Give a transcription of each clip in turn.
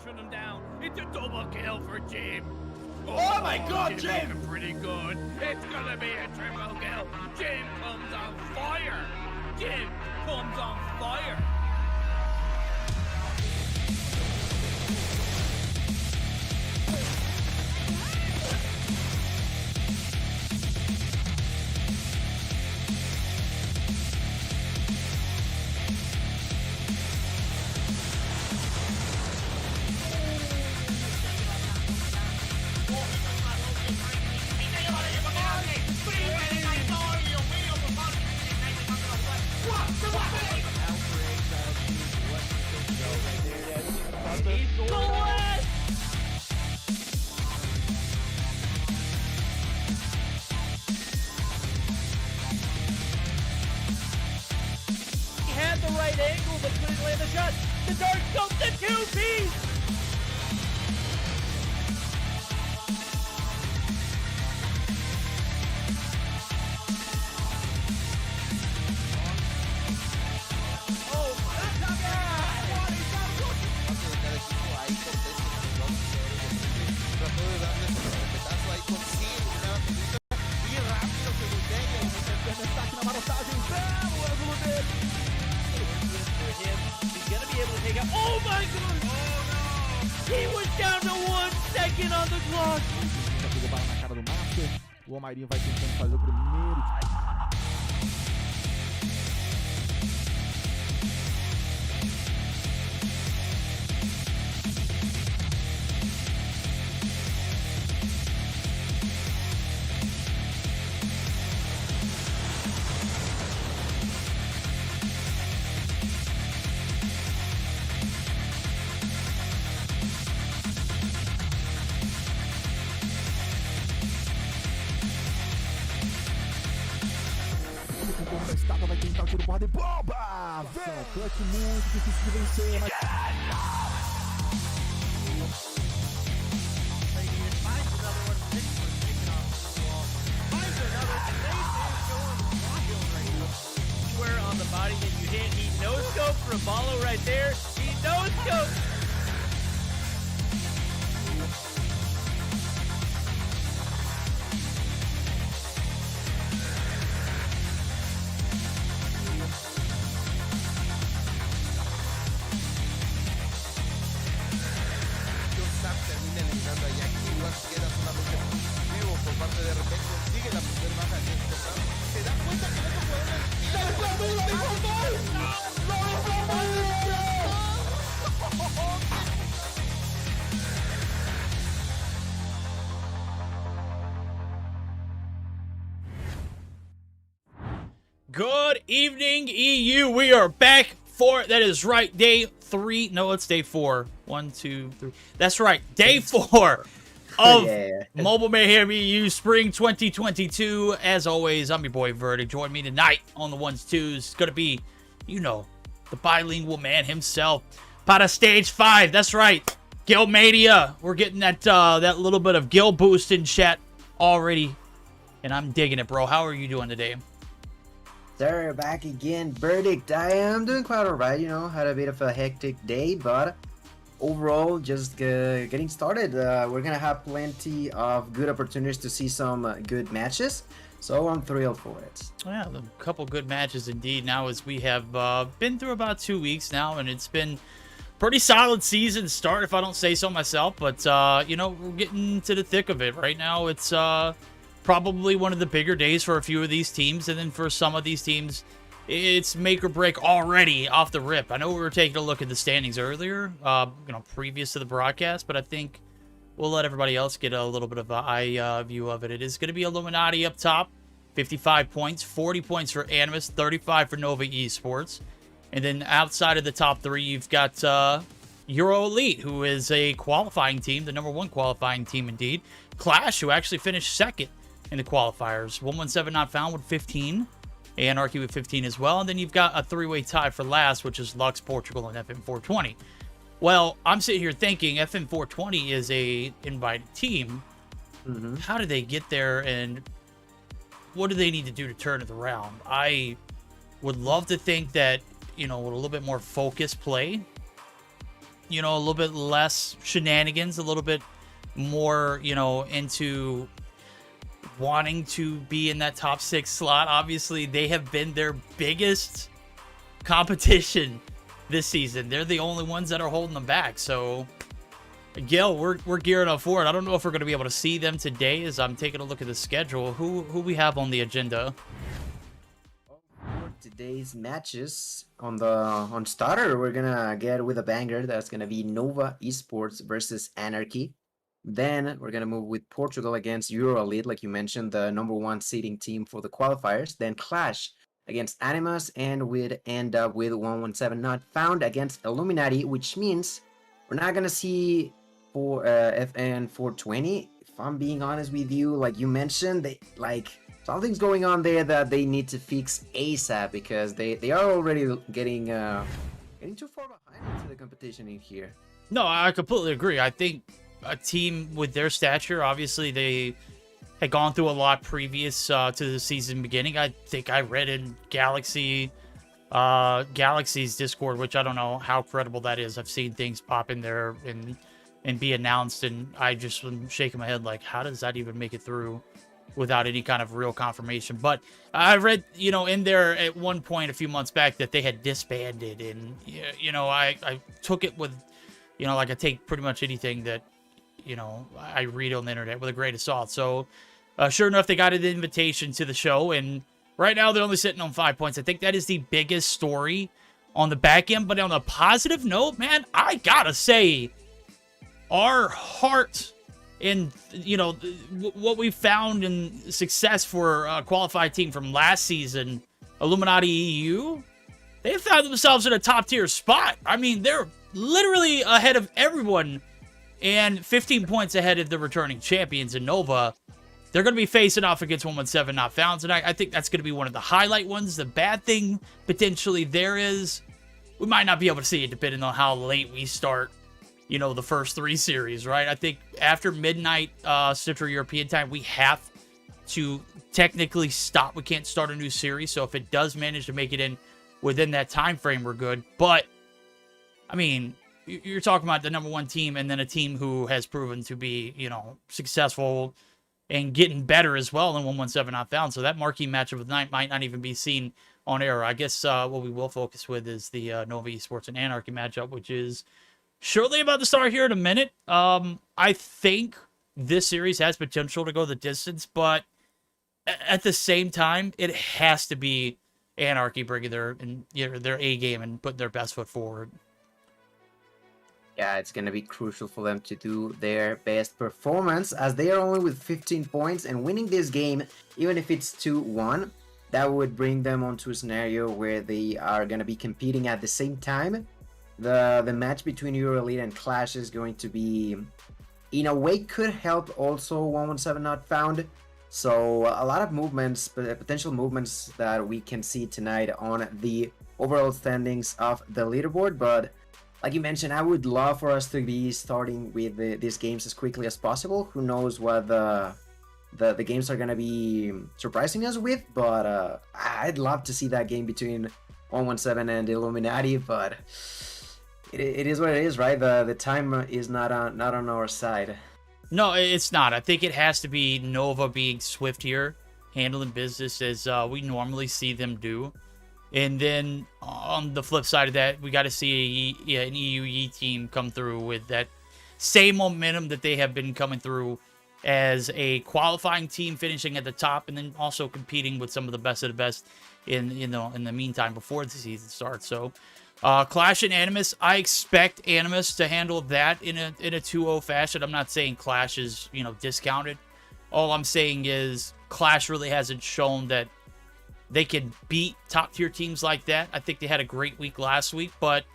smashing them down. It's a double kill for Jim. Oh my God, Jim! Looking pretty good. It's gonna be a triple kill. Jim comes on fire. Jim comes on fire. Angle, but couldn't land the shot. The dark scope, the 2-piece! Oh my God! Cada equipo ahí contesta con los trató de darle su respetazo ahí, consigue eliminar a Felipe y rápido se voltea y se destaque na marotagem, belo ângulo dele. For him, he's gonna be able to take out. Oh my God! Oh no! He was down to 1 second on the clock. Já pegou bala na cara do Master. O Omairinho vai tentando fazer o primeiro. Vai tentar o tiro porrada e bomba! Vem! Clutch muito difícil de vencer, mas... Square on the body that you hit. He no-scope for a follow right there. He no-scope. termina eliminando a Jack y Qlash queda solamente vivo por parte de repente consigue la primera baja en este round. Se da cuenta que no Good evening, EU. We are back for, that is right, day 3. No, it's day 4. 1, 2, 3. That's right, day 4 of Mobile Mayhem EU Spring 2022. As always, I'm your boy Verdict. Join me tonight on the 1s, 2s. It's going to be, you know, the bilingual man himself. Para stage 5. That's right, Guildmania. We're getting that that little bit of guild boost in chat already, and I'm digging it, bro. How are you doing today? Sir, back again. Verdict. I am doing quite alright, you know, had a bit of a hectic day, but overall, just getting started. We're gonna have plenty of good opportunities to see some good matches, so I'm thrilled for it. Yeah, a couple good matches indeed. Now, as we have been through about 2 weeks now, and it's been pretty solid season start, if I don't say so myself, but, you know, we're getting to the thick of it. Right now, it's probably one of the bigger days for a few of these teams, and then for some of these teams, it's make or break already off the rip. I know we were taking a look at the standings earlier, you know, previous to the broadcast, but I think we'll let everybody else get a little bit of an eye view of it. It is going to be Illuminati up top, 55 points, 40 points for Animus, 35 for Nova Esports. And then outside of the top 3, you've got EuroElite, who is a qualifying team, the #1 qualifying team indeed. Qlash, who actually finished second in the qualifiers. 117 not found with 15. Anarchy with 15 as well. And then you've got a 3-way tie for last, which is Lux, Portugal, and FM420. Well, I'm sitting here thinking FM420 is a invited team. How do they get there, and what do they need to do to turn it around? I would love to think that, you know, with a little bit more focused play, you know, a little bit less shenanigans, a little bit more, you know, into wanting to be in that top 6 slot. Obviously, they have been their biggest competition this season. They're the only ones that are holding them back. So, Gil, we're gearing up for it. I don't know if we're going to be able to see them today as I'm taking a look at the schedule. Who we have on the agenda? For today's matches on starter, we're gonna get with a banger. That's gonna be Nova Esports versus Anarchy. Then we're gonna move with Portugal against EuroElite, like you mentioned, the #1 seeding team for the qualifiers. Then Qlash against Animus, and we'd end up with 117 Not Found against Illuminati, which means we're not gonna see for FN 420. If I'm being honest with you, like you mentioned, they like something's going on there that they need to fix ASAP, because they are already getting too far behind into the competition in here. No, I completely agree. I think a team with their stature, obviously they had gone through a lot previous to the season beginning. I think I read in Galaxy's Discord, which I don't know how credible that is. I've seen things pop in there and be announced, and I just am shaking my head like, how does that even make it through without any kind of real confirmation? But I read, you know, in there at one point a few months back that they had disbanded, and you know, I took it with, you know, like I take pretty much anything that, you know, I read on the internet with a grain of salt. So sure enough, they got an invitation to the show, and right now they're only sitting on 5 points. I think that is the biggest story on the back end. But on a positive note, man, I gotta say, our heart in, you know, what we found in success for a qualified team from last season, Illuminati EU, they found themselves in a top tier spot. I mean, they're literally ahead of everyone and 15 points ahead of the returning champions in Nova. They're going to be facing off against 117 Not Found tonight. I think that's going to be one of the highlight ones. The bad thing potentially there is we might not be able to see it depending on how late we start, you know, the first 3 series, right? I think after midnight Central European time, we have to technically stop. We can't start a new series. So if it does manage to make it in within that time frame, we're good. But, I mean, you're talking about the #1 team and then a team who has proven to be, you know, successful and getting better as well than 117 Not Found. So that marquee matchup of the night might not even be seen on air. I guess what we will focus with is the Nova Esports and Anarchy matchup, which is shortly about to start here in a minute. I think this series has potential to go the distance, but at the same time, it has to be Anarchy bringing their A game and putting their best foot forward. Yeah, it's going to be crucial for them to do their best performance, as they are only with 15 points, and winning this game, even if it's 2-1, that would bring them onto a scenario where they are going to be competing at the same time. The match between EuroElite and Qlash is going to be, in a way, could help also 117 Not Found. So a lot of movements, potential movements that we can see tonight on the overall standings of the leaderboard. But like you mentioned, I would love for us to be starting with these games as quickly as possible. Who knows what the games are going to be surprising us with, but I'd love to see that game between 117 and Illuminati, but it is what it is, right? The time is not on our side. No, it's not. I think it has to be Nova being swift here, handling business as we normally see them do. And then on the flip side of that, we got to see an EUE team come through with that same momentum that they have been coming through as a qualifying team, finishing at the top, and then also competing with some of the best of the best in the meantime before the season starts. So Qlash and Animus, I expect Animus to handle that in a 2-0 fashion. I'm not saying Qlash is, you know, discounted. All I'm saying is Qlash really hasn't shown that they can beat top tier teams like that. I think they had a great week last week, but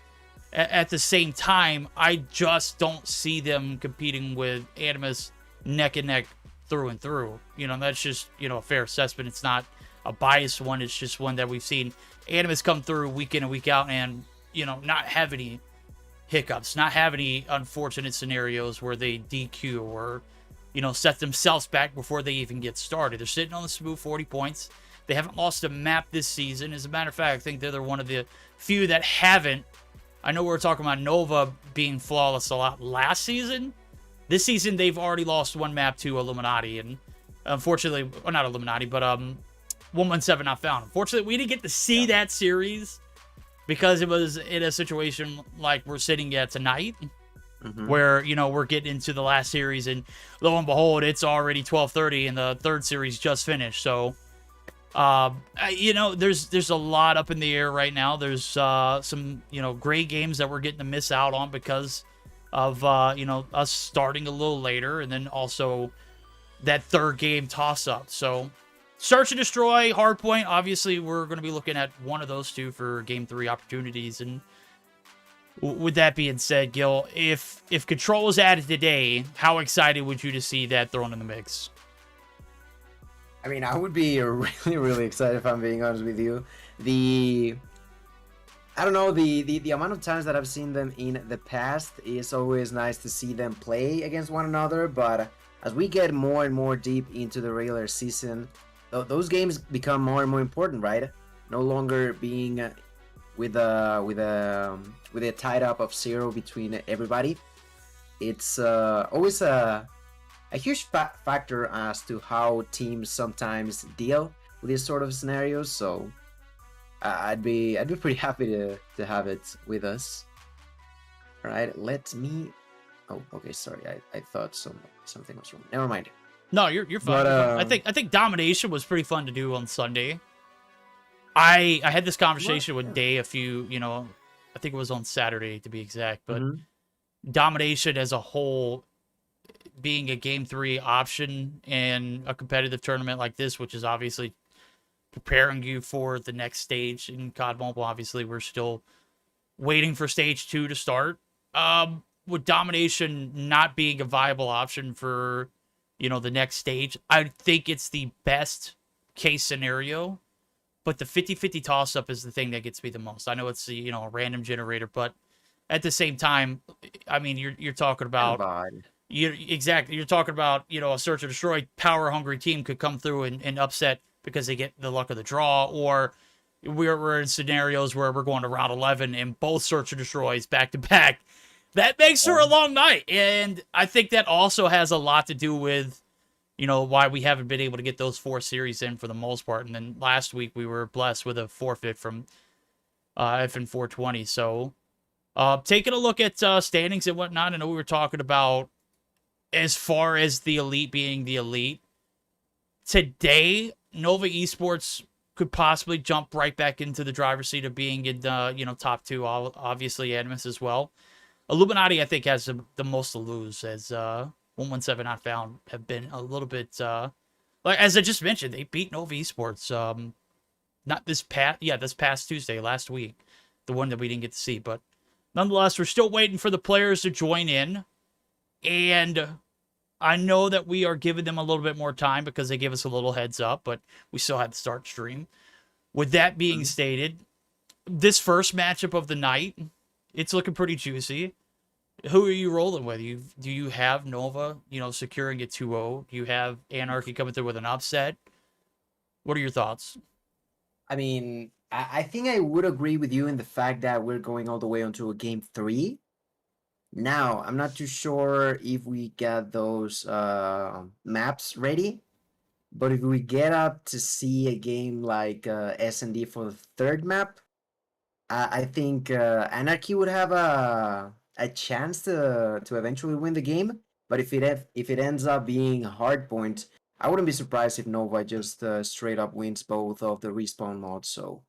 at the same time, I just don't see them competing with Animus neck and neck through and through. You know, that's just, you know, a fair assessment. It's not a biased one. It's just one that we've seen Animus come through week in and week out and, you know, not have any hiccups, not have any unfortunate scenarios where they DQ or, you know, set themselves back before they even get started. They're sitting on the smooth 40 points. They haven't lost a map this season. As a matter of fact, I think they're one of the few that haven't I know we were talking about Nova being flawless a lot last season. This season, they've already lost one map to Illuminati, and unfortunately, well, not Illuminati, but 117 not found. Unfortunately, we didn't get to see that series because it was in a situation like we're sitting at tonight, where, you know, we're getting into the last series, and lo and behold, it's already 12:30, and the third series just finished. So, you know, there's a lot up in the air right now. There's some, you know, great games that we're getting to miss out on because of, you know, us starting a little later, and then also that third game toss-up. So, Search and Destroy, Hardpoint, obviously we're going to be looking at one of those two for Game 3 opportunities. And with that being said, Gil, if Control was added today, how excited would you to see that thrown in the mix? I mean, I would be really, really excited if I'm being honest with you. I don't know, the amount of times that I've seen them in the past is always nice to see them play against one another, but as we get more and more deep into the regular season, those games become more and more important, right? No longer being with a tied up of 0 between everybody. It's always a huge factor as to how teams sometimes deal with these sort of scenarios. So I'd be pretty happy to have it with us. All right, let me. Oh, okay. Sorry, I thought something was wrong. Never mind. No, you're fine. But, I think Domination was pretty fun to do on Sunday. I had this conversation with Day a few, you know, I think it was on Saturday to be exact, but Domination as a whole being a Game 3 option in a competitive tournament like this, which is obviously preparing you for the next stage in COD Mobile. Obviously, we're still waiting for Stage 2 to start. With Domination not being a viable option for, you know, the next stage, I think it's the best case scenario. But the 50-50 toss-up is the thing that gets me the most. I know it's, you know, a random generator, but at the same time, I mean, you're talking about... Exactly. You're talking about, you know, a Search and Destroy power-hungry team could come through and upset because they get the luck of the draw, or we're in scenarios where we're going to round 11 and both Search and Destroys back-to-back. That makes for a long night, and I think that also has a lot to do with, you know, why we haven't been able to get those 4 series in for the most part. And then last week we were blessed with a forfeit from FN 420. So taking a look at standings and whatnot, I know we were talking about as far as the elite being the elite. Today, Nova Esports could possibly jump right back into the driver's seat of being in the, you know, top 2, obviously Animus as well. Illuminati, I think, has the most to lose, as 117 Not Found have been a little bit, like, as I just mentioned, they beat Nova Esports, not this past Tuesday, last week, the one that we didn't get to see, but nonetheless, we're still waiting for the players to join in, and I know that we are giving them a little bit more time because they give us a little heads up, but we still have to start stream. With that being stated, this first matchup of the night, it's looking pretty juicy. Who are you rolling with? Do you have Nova, you know, securing a 2-0? Do you have Anarchy coming through with an upset? What are your thoughts? I mean, I think I would agree with you in the fact that we're going all the way onto a Game 3. Now, I'm not too sure if we get those maps ready, but if we get up to see a game like S&D for the third map, I think Anarchy would have a chance to eventually win the game. But if it ends up being Hardpoint, I wouldn't be surprised if Nova just straight up wins both of the respawn mods. So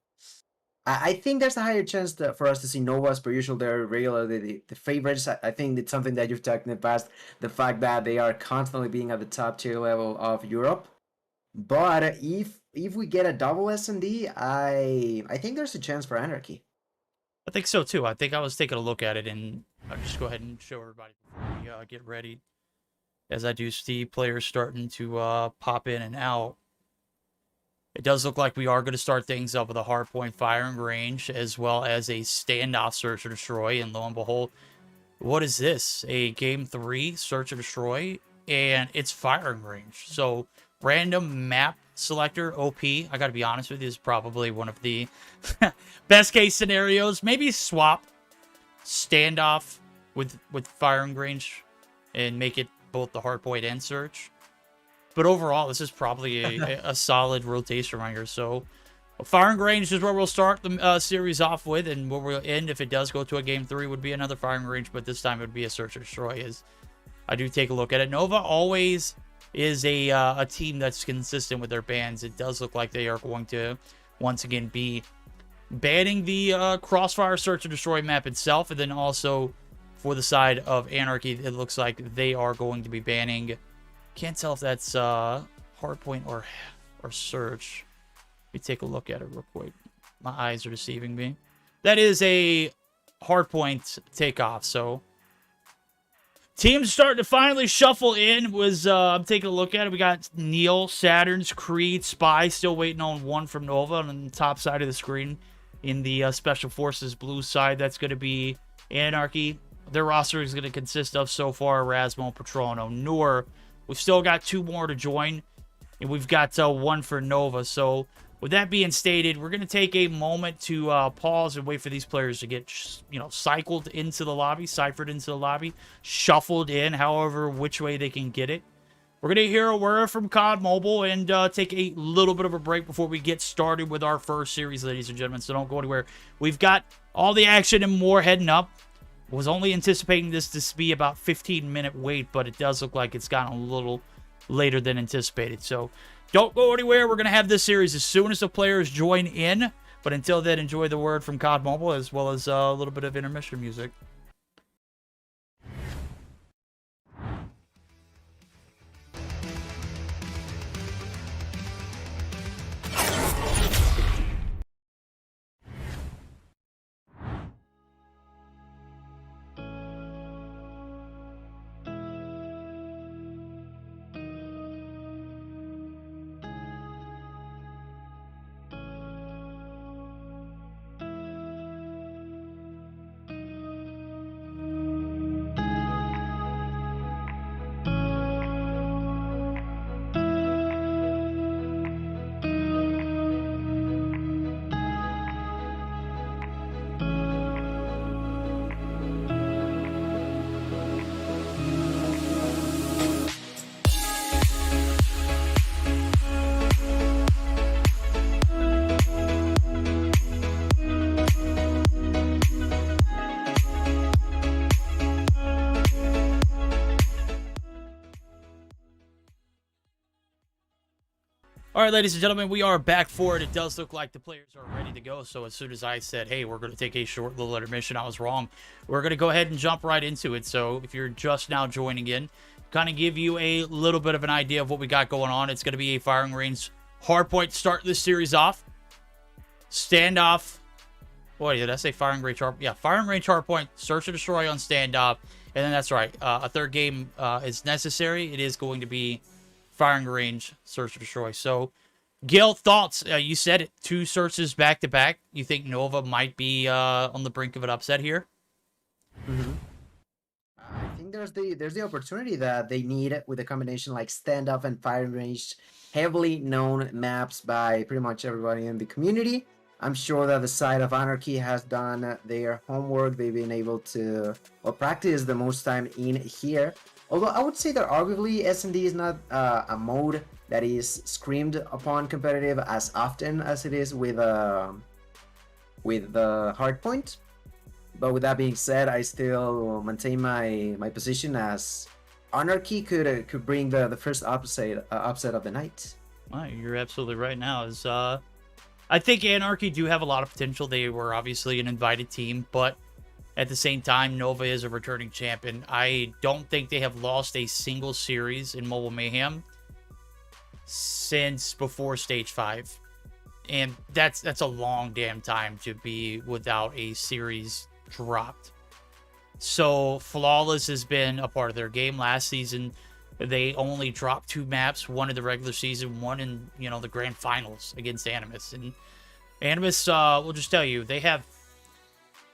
I think there's a higher chance for us to see Nova. As per usual, they're regularly the favorites. I think it's something that you've talked in the past, the fact that they are constantly being at the top tier level of Europe. But if we get a double S&D, I think there's a chance for Anarchy. I think so too. I think I was taking a look at it, and I'll just go ahead and show everybody before we get ready. As I do see players starting to pop in and out. It does look like we are going to start things up with a hardpoint firing range, as well as a standoff Search and Destroy. And lo and behold, what is this? A Game 3 Search and Destroy, and it's firing range. So random map selector, OP, I got to be honest with you, is probably one of the best case scenarios. Maybe swap standoff with firing range and make it both the hardpoint and search. But overall, this is probably a solid rotation right here. So firing range is where we'll start the series off with, and where we'll end, if it does go to a game 3, would be another firing range, but this time it would be a search and destroy. As I do take a look at it, Nova always is a team that's consistent with their bans. It does look like they are going to once again be banning the Crossfire Search and Destroy map itself, and then also for the side of Anarchy, it looks like they are going to be banning. Can't tell if that's hardpoint or search. Let me take a look at it real quick. My eyes are deceiving me. That is a hardpoint takeoff. So teams starting to finally shuffle in. I'm taking a look at it. We got Neil, Saturn's, Creed, Spy still waiting on one from Nova on the top side of the screen. In the Special Forces blue side, that's going to be Anarchy. Their roster is going to consist of so far Erasmo, Patrono, Noor. We've still got 2 more to join, and we've got 1 for Nova. So with that being stated, we're going to take a moment to pause and wait for these players to get, cycled into the lobby, ciphered into the lobby, shuffled in, however, which way they can get it. We're going to hear a word from COD Mobile and take a little bit of a break before we get started with our first series, ladies and gentlemen, so don't go anywhere. We've got all the action and more heading up. Was only anticipating this to be about 15-minute wait, but it does look like it's gotten a little later than anticipated. So don't go anywhere. We're going to have this series as soon as the players join in. But until then, enjoy the word from COD Mobile as well as a little bit of intermission music. All right, ladies and gentlemen, we are back for it. It does look like the players are ready to go. So as soon as I said, hey, we're going to take a short little intermission, I was wrong. We're going to go ahead and jump right into it. So if you're just now joining in, kind of give you a little bit of an idea of what we got going on. It's going to be a firing range hardpoint to start this series off. Standoff. What did I say? Firing range hard. Yeah, firing range hardpoint, search and destroy on standoff. And then that's right. A third game is necessary. It is going to be firing range, search and destroy. So, Gil, thoughts? You said it, 2 searches back to back. You think Nova might be on the brink of an upset here? Mm-hmm. I think there's the opportunity that they need with a combination like standoff and firing range, heavily known maps by pretty much everybody in the community. I'm sure that the side of Anarchy has done their homework. They've been able to practice the most time in here. Although I would say that arguably S&D is not a mode that is screamed upon competitive as often as it is with the hardpoint. But with that being said, I still maintain my position as Anarchy could bring the first upset of the night. Well, you're absolutely right. Now is I think Anarchy do have a lot of potential. They were obviously an invited team, but at the same time, Nova is a returning champion. I don't think they have lost a single series in Mobile Mayhem since before Stage 5. And that's a long damn time to be without a series dropped. So Flawless has been a part of their game. Last season, they only dropped 2 maps, one in the regular season, one in, the grand finals against Animus. And Animus, we'll just tell you, they have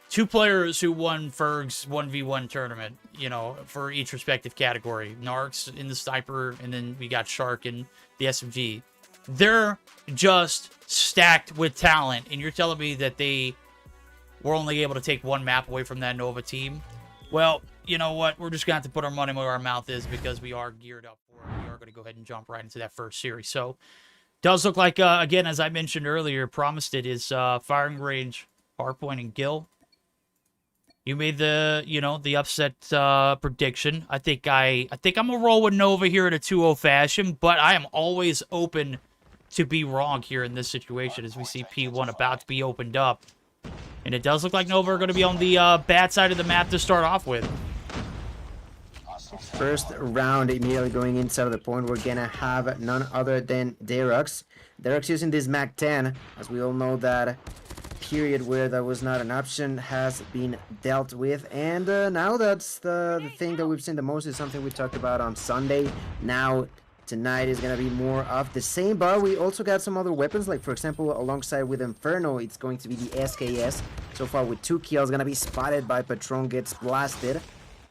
2 players who won Ferg's 1v1 tournament, for each respective category. Narcs in the sniper, and then we got Shark in the SMG. They're just stacked with talent, and you're telling me that they we're only able to take one map away from that Nova team. Well, you know what? We're just going to have to put our money where our mouth is because we are geared up for it. We are going to go ahead and jump right into that first series. So, does look like, again, as I mentioned earlier, promised it is firing range, Hardpoint, and Gil. You made the, the upset prediction. I think I'm going to roll with Nova here in a 2-0 fashion, but I am always open to be wrong here in this situation as we see P1 about to be opened up. And it does look like Nova are going to be on the bad side of the map to start off with. First round immediately going inside of the point, we're gonna have none other than Derox. Derox using this Mac 10, as we all know that period where that was not an option has been dealt with, and now that's the thing that we've seen the most, is something we talked about on Sunday. Now tonight is gonna be more of the same, but we also got some other weapons, like for example alongside with Inferno it's going to be the SKS. So far with 2 kills, gonna be spotted by Patron, gets blasted.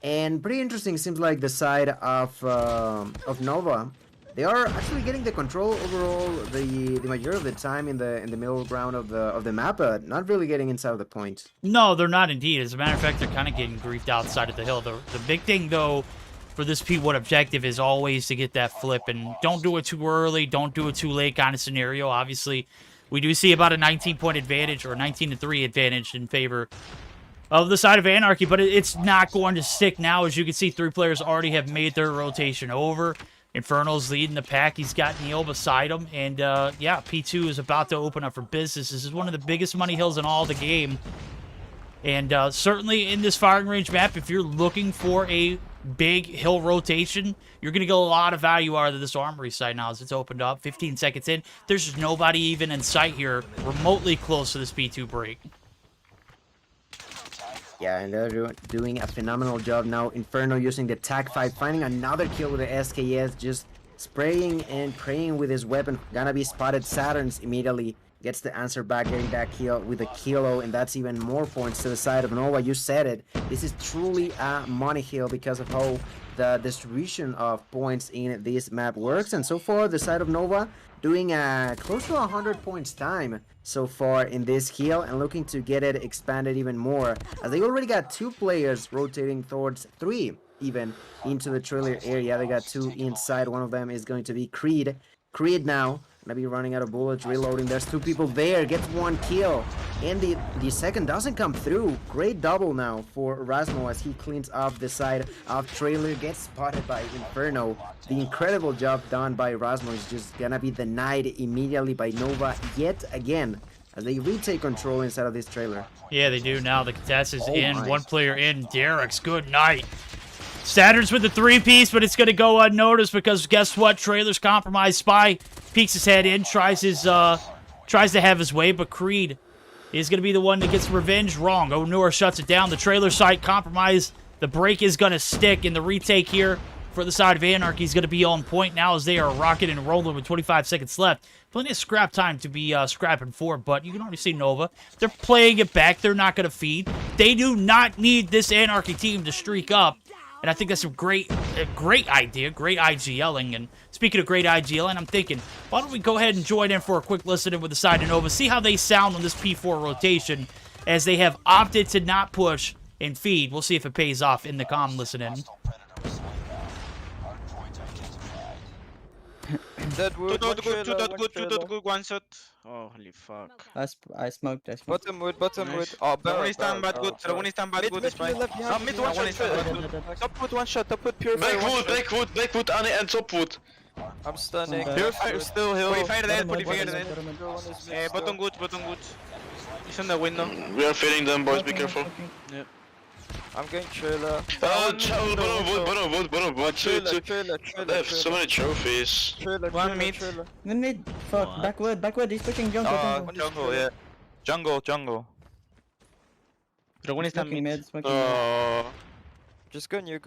And pretty interesting, seems like the side of Nova, they are actually getting the control overall the majority of the time in the middle ground of the map, but not really getting inside of the point. No, they're not indeed. As a matter of fact, they're kind of getting griefed outside of the hill. The big thing though for this P1 objective is always to get that flip, and don't do it too early, don't do it too late kind of scenario. Obviously, we do see about a 19-point advantage or 19-3 advantage in favor of the side of Anarchy, but it's not going to stick now. As you can see, 3 players already have made their rotation over. Inferno's leading the pack. He's got Neil beside him. And, yeah, P2 is about to open up for business. This is one of the biggest money hills in all the game. And certainly in this firing range map, if you're looking for a big hill rotation, you're going to get a lot of value out of this armory site now as it's opened up. 15 seconds in. There's just nobody even in sight here remotely close to this P2 break. Yeah, and they're doing a phenomenal job now. Inferno using the Tag 5, finding another kill with the SKS, just spraying and praying with his weapon. Gonna be spotted. Saturns immediately gets the answer back, getting that kill with a kilo, and that's even more points to the side of Nova. You said it. This is truly a money hill because of how the distribution of points in this map works. And so far, the side of Nova doing close to 100 points time so far in this hill, and looking to get it expanded even more, as they already got 2 players rotating towards 3 even into the trailer area. They got 2 inside. One of them is going to be Creed. Creed now gonna be running out of bullets, reloading. There's 2 people there, gets 1 kill, and the second doesn't come through. Great double now for Rasmo as he cleans off the side of trailer, gets spotted by Inferno. The incredible job done by Rasmo is just gonna be denied immediately by Nova yet again as they retake control inside of this trailer. Yeah, they do now. The contest is in. My. 1 player in. Derek's good night. Saturn's with the 3-piece, but it's going to go unnoticed because guess what? Trailer's compromised. Spy peeks his head in, tries to have his way, but Creed is going to be the one that gets revenge. Wrong. Onur shuts it down. The trailer site compromised. The break is going to stick, and the retake here for the side of Anarchy is going to be on point now as they are rocking and rolling with 25 seconds left. Plenty of scrap time to be scrapping for, but you can already see Nova. They're playing it back. They're not going to feed. They do not need this Anarchy team to streak up. And I think that's a great idea, great IGLing. And speaking of great IGLing, I'm thinking, why don't we go ahead and join in for a quick listen with the side of Nova, see how they sound on this P4 rotation as they have opted to not push and feed. We'll see if it pays off in the comm listen-in. Dead wood, one trailer, Shoot good, one shot. Oh, holy fuck. I smoked. Bottom wood. Oh, One is stand bad good, one is stand bad good, is fine. Mid one shot, top wood one shot, top wood purifier. Back wood, and top wood. I'm stunning. Purifier still hill. Purifier dead, purifier dead. Bottom good. He's on the window. We are fading them, boys, be careful. Yeah. I'm going trailer. Bottom wood, Trailer. They have so many trophies. One mid. Mid. Fuck. Backward. He's pushing jungle. Jungle, yeah. Jungle. The one is stand mid. Just gun you.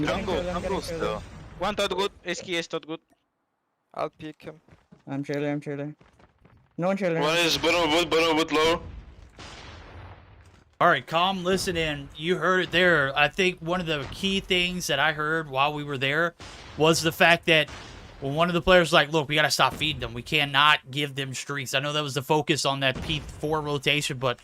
Jungle still. One tot good, SKS tot good. I'll pick him. I'm trailer. No one trailer. One is bottom wood low. All right, calm, listen in. You heard it there. I think one of the key things that I heard while we were there was the fact that when one of the players was like, look, we got to stop feeding them. We cannot give them streaks. I know that was the focus on that P4 rotation, but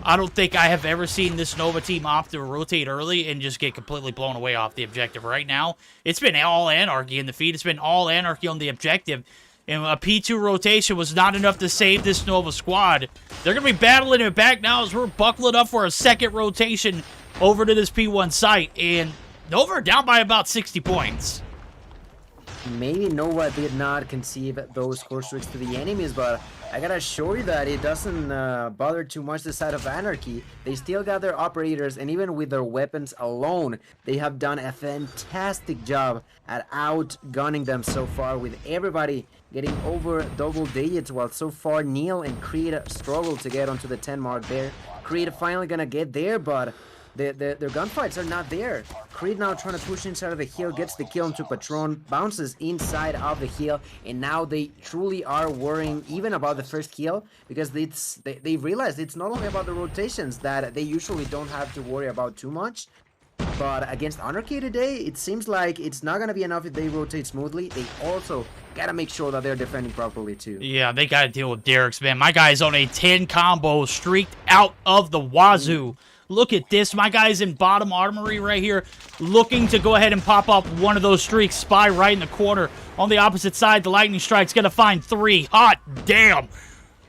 I don't think I have ever seen this Nova team opt to rotate early and just get completely blown away off the objective. Right now, it's been all Anarchy in the feed. It's been all Anarchy on the objective. And a P2 rotation was not enough to save this Nova squad. They're going to be battling it back now as we're buckling up for a second rotation over to this P1 site. And Nova are down by about 60 points. Maybe Nova did not conceive those score streaks to the enemies, but I gotta show you that it doesn't bother too much the side of Anarchy. They still got their operators, and even with their weapons alone, they have done a fantastic job at outgunning them so far, with everybody getting over double digits, while so far Neil and Creed struggle to get onto the 10 mark there. Creed finally gonna get there, but their gunfights are not there. Creed now trying to push inside of the hill, gets the kill into Patron, bounces inside of the hill, and now they truly are worrying even about the first kill, because they realize it's not only about the rotations that they usually don't have to worry about too much, but against Anarchy today, it seems like it's not going to be enough if they rotate smoothly. They also got to make sure that they're defending properly too. Yeah, they got to deal with Derek's, man. My guy's on a 10 combo, streaked out of the wazoo. Look at this. My guy's in bottom armory right here, looking to go ahead and pop up one of those streaks. Spy right in the corner. On the opposite side, the lightning strike's going to find 3. Hot damn.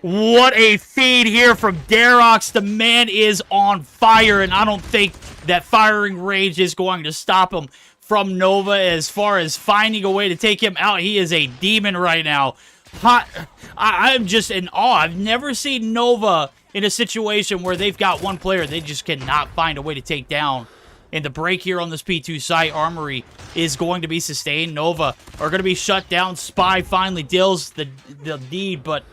What a feed here from Derox. The man is on fire, and I don't think that firing range is going to stop him from Nova as far as finding a way to take him out. He is a demon right now. I'm just in awe. I've never seen Nova in a situation where they've got one player they just cannot find a way to take down. And the break here on this P2 site, Armory, is going to be sustained. Nova are going to be shut down. Spy finally deals the deed, but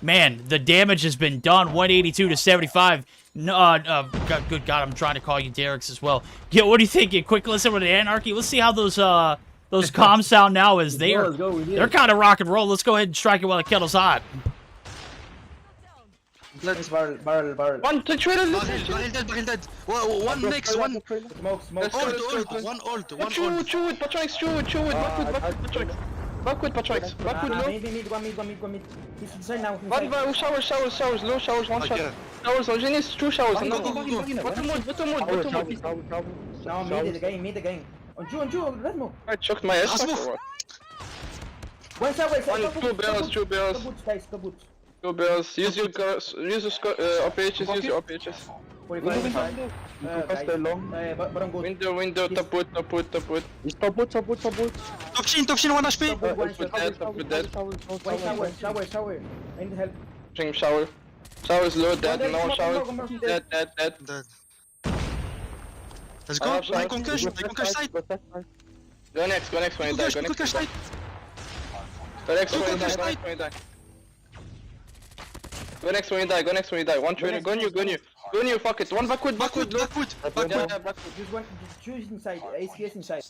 man, the damage has been done. 182 to 75. Good God, I'm trying to call you Derek's as well. Yeah, what do you think? A quick listen with Anarchy. Let's see how those comms sound now as they're kind of rock and roll. Let's go ahead and strike it while the kettle's hot. Let's barrel. One to trailer. Barrel dead. One mix, one. Smoke. One Chew it, Patrix, chew it. Backward, Patrix. Backward, low. Mid. He's inside now. One, showers, low showers, one shot. Showers, Genius, 2 showers. Bottom wood. Now mid again. On you, Redmo. I choked my ass. One side. 2 barrels. 2 boots. 2 barrels. Use your OPHs, use your OPHs. 45 side. Bottom good. Window, top wood. Top boot. Toxin, 1 HP. Top wood dead. Shower. I need help. Drink shower. Shower's low, dead, no shower. Dead. Let's go. I conquer side. Go next when you die. Go next when you die. Go next when you die. One trailer, go new, fuck it. One backward. Just one. Choose inside. ACS inside.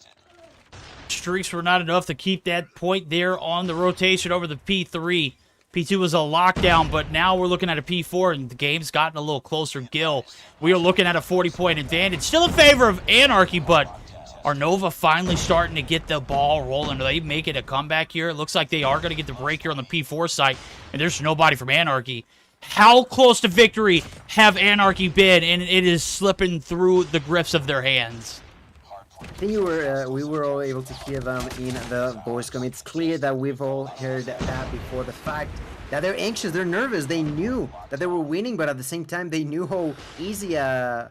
Streaks were not enough to keep that point there on the rotation over the P3. P2 was a lockdown, but now we're looking at a P4, and the game's gotten a little closer. Gil, we are looking at a 40-point advantage. Still in favor of Anarchy, but are Nova finally starting to get the ball rolling? Are they making a comeback here? It looks like they are going to get the break here on the P4 side, and there's nobody from Anarchy. How close to victory have Anarchy been, and it is slipping through the grips of their hands? I think we were all able to hear them in the voice comm. It's clear that we've all heard that before. The fact that they're anxious, they're nervous. They knew that they were winning, but at the same time, they knew how easy an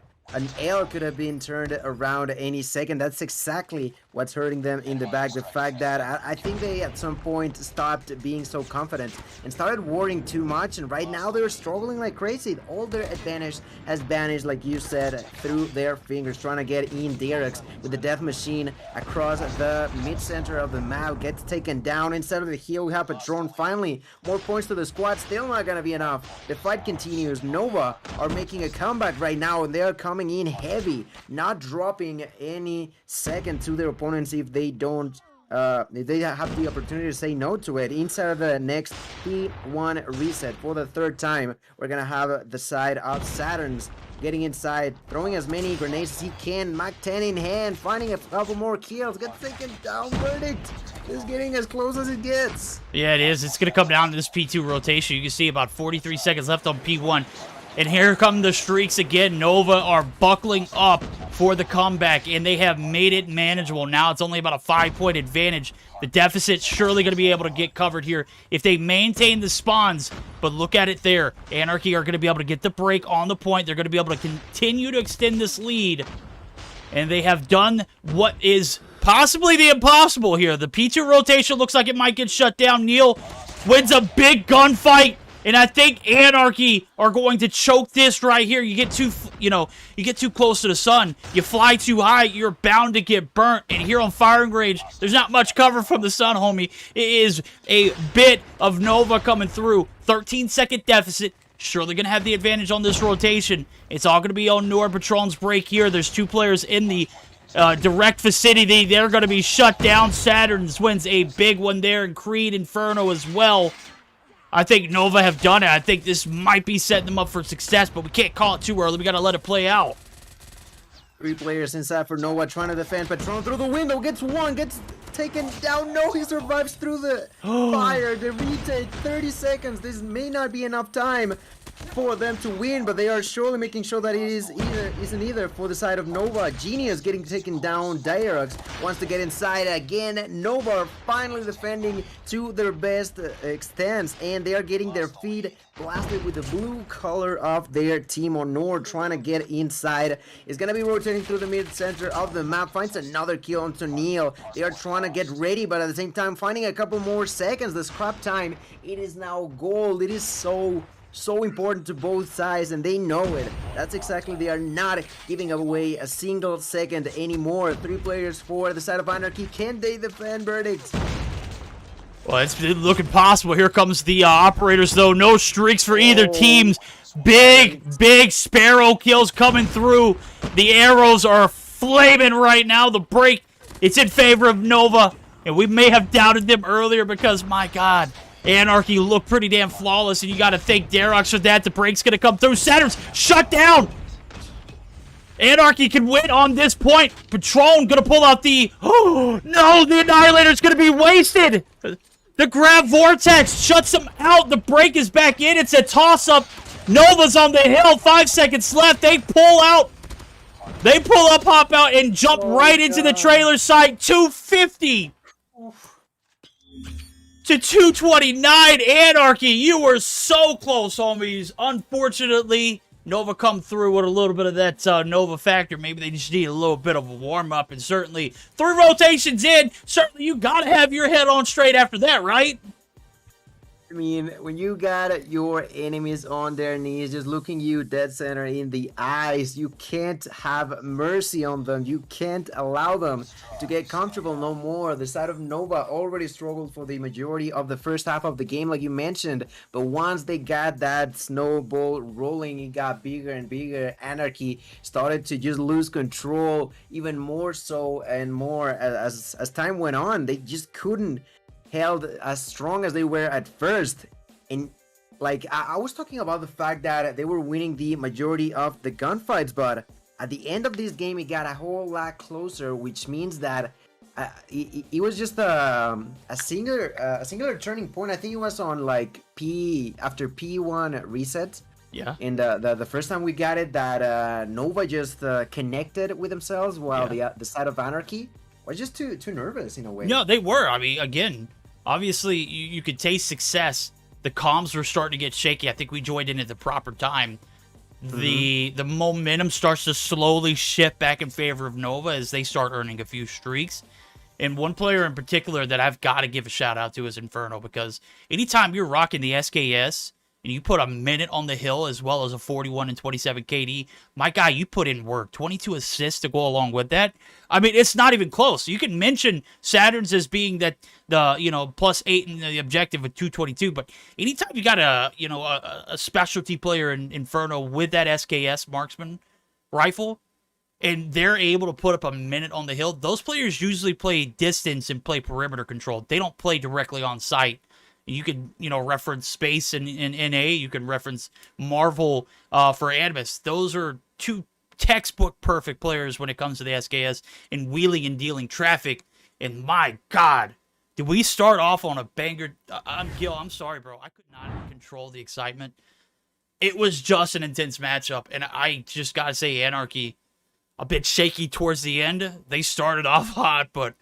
L could have been turned around any second. That's exactly what's hurting them in the back. The fact that I think they at some point stopped being so confident and started worrying too much, and right now they're struggling like crazy. All their advantage has vanished, like you said, through their fingers, trying to get in. Derek's with the death machine across the mid-center of the map gets taken down. Instead of the hill, we have Patron. Finally, more points to the squad. Still not gonna be enough. The fight continues. Nova are making a comeback right now, and they're coming in heavy, not dropping any second to their opponents if they don't if they have the opportunity to say no to it. Inside of the next P1 reset for the 3rd time, we're gonna have the side of Saturn's getting inside, throwing as many grenades as he can, Mach 10 in hand, finding a couple more kills, gets taken down. Verdict is getting as close as it gets. Yeah, it is. It's going to come down to this P2 rotation. You can see about 43 seconds left on P1. And here come the streaks again. Nova are buckling up for the comeback, and they have made it manageable. Now it's only about a 5-point advantage. The deficit's surely going to be able to get covered here if they maintain the spawns. But look at it there. Anarchy are going to be able to get the break on the point. They're going to be able to continue to extend this lead. And they have done what is possibly the impossible here. The P2 rotation looks like it might get shut down. Neil wins a big gunfight. And I think Anarchy are going to choke this right here. You get too, you get too close to the sun. You fly too high, you're bound to get burnt. And here on firing range, there's not much cover from the sun, homie. It is a bit of Nova coming through. 13-second deficit. Surely going to have the advantage on this rotation. It's all going to be on Nord Patron's break here. There's 2 players in the direct vicinity. They're going to be shut down. Saturn's wins a big one there, and Creed Inferno as well. I think Nova have done it. I think this might be setting them up for success, but we can't call it too early. We got to let it play out. 3 players inside for Nova trying to defend. Patron through the window, gets one, gets taken down. No, he survives through the fire. The retake, 30 seconds. This may not be enough time for them to win, but they are surely making sure that it isn't either for the side of Nova. Genius getting taken down. Dirox wants to get inside again. Nova are finally defending to their best extents, and they are getting their feet blasted with the blue color of their team on Nord, trying to get inside. Is gonna be rotating through the mid-center of the map, finds another kill onto Neil. They are trying to get ready, but at the same time finding a couple more seconds. The scrap time, it is now gold. It is so important to both sides, and they know it. That's exactly, they are not giving away a single second anymore. 3 players for the side of Anarchy. Can they defend verdicts? Well, it's looking possible. Here comes the operators, though. No streaks for either teams. Big Sparrow kills coming through. The arrows are flaming right now. The break, it's in favor of Nova, and we may have doubted them earlier because, my God, Anarchy looked pretty damn flawless, and you got to thank Darox for that. The break's going to come through. Saturn's shut down. Anarchy can win on this point. Patron going to pull out the... Oh, no, the Annihilator's going to be wasted. The grab vortex shuts him out. The break is back in. It's a toss-up. Nova's on the hill. 5 seconds left. They pull out. They pull up, hop out, and jump right into the trailer site. 250 to 229. Anarchy, you were so close, homies. Unfortunately, Nova come through with a little bit of that Nova factor. Maybe they just need a little bit of a warm-up, and certainly 3 rotations in, certainly you gotta have your head on straight after that, right? I mean, when you got your enemies on their knees, just looking you dead center in the eyes, you can't have mercy on them. You can't allow them to get comfortable no more. The side of Nova already struggled for the majority of the first half of the game, like you mentioned. But once they got that snowball rolling, it got bigger and bigger. Anarchy started to just lose control even more so and more as time went on. They just couldn't held as strong as they were at first. And like I was talking about the fact that they were winning the majority of the gunfights, but at the end of this game it got a whole lot closer, which means that it was just a singular turning point. I think it was on like after P1 reset. Yeah. And the first time we got it, that Nova just connected with themselves, while the side of Anarchy was just too nervous in a way. No, they were. I mean, again, obviously you could taste success. The comms were starting to get shaky. I think we joined in at the proper time. The momentum starts to slowly shift back in favor of Nova as they start earning a few streaks. And one player in particular that I've got to give a shout out to is Inferno, because anytime you're rocking the SKS and you put a minute on the hill as well as a 41 and 27 KD, my guy, you put in work. 22 assists to go along with that. I mean, it's not even close. You can mention Saturn's as being that +8 in the objective with 222, but anytime you got a specialty player in Inferno with that SKS marksman rifle, and they're able to put up a minute on the hill, those players usually play distance and play perimeter control. They don't play directly on site. You can, reference Space in NA. You can reference Marvel for Animus. Those are 2 textbook perfect players when it comes to the SKS and wheeling and dealing traffic. And my God, did we start off on a banger? I'm Gil. I'm sorry, bro. I could not control the excitement. it was just an intense matchup. And I just got to say, Anarchy, a bit shaky towards the end. They started off hot, but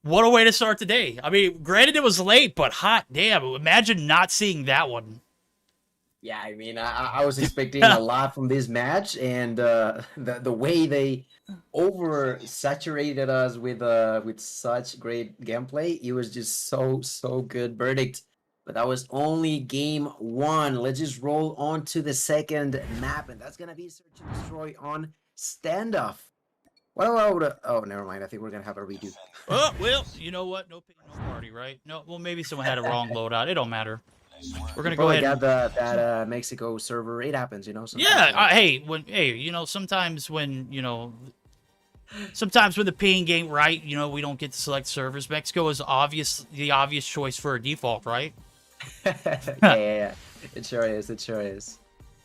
what a way to start the day. I mean, granted it was late, but hot damn. Imagine not seeing that one. Yeah, I mean, I was expecting a lot from this match, and the way they oversaturated us with such great gameplay, it was just so good. Verdict. But that was only game one. Let's just roll on to the second map, and that's gonna be Search and Destroy on Standoff. Well, oh, never mind. I think we're gonna have a redo. Oh, well, you know what? No pain, no party, right? No, well, maybe someone had a wrong loadout. It don't matter. We're gonna go ahead. Got that Mexico server. It happens, you know. Yeah. Hey, you know, sometimes when the ping ain't right, you know, we don't get to select servers. Mexico is the obvious choice for a default, right? yeah. It sure is.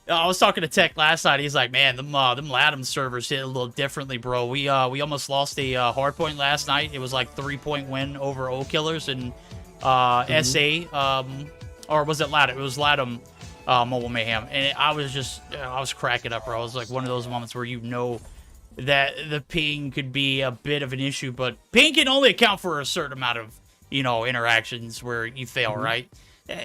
I was talking to Tech last night. He's like, man, them LATAM servers hit a little differently, bro. We almost lost a hardpoint last night. It was like 3-point win over O Killers and SA. Or was it LATAM? It was LATAM Mobile Mayhem. And I was cracking up, bro. It was like one of those moments where you know that the ping could be a bit of an issue, but ping can only account for a certain amount of, interactions where you fail, right?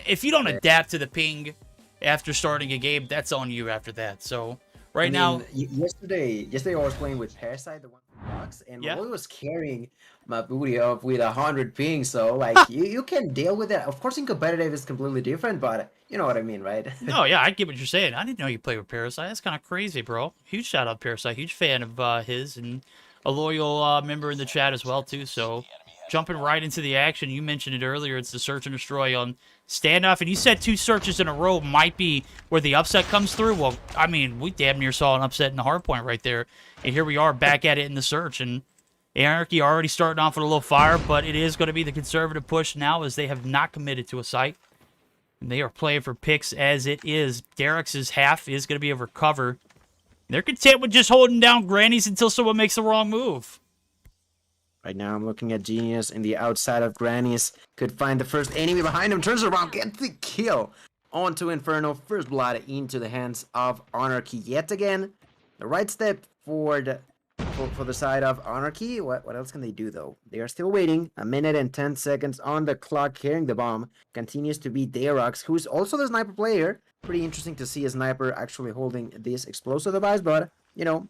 If you don't adapt to the ping after starting a game, that's on you after that. So now, yesterday I was playing with Parasite, the one from Box, and Lloyd was carrying my booty up with 100 ping. So like you can deal with that. Of course, in competitive it's completely different, but you know what I mean, right? No, yeah, I get what you're saying. I didn't know you played with Parasite. That's kind of crazy, bro. Huge shout out Parasite. Huge fan of his, and a loyal member in the chat as well too. So jumping right into the action, you mentioned it earlier. It's the Search and Destroy on Standoff, and you said 2 searches in a row might be where the upset comes through. Well, I mean, we damn near saw an upset in the hard point right there, and here we are back at it in the search. And Anarchy already starting off with a little fire, but it is going to be the conservative push now, as they have not committed to a site, and they are playing for picks as it is. Derek's half is going to be a recover. They're content with just holding down grannies until someone makes the wrong move. Right now, I'm looking at Genius in the outside of Grannies. Could find the first enemy behind him. Turns around, gets the kill. Onto Inferno. First blood into the hands of Anarchy yet again. The right step forward for the side of Anarchy. What else can they do, though? They are still waiting. 1 minute and 10 seconds on the clock. Carrying the bomb continues to be Derox, who's also the sniper player. Pretty interesting to see a sniper actually holding this explosive device, but,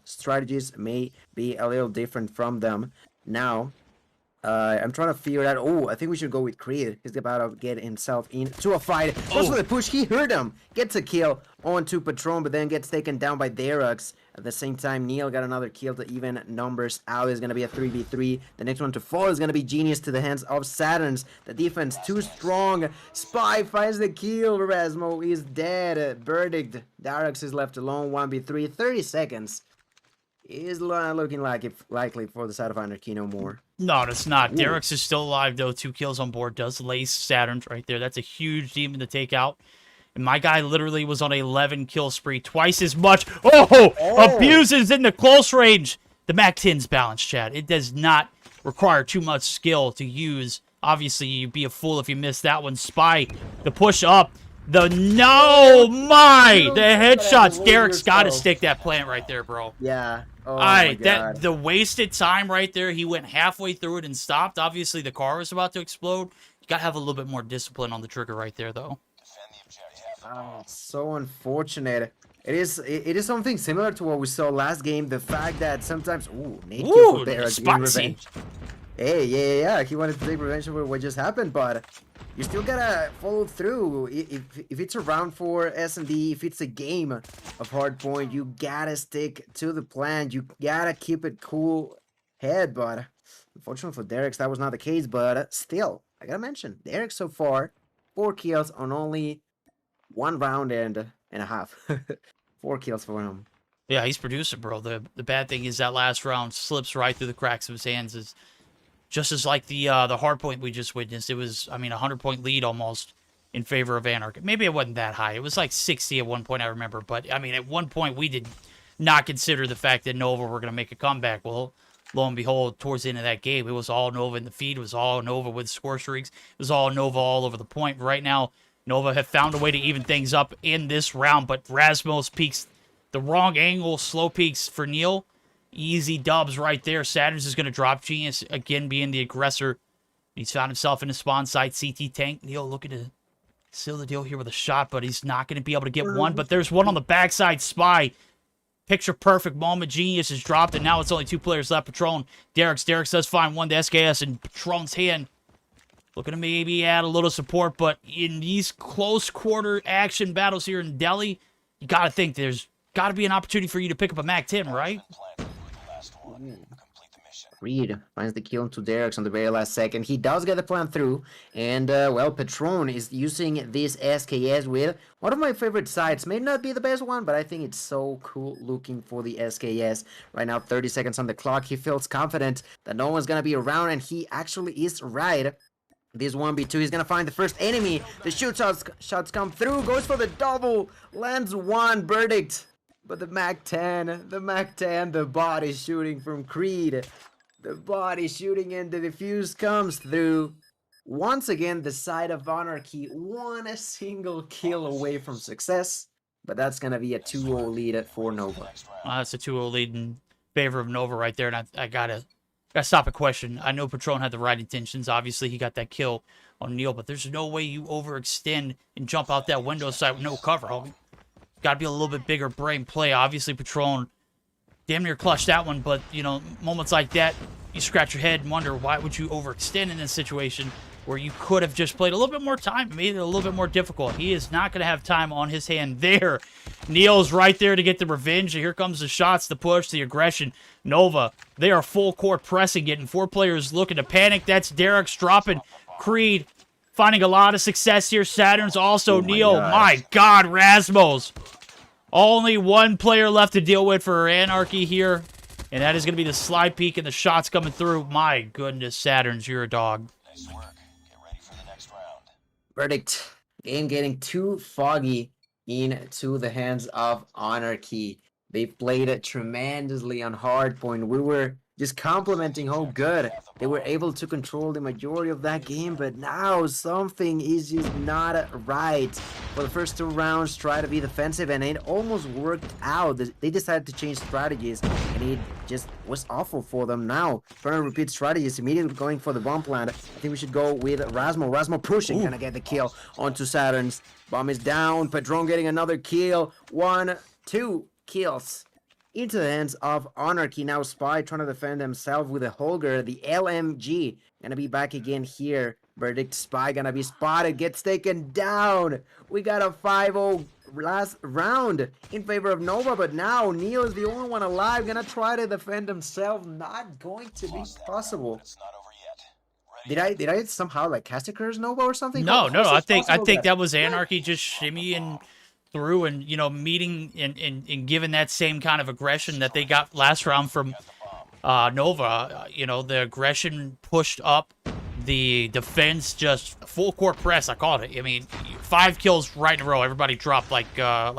strategies may be a little different from them. Now, I'm trying to figure out. Oh, I think we should go with Creed. He's about to get himself into a fight. Goes for the push. He heard him. Gets a kill onto Patron, but then gets taken down by Derox. At the same time, Neil got another kill to even numbers out. Is going to be a 3v3. The next one to fall is going to be Genius to the hands of Saturns. The defense too strong. Spy finds the kill. Rasmo is dead. Verdict. Derox is left alone. 1v3. 30 seconds. Is looking likely for the side of Anarchy no more. No, it's not. Derek's is still alive, though. 2 kills on board. Does lace Saturn's right there. That's a huge demon to take out. And my guy literally was on a 11 kill spree. Twice as much. Abuses in the close range. The MAC-10's balanced, chat. It does not require too much skill to use. Obviously, you'd be a fool if you missed that one. Spy, the push up. The headshots. Derek's got to stick that plant right there, bro. Yeah. Oh my God. The wasted time right there. He went halfway through it and stopped. Obviously, the car was about to explode. You got to have a little bit more discipline on the trigger right there, though. Oh, so unfortunate. It is something similar to what we saw last game. The fact that sometimes Nate kill for Derek, spicy. Hey, yeah. He wanted to take revenge for what just happened, but you still gotta follow through. If it's a round for S&D, if it's a game of hardpoint, you gotta stick to the plan. You gotta keep it cool head. But unfortunately for Derek, that was not the case. But still, I gotta mention, Derek so far 4 kills on only 1 round and a half. 4 kills for him. Yeah, he's producing, bro. The bad thing is that last round slips right through the cracks of his hands. Is just as like the hard point we just witnessed. It was, a 100-point lead almost in favor of Anarchy. Maybe it wasn't that high. It was like 60 at one point, I remember. But, at one point, we did not consider the fact that Nova were going to make a comeback. Well, lo and behold, towards the end of that game, it was all Nova in the feed. It was all Nova with score streaks. It was all Nova all over the point. Right now, Nova have found a way to even things up in this round, but Rasmus peeks the wrong angle, slow peeks for Neil. Easy dubs right there. Saturns is going to drop. Genius, again, being the aggressor. He's found himself in a spawn site. CT tank. Neil looking to seal the deal here with a shot, but he's not going to be able to get one. But there's one on the backside. Spy. Picture perfect moment. Genius is dropped, and now it's only 2 players left. Patron. Derek does find one to SKS in Patron's hand. Looking to maybe add a little support, but in these close quarter action battles here in Delhi, you got to think there's got to be an opportunity for you to pick up a MAC-10, right? Reed finds the kill into Derek's on the very last second. He does get the plan through, and well, Patron is using this SKS with one of my favorite sights. May not be the best one, but I think it's so cool looking for the SKS. Right now, 30 seconds on the clock. He feels confident that no one's gonna be around, and he actually is right. This 1v2, he's gonna find the first enemy. The shots come through, goes for the double, lands one verdict. But the MAC-10, the body shooting from Creed. The body shooting and the defuse comes through. Once again, the side of Anarchy, one single kill away from success. But that's going to be a 2-0 lead for Nova. That's a 2-0 lead in favor of Nova right there. And I gotta stop a question. I know Patron had the right intentions. Obviously, he got that kill on Neil. But there's no way you overextend and jump out that window side with no cover, homie. Got to be a little bit bigger brain play. Obviously, Patron damn near clutched that one, but, you know, moments like that, you scratch your head and wonder, why would you overextend in this situation where you could have just played a little bit more time, made it a little bit more difficult? He is not going to have time on his hand there. Neil's right there to get the revenge. Here comes the shots, the push, the aggression. Nova, they are full court pressing, getting 4 players looking to panic. That's Derek's dropping. Creed finding a lot of success here. Saturn's also Neil. My God, Rasmus. Only 1 player left to deal with for Anarchy here. And that is going to be the slide peek and the shots coming through. My goodness, Saturn's, you're a dog. Nice work. Get ready for the next round. Verdict. Game getting too foggy into the hands of Anarchy. They played it tremendously on hardpoint. We were just complimenting how good they were able to control the majority of that game, but now something is just not right. For the first 2 rounds, try to be defensive, and it almost worked out. They decided to change strategies, and it just was awful for them. Now, trying to repeat strategies, immediately going for the bomb plant. I think we should go with Rasmus. Rasmus pushing, gonna get the kill onto Saturn's. Bomb is down, Patron getting another kill. 1, 2 kills into the hands of Anarchy. Now Spy trying to defend himself with a Holger. The LMG gonna be back again here. Verdict. Spy gonna be spotted, gets taken down. We got a 5-0 last round in favor of Nova, but now Neil is the only one alive, gonna try to defend himself. Not going to be possible. Did I somehow like cast a curse Nova or something? No, I think that was Anarchy just shimmying through and, you know, meeting and giving that same kind of aggression that they got last round from Nova. You know, the aggression pushed up, the defense just full court press. I called it. I mean, 5 kills right in a row. Everybody dropped like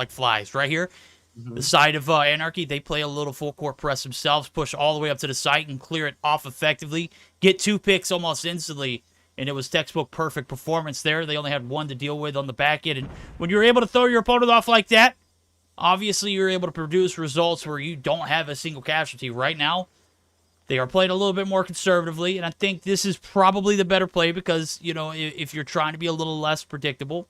flies right here. The side of Anarchy, they play a little full court press themselves, push all the way up to the site and clear it off effectively. Get 2 picks almost instantly. And it was textbook perfect performance there. They only had 1 to deal with on the back end. And when you're able to throw your opponent off like that, obviously you're able to produce results where you don't have a single casualty. Right now, they are playing a little bit more conservatively. And I think this is probably the better play because, you know, if you're trying to be a little less predictable,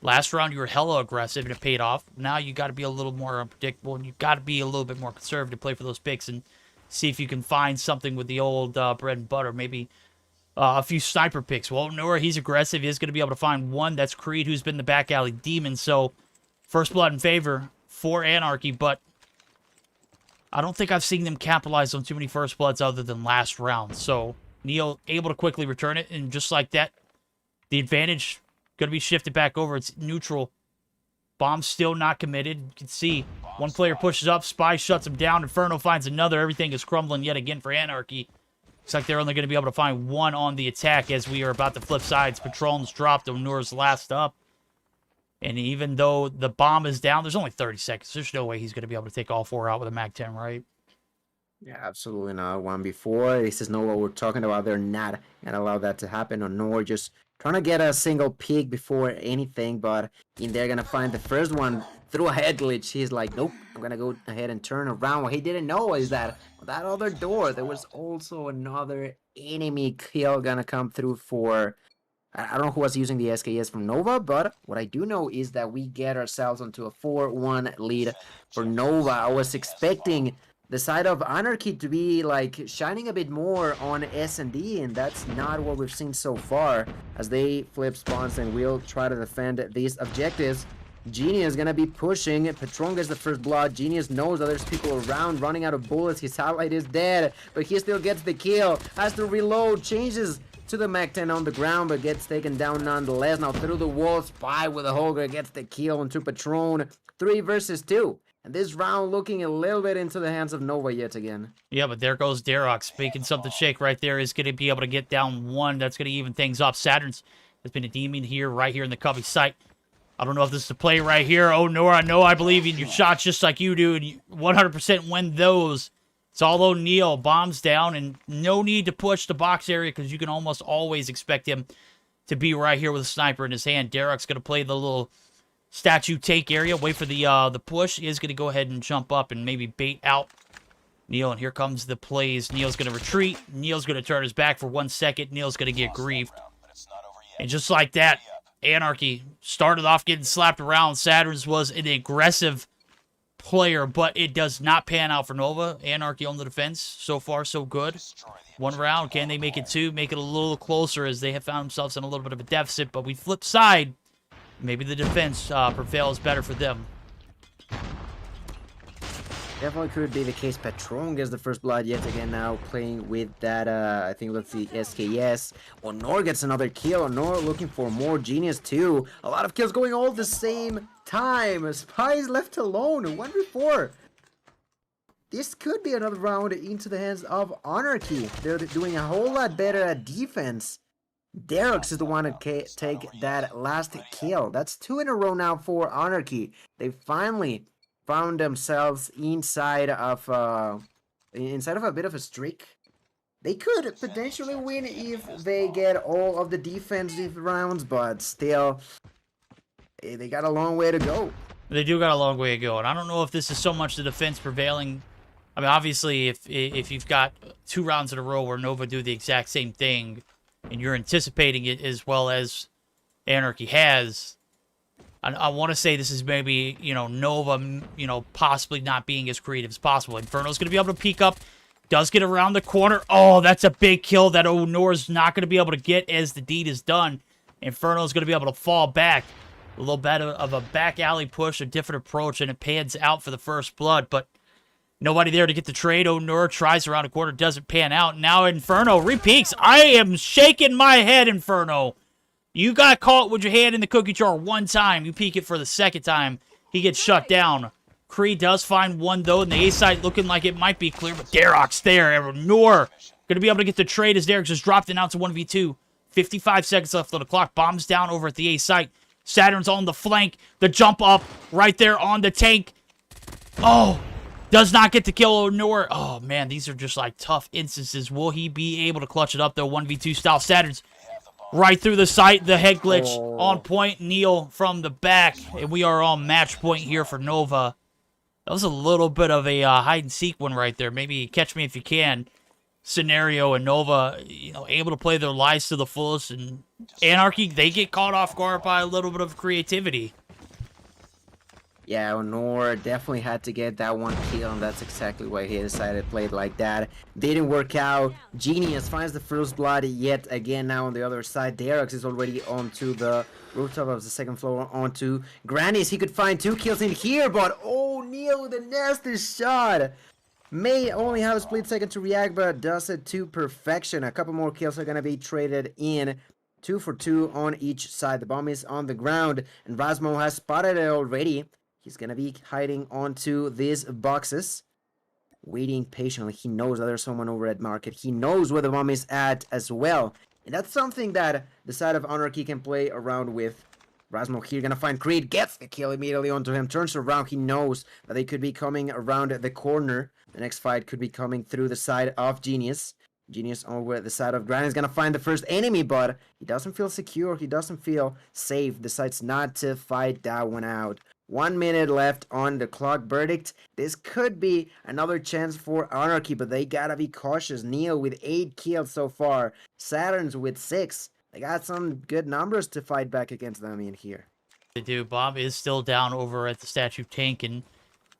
last round you were hella aggressive and it paid off. Now you got to be a little more unpredictable and you got to be a little bit more conservative, play for those picks and see if you can find something with the old bread and butter. Maybe a few sniper picks. Well, Nora, he's aggressive. He is going to be able to find one. That's Creed, who's been the back alley demon. So, first blood in favor for Anarchy, but I don't think I've seen them capitalize on too many first bloods other than last round. So, Neil able to quickly return it, and just like that, the advantage going to be shifted back over. It's neutral. Bomb still not committed. You can see 1 player pushes up. Spy shuts him down. Inferno finds another. Everything is crumbling yet again for Anarchy. Looks like they're only going to be able to find 1 on the attack as we are about to flip sides. Patron's dropped. Onur's last up. And even though the bomb is down, there's only 30 seconds. There's no way he's going to be able to take all 4 out with a MAC-10, right? Yeah, absolutely not. 1v4. This is not what we're talking about. They're not gonna allow that to happen, or nor just trying to get a single pick before anything. But in there, gonna find the first one through a head glitch. He's like, nope, I'm gonna go ahead and turn around. What he didn't know is that on that other door, there was also another enemy kill gonna come through for. I don't know who was using the SKS from Nova, but what I do know is that we get ourselves onto a 4-1 lead for Nova. I was expecting the side of Anarchy to be like shining a bit more on S&D, and that's not what we've seen so far as they flip spawns and will try to defend these objectives. Genius gonna be pushing. Patron gets the first blood. Genius knows that there's people around running out of bullets. His ally is dead, but he still gets the kill. Has to reload, changes to the Mac 10 on the ground, but gets taken down nonetheless. Now through the wall, Spy with a Holger gets the kill onto Patron. 3 versus 2. And this round looking a little bit into the hands of Nova yet again. Yeah, but there goes Darox making something shake right there. Is going to be able to get down 1. That's going to even things up. Saturn's has been a demon here, right here in the Covey site. I don't know if this is the play right here. Oh, Nora, no, I believe in your shots just like you do, and you 100% win those. It's all O'Neal. Bombs down, and no need to push the box area because you can almost always expect him to be right here with a sniper in his hand. Derek's going to play the little statue take area. Wait for the push. He is going to go ahead and jump up and maybe bait out Neil, and here comes the plays. Neil's going to retreat. Neil's going to turn his back for 1 second. Neil's going to get griefed. And just like that, Anarchy started off getting slapped around. Saturn's was an aggressive player, but it does not pan out for Nova. Anarchy on the defense. So far, so good. 1 round. Can they make it 2? Make it a little closer as they have found themselves in a little bit of a deficit. But we flip side. Maybe the defense prevails better for them. Definitely could be the case. Patron gets the first blood yet again now, playing with that, I think that's the SKS. Honor gets another kill. Honor looking for more. Genius too. A lot of kills going all at the same time. Spy is left alone. 1v4. This could be another round into the hands of Anarchy. They're doing a whole lot better at defense. Derek's is the one to take that last kill. That's 2 in a row now for Anarchy. They finally found themselves inside of a bit of a streak. They could potentially win if they get all of the defensive rounds, but still, they got a long way to go. They do got a long way to go, and I don't know if this is so much the defense prevailing. I mean, obviously, if you've got 2 rounds in a row where Nova do the exact same thing, and you're anticipating it as well as Anarchy has, I want to say this is maybe, Nova, possibly not being as creative as possible. Inferno's going to be able to peek up. Does get around the corner. Oh, that's a big kill that Honor's not going to be able to get as the deed is done. Inferno's going to be able to fall back. A little bit of a back alley push, a different approach, and it pans out for the first blood. But nobody there to get the trade. Honor tries around a corner, doesn't pan out. Now Inferno repeats. I am shaking my head, Inferno. You got caught with your hand in the cookie jar 1 time. You peek it for the 2nd time. He gets shut down. Kree does find 1, though, and the A side looking like it might be clear, but Darok's there. Nor going to be able to get the trade as Derek just dropped it out to 1v2. 55 seconds left on the clock. Bombs down over at the A site. Saturn's on the flank. The jump up right there on the tank. Oh, does not get the kill. Honor. Oh, man, these are just like tough instances. Will he be able to clutch it up, though? 1v2 style. Saturn's right through the site, the head glitch on point. Neil from the back, and we are on match point here for Nova. That was a little bit of a hide-and-seek one right there. Maybe catch me if you can scenario, and Nova, able to play their lives to the fullest, and Anarchy, they get caught off guard by a little bit of creativity. Yeah, Honor definitely had to get that 1 kill, and that's exactly why he decided to play it like that. Didn't work out. Genius finds the first blood yet again now on the other side. Derek's is already onto the rooftop of the 2nd floor, onto Granny's. He could find 2 kills in here, but O'Neal with a nasty shot. May only have a split second to react, but does it to perfection. A couple more kills are going to be traded in. 2 for 2 on each side. The bomb is on the ground, and Rasmo has spotted it already. He's going to be hiding onto these boxes, waiting patiently. He knows that there's someone over at market. He knows where the bomb is at as well. And that's something that the side of Anarchy can play around with. Rasmo here gonna find Creed, gets the kill immediately onto him, turns around, he knows that they could be coming around the corner. The next fight could be coming through the side of Genius. Genius over the side of Granite is gonna find the first enemy, but he doesn't feel secure, he doesn't feel safe, decides not to fight that one out. 1 minute left on the clock. Verdict, this could be another chance for Anarchy, but they gotta be cautious. Neo with 8 kills so far, Saturn's with 6. They got some good numbers to fight back against them in here. They do. Bob is still down over at the statue tank, and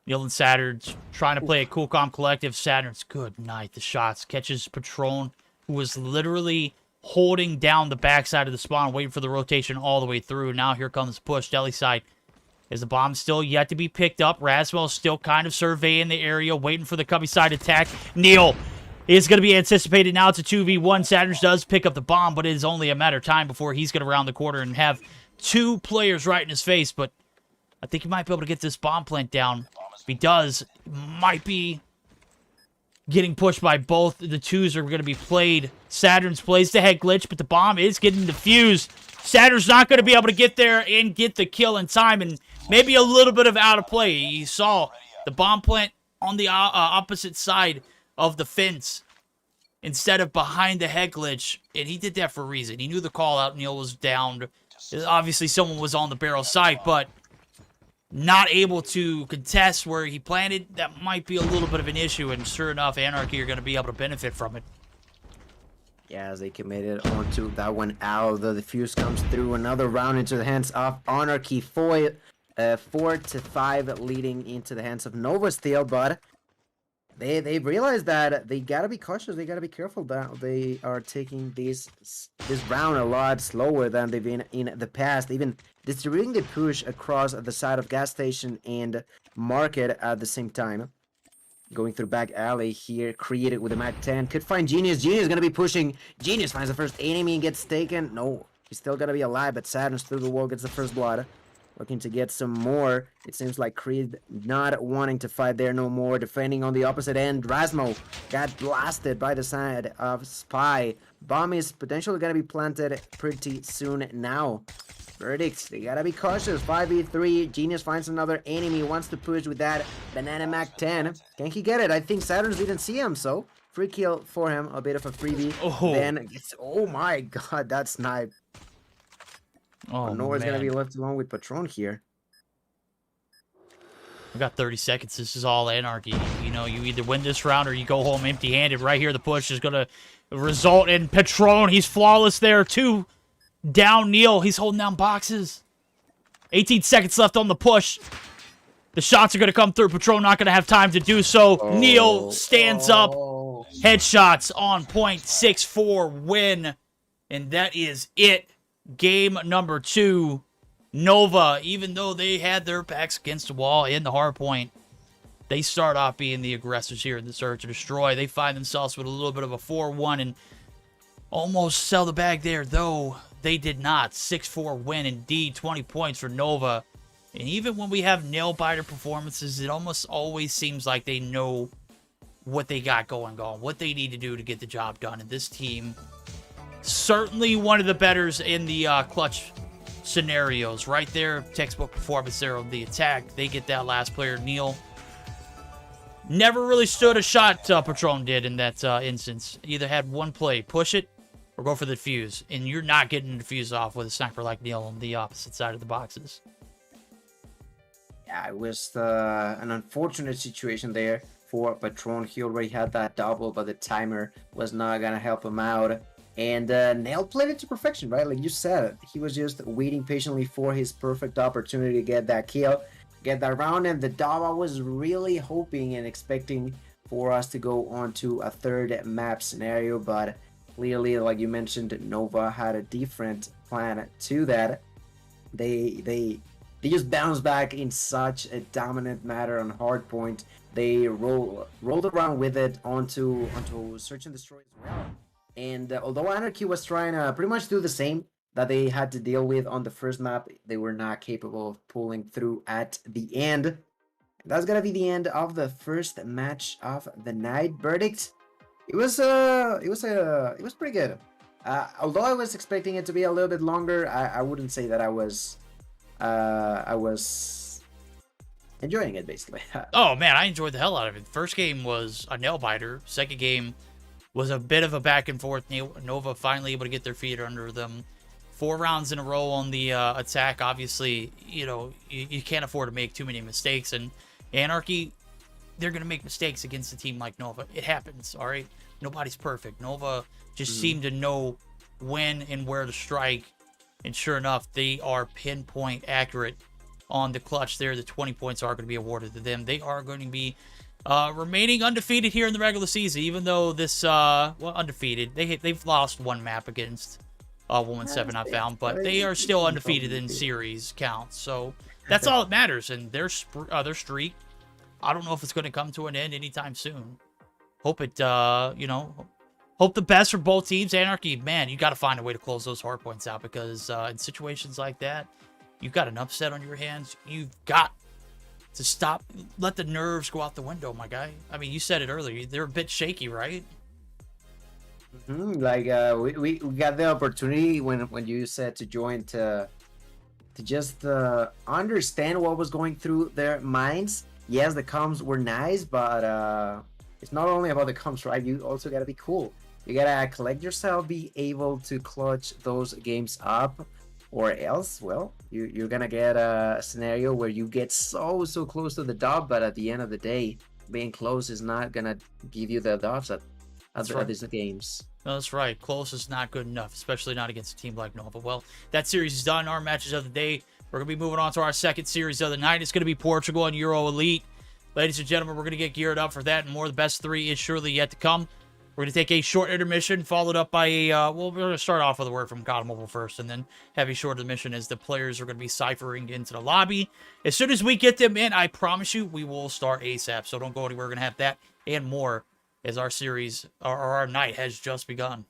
Neil and Saturn's trying to play a cool, calm collective. Saturn's good night. The shots catches Patron, who was literally holding down the backside of the spawn, waiting for the rotation all the way through. Now here comes the push. Deli side. Is the bomb still yet to be picked up? Raswell still kind of surveying the area, waiting for the cubby side attack. Neil is going to be anticipated now. It's a 2v1. Saturn does pick up the bomb, but it is only a matter of time before he's going to round the corner and have 2 players right in his face. But I think he might be able to get this bomb plant down. If he does, might be getting pushed by both. The 2s are going to be played. Saturn's plays the head glitch, but the bomb is getting defused. Saturn's not going to be able to get there and get the kill in time, and maybe a little bit of out of play. You saw the bomb plant on the opposite side of the fence instead of behind the head glitch, and he did that for a reason. He knew the call out. Neil was downed. Obviously, someone was on the barrel side, but not able to contest where he planted. That might be a little bit of an issue, and sure enough, Anarchy are going to be able to benefit from it. Yeah, as they committed onto that one out, the defuse comes through. Another round into the hands of Anarchy. 4-5 leading into the hands of Nova Steel, but they realized that they gotta be cautious. They gotta be careful that they are taking this round a lot slower than they've been in the past. Even distributing the push across the side of gas station and market at the same time. Going through back alley here, created with a Mac 10. Could find Genius. Genius gonna be pushing. Genius finds the first enemy and gets taken. No, he's still gonna be alive, but Saturn's through the wall, gets the first blood. Looking to get some more. It seems like Creed not wanting to fight there no more. Defending on the opposite end. Rasmo got blasted by the side of Spy. Bomb is potentially gonna be planted pretty soon now. Verdicts, they gotta be cautious. 5v3. Genius finds another enemy, wants to push with that Banana Mac 10. Can he get it? I think Saturn's didn't see him, so free kill for him. A bit of a freebie. Oh, Then oh my god, that snipe. oh Nora's man. gonna be left alone with Patron here. We got 30 seconds. This is all Anarchy. You know, you either win this round or you go home empty-handed. Right here, the push is going to result in Patron. He's flawless there, too. Down Neil. He's holding down boxes. 18 seconds left on the push. The shots are going to come through. Patron not going to have time to do so. Neil stands up. Headshots on point. 6-4 win. And that is it. Game number 2. Nova, even though they had their backs against the wall in the hard point, they start off being the aggressors here in the Search and Destroy. They find themselves with a little bit of a 4-1 and almost sell the bag there, though they did not. 6-4 win indeed, 20 points for Nova. And even when we have nail-biter performances, it almost always seems like they know what they got going on, what they need to do to get the job done. And this team, certainly one of the betters in the clutch scenarios. Right there, textbook performance there on the attack. They get that last player, Neil. Never really stood a shot, Patron did in that instance. Either had one play, push it, or go for the defuse. And you're not getting the defuse off with a sniper like Neil on the opposite side of the boxes. Yeah, it was an unfortunate situation there for Patron. He already had that double, but the timer was not gonna help him out. And Nail played it to perfection, right? Like you said, he was just waiting patiently for his perfect opportunity to get that kill, get that round. And the Dava was really hoping and expecting for us to go on to a third map scenario, but clearly, like you mentioned, Nova had a different plan to that. They just bounced back in such a dominant manner on hardpoint. They rolled around with it onto Search and Destroy as well. And although Anarchy was trying to pretty much do the same that they had to deal with on the first map, they were not capable of pulling through at the end. And that's gonna be the end of the first match of the night. Verdict. It was pretty good. Although I was expecting it to be a little bit longer, I wouldn't say that I was I was enjoying it basically. Oh man, I enjoyed the hell out of it. First game was a nail biter. Second game was a bit of a back and forth. Nova finally able to get their feet under them. 4 rounds in a row on the attack. Obviously, you know, you can't afford to make too many mistakes. And Anarchy, they're going to make mistakes against a team like Nova. It happens, all right? Nobody's perfect. Nova just seemed to know when and where to strike. And sure enough, they are pinpoint accurate on the clutch there. The 20 points are going to be awarded to them. They are going to be remaining undefeated here in the regular season, even though this, well, undefeated. They've lost 1 map against 1-7 I found, but they are still undefeated in series counts. So that's all that matters. And their streak, I don't know if it's going to come to an end anytime soon. Hope it, you know, hope the best for both teams. Anarchy, man, you got to find a way to close those hard points out, because in situations like that, you've got an upset on your hands. You've got to stop, let the nerves go out the window, my guy. I mean, you said it earlier. They're a bit shaky, right? Like we got the opportunity when you said to join to just understand what was going through their minds. Yes, the comms were nice, but it's not only about the comms, right? You also gotta be cool. You gotta collect yourself, be able to clutch those games up, or else, well, you're gonna get a scenario where you get so close to the dub, but at the end of the day, being close is not gonna give you the dubs at these games. No, that's right. Close is not good enough, especially not against a team like Nova. Well, that series is done. Our matches of the day. We're going to be moving on to our second series of the night. It's going to be Portugal and EuroElite. Ladies and gentlemen, we're going to get geared up for that and more. The best 3 is surely yet to come. We're going to take a short intermission, followed up by a, well, we're going to start off with a word from COD Mobile first, and then have a short intermission as the players are going to be ciphering into the lobby. As soon as we get them in, I promise you, we will start ASAP. So don't go anywhere. We're going to have that and more, as our series, or our night, has just begun.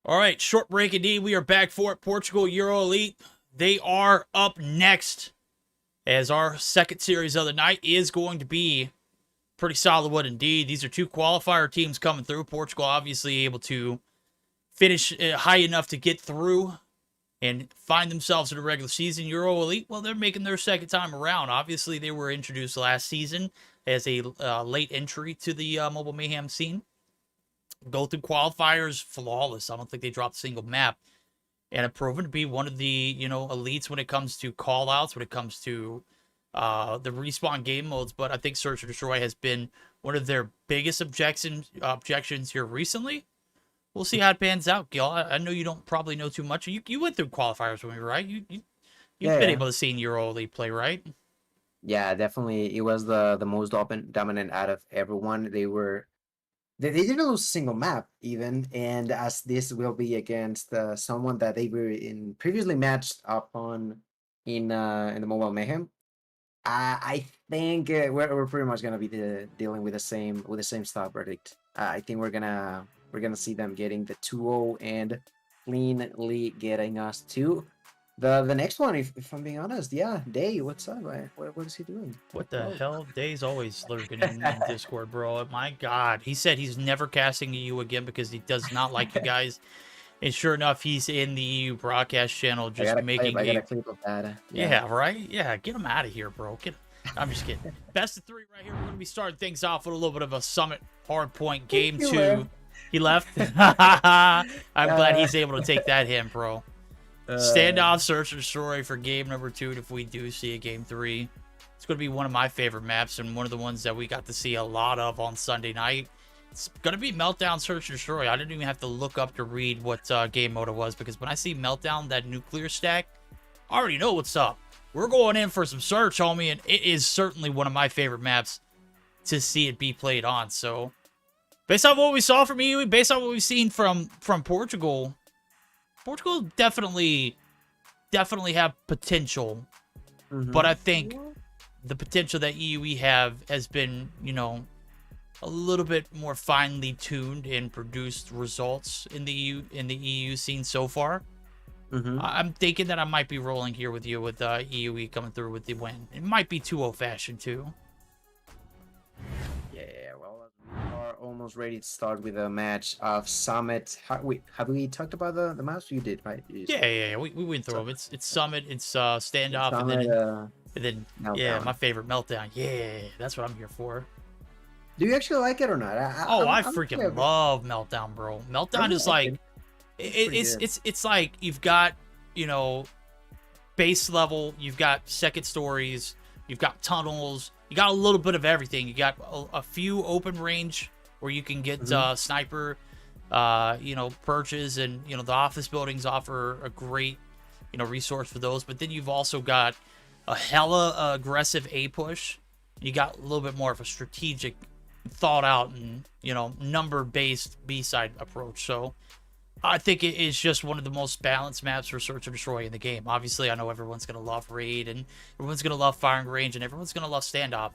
All right, short break indeed. We are back for it. Portugal, EuroElite. They are up next, as our second series of the night is going to be pretty solid one indeed. These are two qualifier teams coming through. Portugal obviously able to finish high enough to get through and find themselves in the regular season. EuroElite, well, they're making their second time around. Obviously, they were introduced last season as a late entry to the Mobile Mayhem scene. Go through qualifiers flawless. I don't think they dropped a single map. And have proven to be one of the, elites when it comes to call-outs, when it comes to the respawn game modes. But I think Search and Destroy has been one of their biggest objections here recently. We'll see how it pans out, Gil. I know you don't probably know too much. You went through qualifiers with me, right? You've been able to see EuroElite play, right? Yeah, definitely. It was the most dominant out of everyone. They didn't lose a single map even, and as this will be against someone that they were previously matched up on in the Mobile Mayhem, I think we're pretty much gonna be dealing with the same stop verdict. I think we're gonna see them getting the 2-0 and cleanly getting us to the next one. If I'm being honest, yeah, Day, what's up? What is he doing? What the hell? Day's always lurking in Discord, bro. My God, he said he's never casting EU again because he does not like you guys. And sure enough, he's in the EU broadcast channel just making. I got a clip of that. Yeah, right. Yeah, get him out of here, bro. I'm just kidding. Best of 3 right here. We're gonna be starting things off with a little bit of a Summit hardpoint game 2. He left. I'm glad he's able to take that hit, bro. Standoff, Search and Destroy for game number 2. If we do see a game 3, it's going to be one of my favorite maps and one of the ones that we got to see a lot of on Sunday night. It's going to be Meltdown, Search and Destroy. I didn't even have to look up to read what game mode it was, because when I see Meltdown, that nuclear stack, I already know what's up. We're going in for some Search, homie, and it is certainly one of my favorite maps to see it be played on. So, based on what we saw from EU, based on what we've seen from Portugal definitely have potential, but I think the potential that EUE has been, a little bit more finely tuned and produced results in the EU scene so far. I'm thinking that I might be rolling here with you with EUE coming through with the win. It might be 2-0 fashion too. Yeah, well, we are almost ready to start with a match of Summit. Have we talked about the maps? You did, right? Yeah. We went through them. It's Summit, it's Standoff, Summit, and then Meltdown. Yeah, my favorite Meltdown. Yeah, that's what I'm here for. Do you actually like it or not? I freaking love Meltdown, bro. Meltdown is like it's like you've got, base level, you've got second stories, you've got tunnels, you got a little bit of everything. You got a few open range where you can get sniper, perches, and the office buildings offer a great, resource for those. But then you've also got a hella aggressive A push. You got a little bit more of a strategic, thought out, and number based B side approach. So I think it is just one of the most balanced maps for Search and Destroy in the game. Obviously, I know everyone's going to love Raid, and everyone's going to love Firing Range, and everyone's going to love Standoff.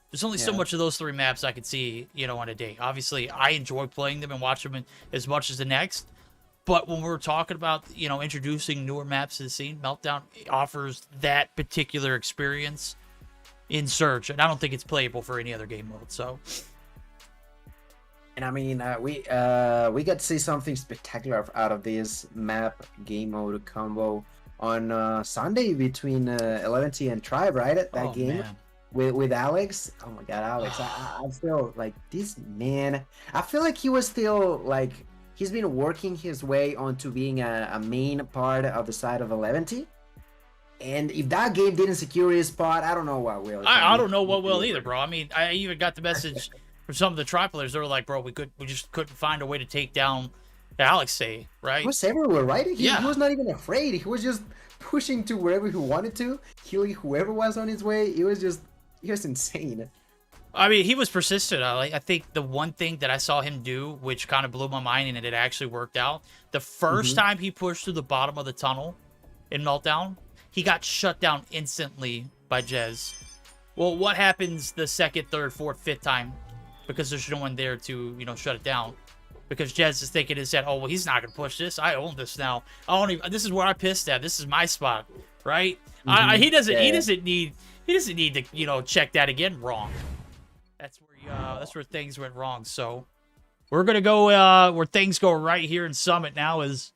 There's only so much of those 3 maps I could see, on a day. Obviously, I enjoy playing them and watching them as much as the next. But when we're talking about, introducing newer maps to the scene, Meltdown offers that particular experience in Search, and I don't think it's playable for any other game mode. So... And I mean, we got to see something spectacular out of this map game mode combo on Sunday between 11T and Tribe, right? That game with Alex. Oh my God, Alex! I feel like this man. I feel like he was still like he's been working his way onto being a main part of the side of 11T. And if that game didn't secure his spot, I don't know what will. I don't know what will either, bro. I mean, I even got the message. For some of the Tri players, they were like, bro, we just couldn't find a way to take down Alex, say, right? He was everywhere, right? He was not even afraid. He was just pushing to wherever he wanted to, killing whoever was on his way. He was insane. I mean, he was persistent. I think the one thing that I saw him do, which kind of blew my mind, and it actually worked out, the first time he pushed through the bottom of the tunnel in Meltdown, he got shut down instantly by Jez. Well, what happens the second, third, fourth, fifth time? Because there's no one there to, shut it down. because Jez is thinking in his head, oh, well, he's not going to push this. I own this now. I don't even, this is where I pissed at. This is my spot, right? He doesn't need to, you know, check that again. Wrong. That's where things went wrong. So we're going to go where things go right here in Summit now is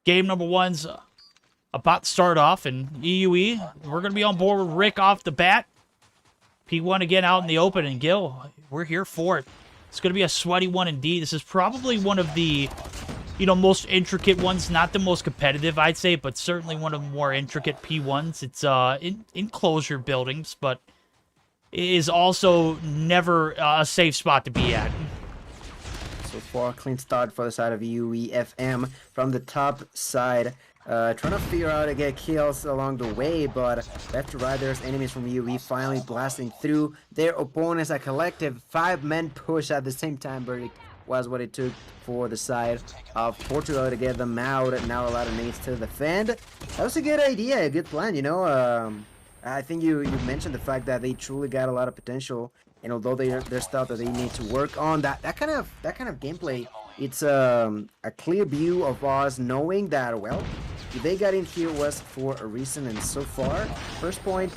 game number 1's about to start off. And EUE, we're going to be on board with Rick off the bat. P1 again out in the open. And Gil, we're here for it. It's going to be a sweaty one indeed. This is probably one of the, you know, most intricate ones. Not the most competitive, I'd say, but certainly one of the more intricate P1s. It's in enclosure buildings, but it is also never a safe spot to be at. So far, clean start for the side of UEFM from the top side. Trying to figure out how to get kills along the way, but left to right, there's enemies from UE finally blasting through their opponents. A collective 5-man push at the same time, Verdict was what it took for the side of Portugal to get them out. Now a lot of nades to defend. That was a good idea, a good plan, you know. I think you mentioned the fact that they truly got a lot of potential, and although there's stuff that they need to work on, that kind of gameplay, it's a clear view of us knowing that, well, if they got in here was for a reason, and so far, first point,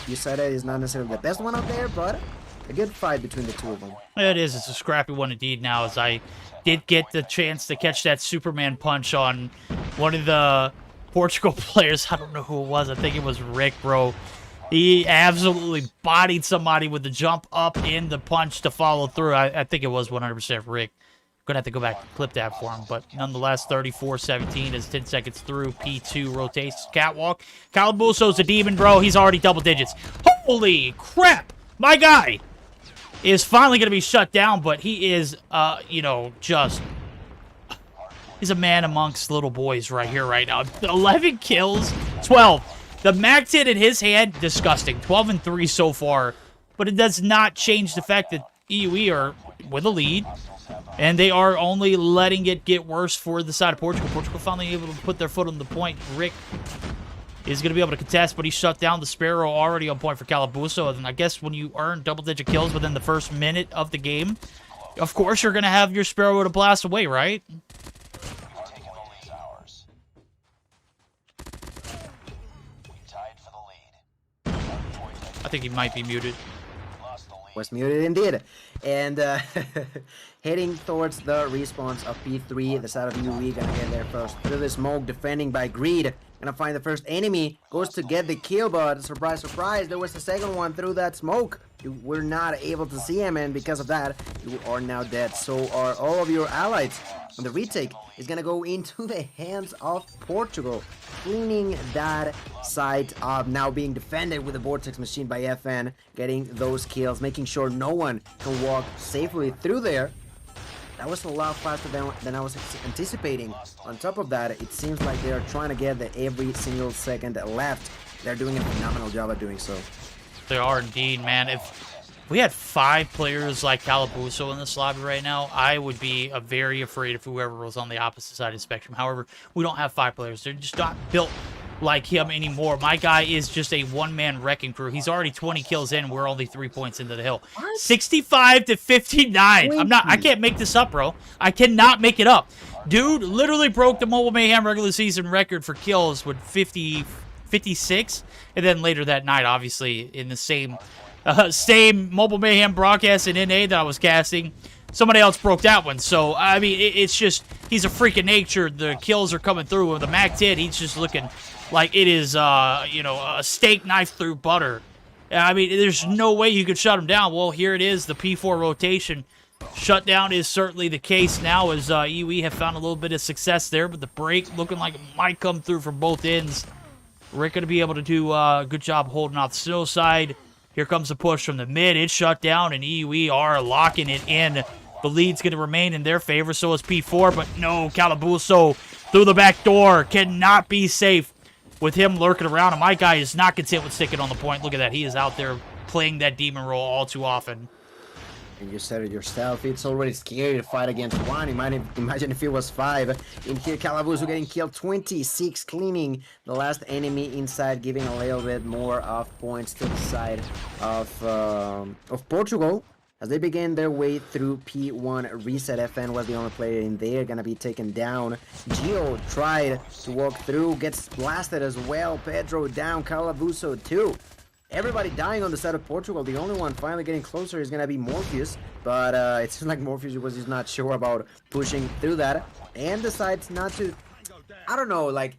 you said it is not necessarily the best one out there, but a good fight between the two of them. It is. It's a scrappy one indeed now, as I did get the chance to catch that Superman punch on one of the Portugal players. I don't know who it was. I think it was Rick, bro. He absolutely bodied somebody with the jump up and the punch to follow through. I think it was 100% Rick. Gonna have to go back and clip that for him, but nonetheless, 34-17 is 10 seconds through. P2 rotates catwalk. Calabuso's a demon, bro. He's already double digits. Holy crap! My guy is finally gonna be shut down, but he is, you know, just... He's a man amongst little boys right here, right now. 11 kills, 12. The max hit in his hand, disgusting. 12 and 3 so far, but it does not change the fact that EUE are with a lead. And they are only letting it get worse for the side of Portugal. Portugal finally able to put their foot on the point. Rick is going to be able to contest, but he shut down the Sparrow already on point for Calabuso. And I guess when you earn double-digit kills within the first minute of the game, of course you're going to have your Sparrow to blast away, right? I think he might be muted. Was muted indeed. And heading towards the respawns of P3, the side of UE gonna get there first through the smoke, defending by greed. Gonna find the first enemy, goes to get the kill, but surprise, surprise, there was the second one through that smoke. You were not able to see him, and because of that, you are now dead. So are all of your allies. And the retake is gonna go into the hands of Portugal, cleaning that side up, now being defended with the Vortex machine by FN, getting those kills, making sure no one can walk safely through there. That was a lot faster than I was anticipating. On top of that, it seems like they are trying to get the every single second left. They're doing a phenomenal job at doing so. They are indeed, man. If we had 5 players like Calabuso in this lobby right now, I would be very afraid of whoever was on the opposite side of the spectrum. However, we don't have 5 players. They're just not built like him anymore. My guy is just a one-man wrecking crew. He's already 20 kills in. We're only 3 points into the hill. 65-59. I can't make this up, bro. I cannot make it up. Dude literally broke the Mobile Mayhem regular season record for kills with 56. And then later that night, obviously, in the same Mobile Mayhem broadcast in NA that I was casting, somebody else broke that one. So, I mean, it's just, he's a freak of nature. The kills are coming through. With the max hit, he's just looking like it is, you know, a steak knife through butter. I mean, there's no way you could shut him down. Well, here it is, the P4 rotation. Shutdown is certainly the case now, as EUE have found a little bit of success there, but the break looking like it might come through from both ends. Rick going to be able to do a good job holding off the snow side. Here comes the push from the mid. It's shut down, and EUE are locking it in. The lead's going to remain in their favor, so is P4, but no, Calabuso through the back door. Cannot be safe with him lurking around, and my guy is not content with sticking on the point. Look at that. He is out there playing that demon role all too often. And you said it yourself, it's already scary to fight against one. Imagine if it was 5. In here, Calabuso getting killed, 26, cleaning the last enemy inside, giving a little bit more of points to the side of Portugal. as they begin their way through P1. Reset FN was the only player in there, gonna be taken down. Gio tried to walk through, gets blasted as well. Pedro down, Calabuso too. Everybody dying on the side of Portugal. The only one finally getting closer is gonna be Morpheus, but it seems like Morpheus was just not sure about pushing through that and decides not to. I don't know, like,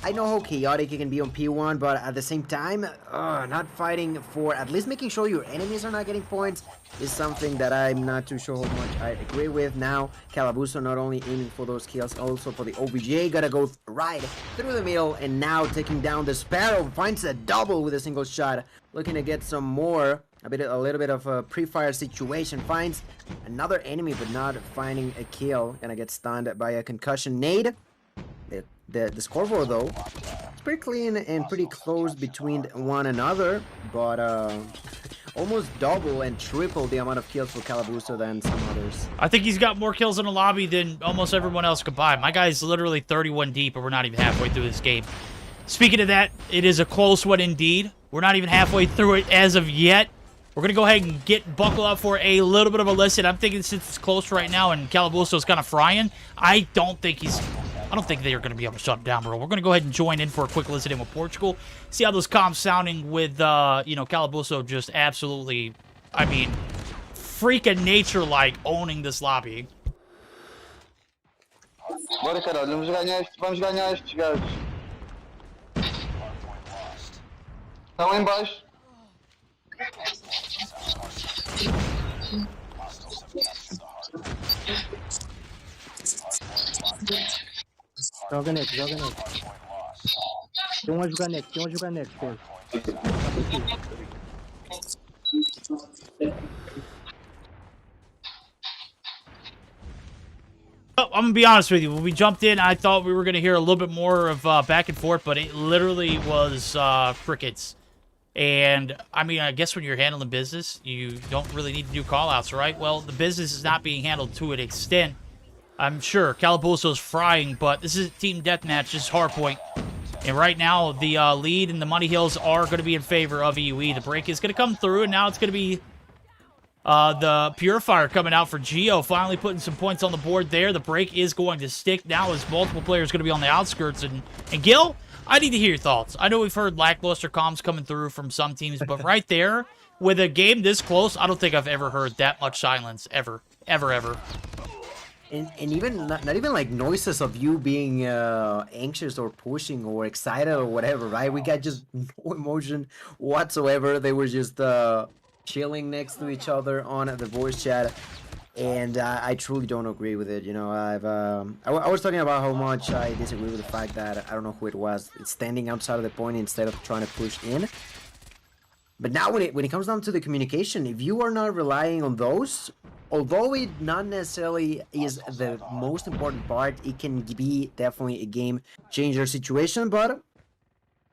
I know how chaotic it can be on P1, but at the same time, not fighting for at least making sure your enemies are not getting points is something that I'm not too sure how much I agree with. Now, Calabuso not only aiming for those kills, also for the OBJ, gotta go right through the middle, and now taking down the Sparrow, finds a double with a single shot, looking to get some more, a little bit of a pre-fire situation, finds another enemy, but not finding a kill, gonna get stunned by a concussion nade. The scoreboard though, it's pretty clean and pretty close between one another, but almost double and triple the amount of kills for Calabuso than some others. I think he's got more kills in the lobby than almost everyone else combined. My guy's literally 31 deep, and we're not even halfway through this game. Speaking of that, it is a close one indeed. We're not even halfway through it as of yet. We're going to go ahead and buckle up for a little bit of a listen. I'm thinking since it's close right now and Calabuso's kind of frying, I don't think they're going to be able to shut him down, bro. We're going to go ahead and join in for a quick listen in with Portugal. See how those comms sounding with, Calabuso just absolutely, I mean, freaking nature-like owning this lobby. Bora, caralho, vamos ganhar estes gajos. Estão lá embaixo. Joga next. Tem um a jogar next, I'm gonna be honest with you. When we jumped in, I thought we were gonna hear a little bit more of back and forth, but it literally was crickets. And I mean, I guess when you're handling business, you don't really need to do call-outs, right? Well, the business is not being handled to an extent. I'm sure Calabuso's frying, but this is a team deathmatch. This is hardpoint. And right now, the lead and the money hills are going to be in favor of EUE. The break is going to come through, and now it's going to be the Purifier coming out for Gio, finally putting some points on the board there. The break is going to stick now as multiple players going to be on the outskirts. And Gil, I need to hear your thoughts. I know we've heard lackluster comms coming through from some teams, but right there, with a game this close, I don't think I've ever heard that much silence, ever. And even not even like noises of you being anxious or pushing or excited or whatever, right? We got just no emotion whatsoever. They were just chilling next to each other on the voice chat, and I truly don't agree with it. You know, I was talking about how much I disagree with the fact that I don't know who it was. It's standing outside of the point instead of trying to push in. But now when it comes down to the communication, if you are not relying on those, although it not necessarily is the most important part, it can be definitely a game changer situation. But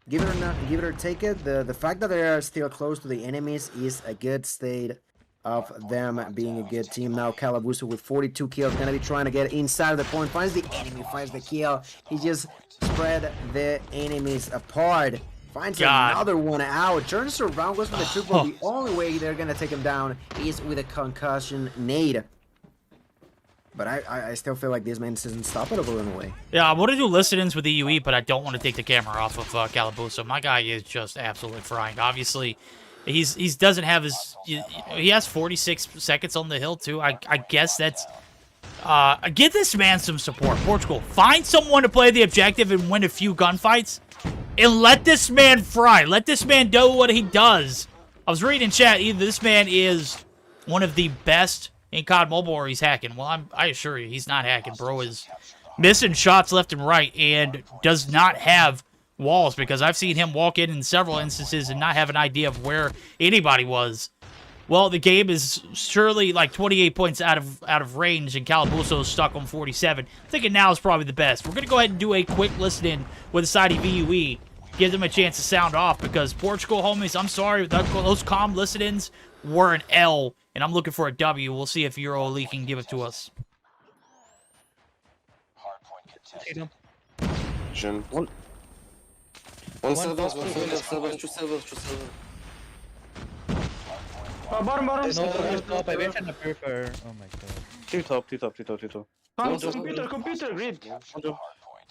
give it or take it, the fact that they are still close to the enemies is a good state of them being a good team. Now Calabuso with 42 kills, gonna be trying to get inside of the point, finds the enemy, finds the kill. He just spread the enemies apart. Finds another one out, turns around, goes for the triple. The only way they're gonna take him down is with a concussion nade. But I still feel like this man is unstoppable in a way. Yeah, I want to do listen-ins with EUE, but I don't want to take the camera off of Calabuso. My guy is just absolutely frying. Obviously, he doesn't have his... He has 46 seconds on the hill, too. I guess that's... give this man some support. Portugal, find someone to play the objective and win a few gunfights. And let this man fry. Let this man do what he does. I was reading in chat, either this man is one of the best in COD Mobile or he's hacking. Well, I assure you, he's not hacking. Bro is missing shots left and right and does not have walls, because I've seen him walk in several instances and not have an idea of where anybody was. Well, the game is surely like 28 points out of range, and Calabuso is stuck on 47. I'm thinking now is probably the best. We're going to go ahead and do a quick listen-in with the side of EUE. Give them a chance to sound off, because Portugal, homies, I'm sorry, those calm listen-ins were an L, and I'm looking for a W. We'll see if EuroElite can give it to us. One silver, two silver. Bottom. No, top. I wasted the purifier. Oh my god. Two top. Computer, grid.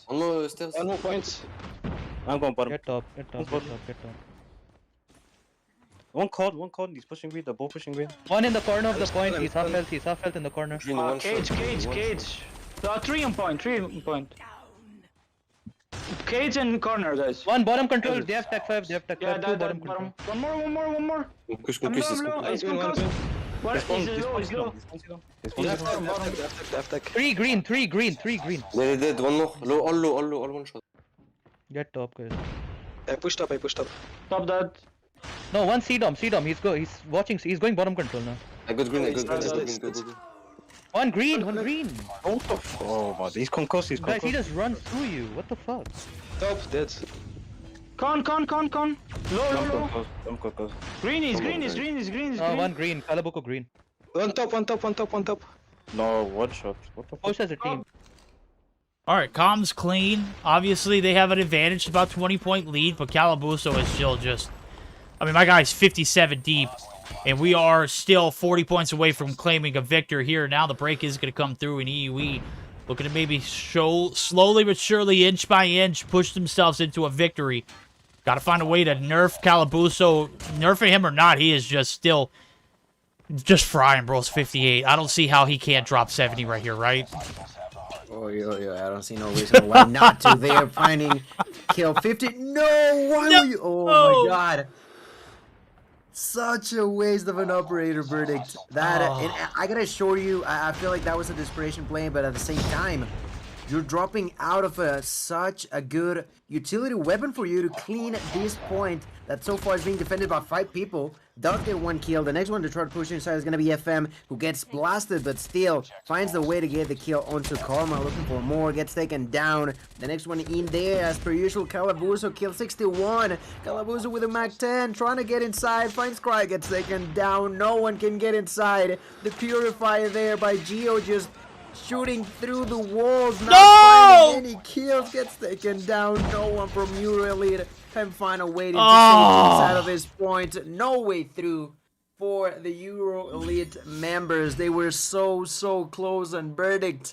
One more stairs. One more points. I'm going bottom. Get top. One card. He's pushing green. They're both pushing green. One in the corner of the point. He's half health in the corner. Green, one Cage. Three on point. Cage and corner, guys. One bottom control. They have tech 5. Yeah, Two that bottom control. One more. Push, I'm push, low. He's concussed. What? He's low. Three green. They're dead. One more. All one shot. Get top, guys. I pushed up. Top that. No, one C-dom. He's watching. He's going bottom control now. I got green. Go. One green. Oh my, he's concussed. Guys, he just runs through you. What the fuck? Top dead. Con. Low. I'm concussed. Green is No, one green. Kalabuko green. One top. No, one shot. What the fuck? Push as a team. All right, comms clean. Obviously, they have an advantage, about 20-point lead, but Calabuso is still just... I mean, my guy's 57 deep, and we are still 40 points away from claiming a victor here. Now the break is going to come through, and EUE looking to maybe slowly but surely, inch by inch, push themselves into a victory. Got to find a way to nerf Calabuso. Nerfing him or not, he is just still... just frying, bros. 58. I don't see how he can't drop 70 right here, right? Oh, I don't see no reason why not to. They are finding kill 50. No, why were you? Oh my god. Such a waste of an operator verdict. That, and I gotta assure you, I feel like that was a desperation play, but at the same time, you're dropping out of such a good utility weapon for you to clean this point that so far is being defended by 5 people. Does get 1 kill. The next one to try to push inside is going to be FM, who gets blasted, but still finds the way to get the kill onto Karma. Looking for more, gets taken down. The next one in there, as per usual, Calabuso, kill 61. Calabuso with a Mac 10, trying to get inside. Finds Cry, gets taken down. No one can get inside. The Purifier there by Geo just shooting through the walls, not finding any kills, gets taken down. No one from EuroElite can find a way to save out of this point. No way through for the EuroElite members. They were so close on verdict.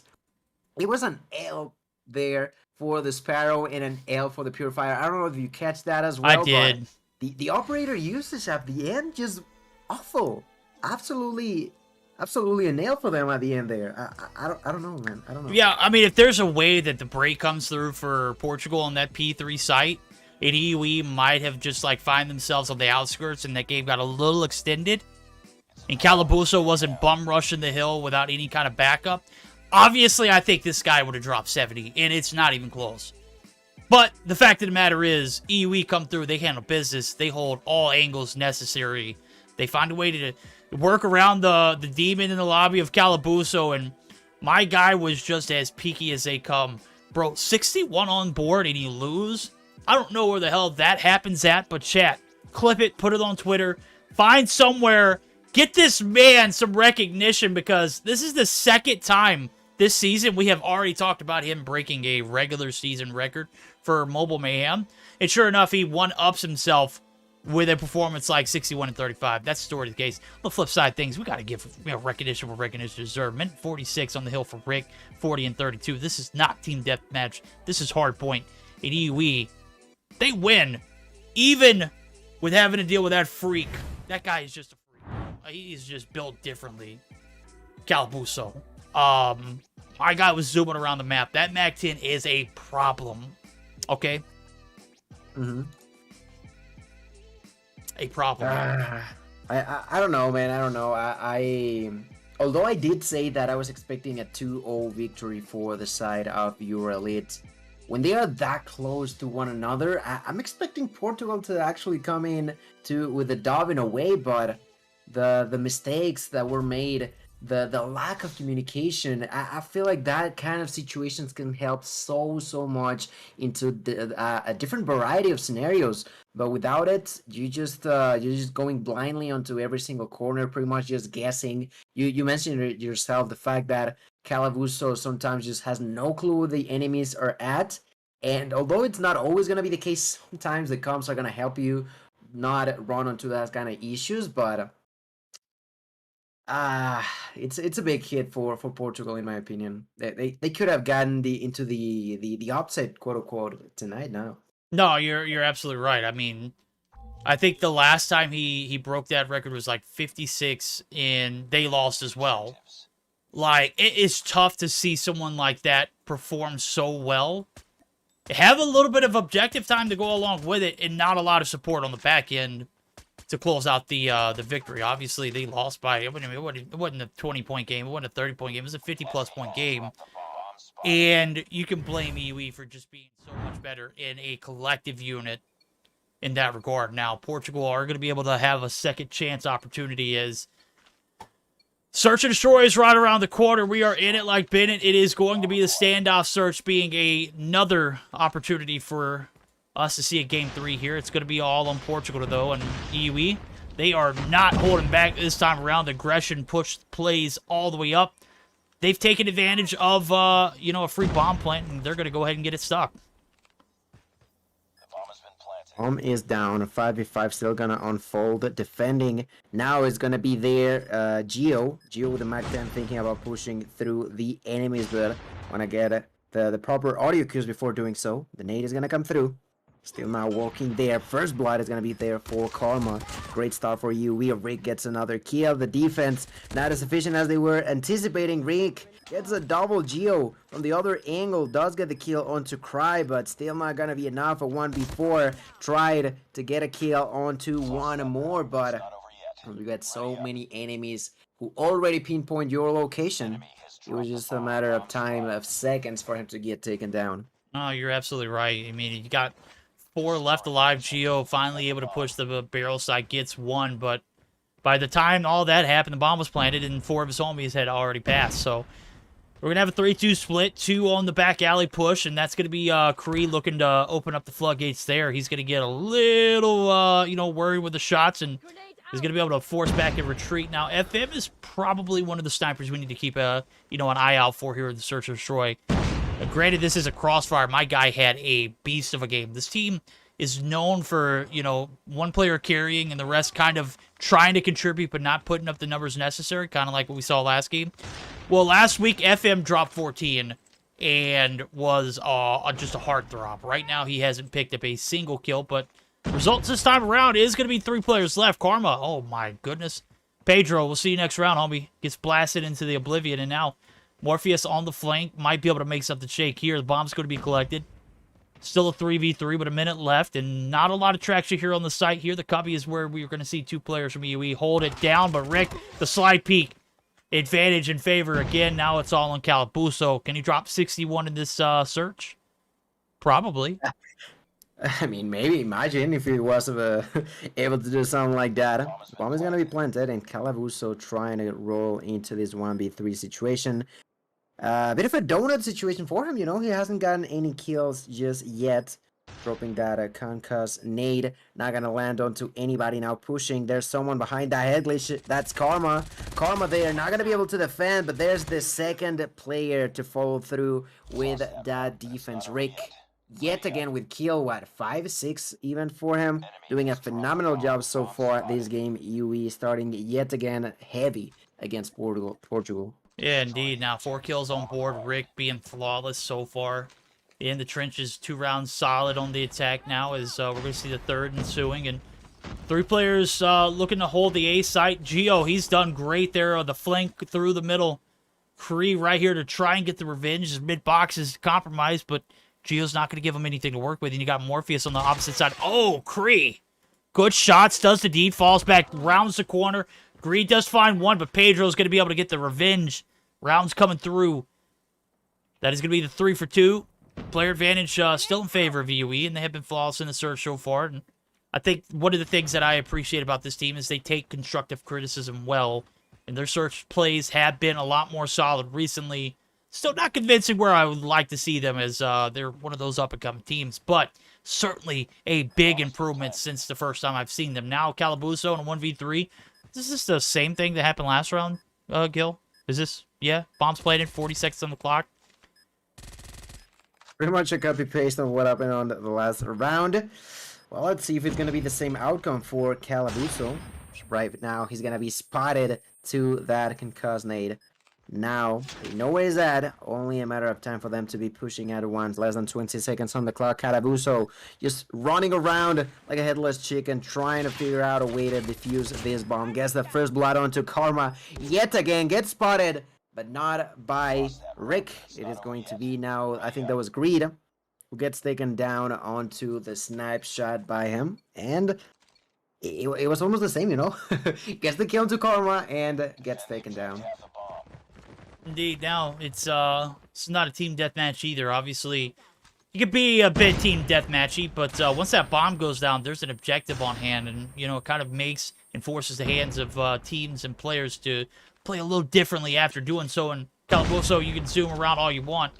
It was an L there for the Sparrow and an L for the Purifier. I don't know if you catch that as well. I did. But the operator usage at the end just awful. Absolutely a nail for them at the end there. I don't know, man. I don't know. Yeah, I mean, if there's a way that the break comes through for Portugal on that P3 site, and EUE might have just, like, find themselves on the outskirts and that game got a little extended, and Calabuso wasn't bum rushing the hill without any kind of backup, obviously I think this guy would have dropped 70, and it's not even close. But the fact of the matter is, EUE come through, they handle business, they hold all angles necessary, they find a way to work around the demon in the lobby of Calabuso, and my guy was just as peaky as they come. Bro, 61 on board and you lose? I don't know where the hell that happens at, but chat, clip it, put it on Twitter, find somewhere, get this man some recognition, because this is the second time this season we have already talked about him breaking a regular season record for Mobile Mayhem, and sure enough, he one-ups himself with a performance like 61 and 35. That's the story of the case. On the flip side of things, we got to give recognition where recognition deserved. Minute 46 on the hill for Rick, 40 and 32. This is not team deathmatch. This is hardpoint. In EUE, they win, even with having to deal with that freak. That guy is just a freak. He's just built differently. Calabuso. My guy was zooming around the map. That Mac 10 is a problem. Okay? A problem. I don't know, man. I don't know. Although I did say that I was expecting a 2-0 victory for the side of EuroElite, when they are that close to one another, I'm expecting Portugal to actually come in with the dub in a way, but the mistakes that were made, the lack of communication, I feel like that kind of situations can help so much into a different variety of scenarios. But without it, you're just going blindly onto every single corner, pretty much just guessing. You mentioned it yourself, the fact that Calabuso sometimes just has no clue where the enemies are at. And although it's not always going to be the case, sometimes the comps are going to help you not run onto that kind of issues. But It's a big hit for Portugal in my opinion. They could have gotten into the upset quote unquote tonight now. No, you're absolutely right. I mean, I think the last time he broke that record was like 56, and they lost as well. Like, it is tough to see someone like that perform so well. Have a little bit of objective time to go along with it, and not a lot of support on the back end to close out the victory. Obviously, they lost by, it wasn't a 20-point game. It wasn't a 30-point game. It was a 50-plus point game. And you can blame EUE for just being so much better in a collective unit in that regard. Now, Portugal are going to be able to have a second chance opportunity as Search and Destroy is right around the corner. We are in it like Bennett. It is going to be the standoff search being another opportunity for us to see a Game 3 here. It's going to be all on Portugal, though, and EUE. They are not holding back this time around. Aggression pushed plays all the way up. They've taken advantage of, a free bomb plant, and they're going to go ahead and get it stuck. Bomb is down. 5v5 still gonna unfold. Defending now is gonna be there. Geo with the Mac 10 thinking about pushing through the enemies, but wanna get the proper audio cues before doing so. The nade is gonna come through. Still now walking there. First blood is going to be there for Karma. Great start for you. Rick gets another kill. The defense not as efficient as they were anticipating. Rick gets a double. Geo from the other angle does get the kill onto Cry, but still not going to be enough. A 1v4 tried to get a kill onto one more, but we got so many enemies who already pinpoint your location. It was just a matter of time, of seconds for him to get taken down. Oh, you're absolutely right. I mean, you got 4 left alive. Geo finally able to push the barrel side, gets 1, but by the time all that happened, the bomb was planted, and 4 of his homies had already passed. So we're going to have a 3-2 split, 2 on the back alley push, and that's going to be Kree looking to open up the floodgates there. He's going to get a little, worried with the shots, and is going to be able to force back and retreat. Now, FM is probably one of the snipers we need to keep, an eye out for here in the Search and Destroy. Granted, this is a crossfire. My guy had a beast of a game. This team is known for, one player carrying and the rest kind of trying to contribute but not putting up the numbers necessary, kind of like what we saw last game. Well, last week, FM dropped 14 and was just a heartthrob. Right now, he hasn't picked up a single kill, but results this time around is going to be 3 players left. Karma, oh my goodness. Pedro, we'll see you next round, homie. Gets blasted into the oblivion, and now Morpheus on the flank, might be able to make something shake here. The bomb's going to be collected. Still a 3v3, but a minute left, and not a lot of traction here on the site here. The cubby is where we are going to see 2 players from EUE hold it down, but Rick, the slide peek, advantage in favor again. Now it's all on Calabuso. Can he drop 61 in this search? Probably. I mean, maybe imagine if he was able to do something like that. Bomb is going to be planted, and Calabuso trying to roll into this 1v3 situation. A bit of a donut situation for him, he hasn't gotten any kills just yet. Dropping that concuss nade, not going to land onto anybody now pushing. There's someone behind that head glitch. That's Karma. Karma there, not going to be able to defend, but there's the second player to follow through with that defense. Rick, yet again with kill, 5, 6 even for him. Doing a phenomenal job so far this game. UE starting yet again heavy against Portugal. Yeah, indeed. Now 4 kills on board. Rick being flawless so far. In the trenches, 2 rounds solid on the attack now as we're going to see the 3rd ensuing. And 3 players looking to hold the A site. Geo, he's done great there on the flank through the middle. Kree right here to try and get the revenge. His mid-box is compromised, but Geo's not going to give him anything to work with. And you got Morpheus on the opposite side. Oh, Kree. Good shots. Does the deed. Falls back. Rounds the corner. Kree does find 1, but Pedro's going to be able to get the revenge. Rounds coming through. That is going to be the 3 for 2. Player advantage still in favor of EUE, and they have been flawless in the search so far. And I think one of the things that I appreciate about this team is they take constructive criticism well. And their search plays have been a lot more solid recently. Still not convincing where I would like to see them as they're one of those up-and-coming teams. But certainly a big improvement since the first time I've seen them. Now Calabuso in a 1v3. Is this the same thing that happened last round, Gil? Is this? Yeah? Bombs planted, 40 seconds on the clock. Pretty much a copy-paste on what happened on the last round. Well, let's see if it's going to be the same outcome for Calabuso. right now. He's gonna be spotted to that concussed nade. Now, they know where he's at. Only a matter of time for them to be pushing at once. Less than 20 seconds on the clock. Carabuso just running around like a headless chicken, trying to figure out a way to defuse this bomb. Gets the first blood onto Karma. Yet again, gets spotted, but not by Rick. It is going to be now, I think that was Greed, who gets taken down onto the snipe shot by him. And it was almost the same, you know? Gets the kill to Karma and gets taken down. Indeed. Now it's not a team deathmatch either. Obviously, it could be a bit team deathmatchy, but once that bomb goes down, there's an objective on hand, and you know it kind of makes and forces the hands of teams and players to play a little differently after doing so. And Calaboso, you can zoom around all you want,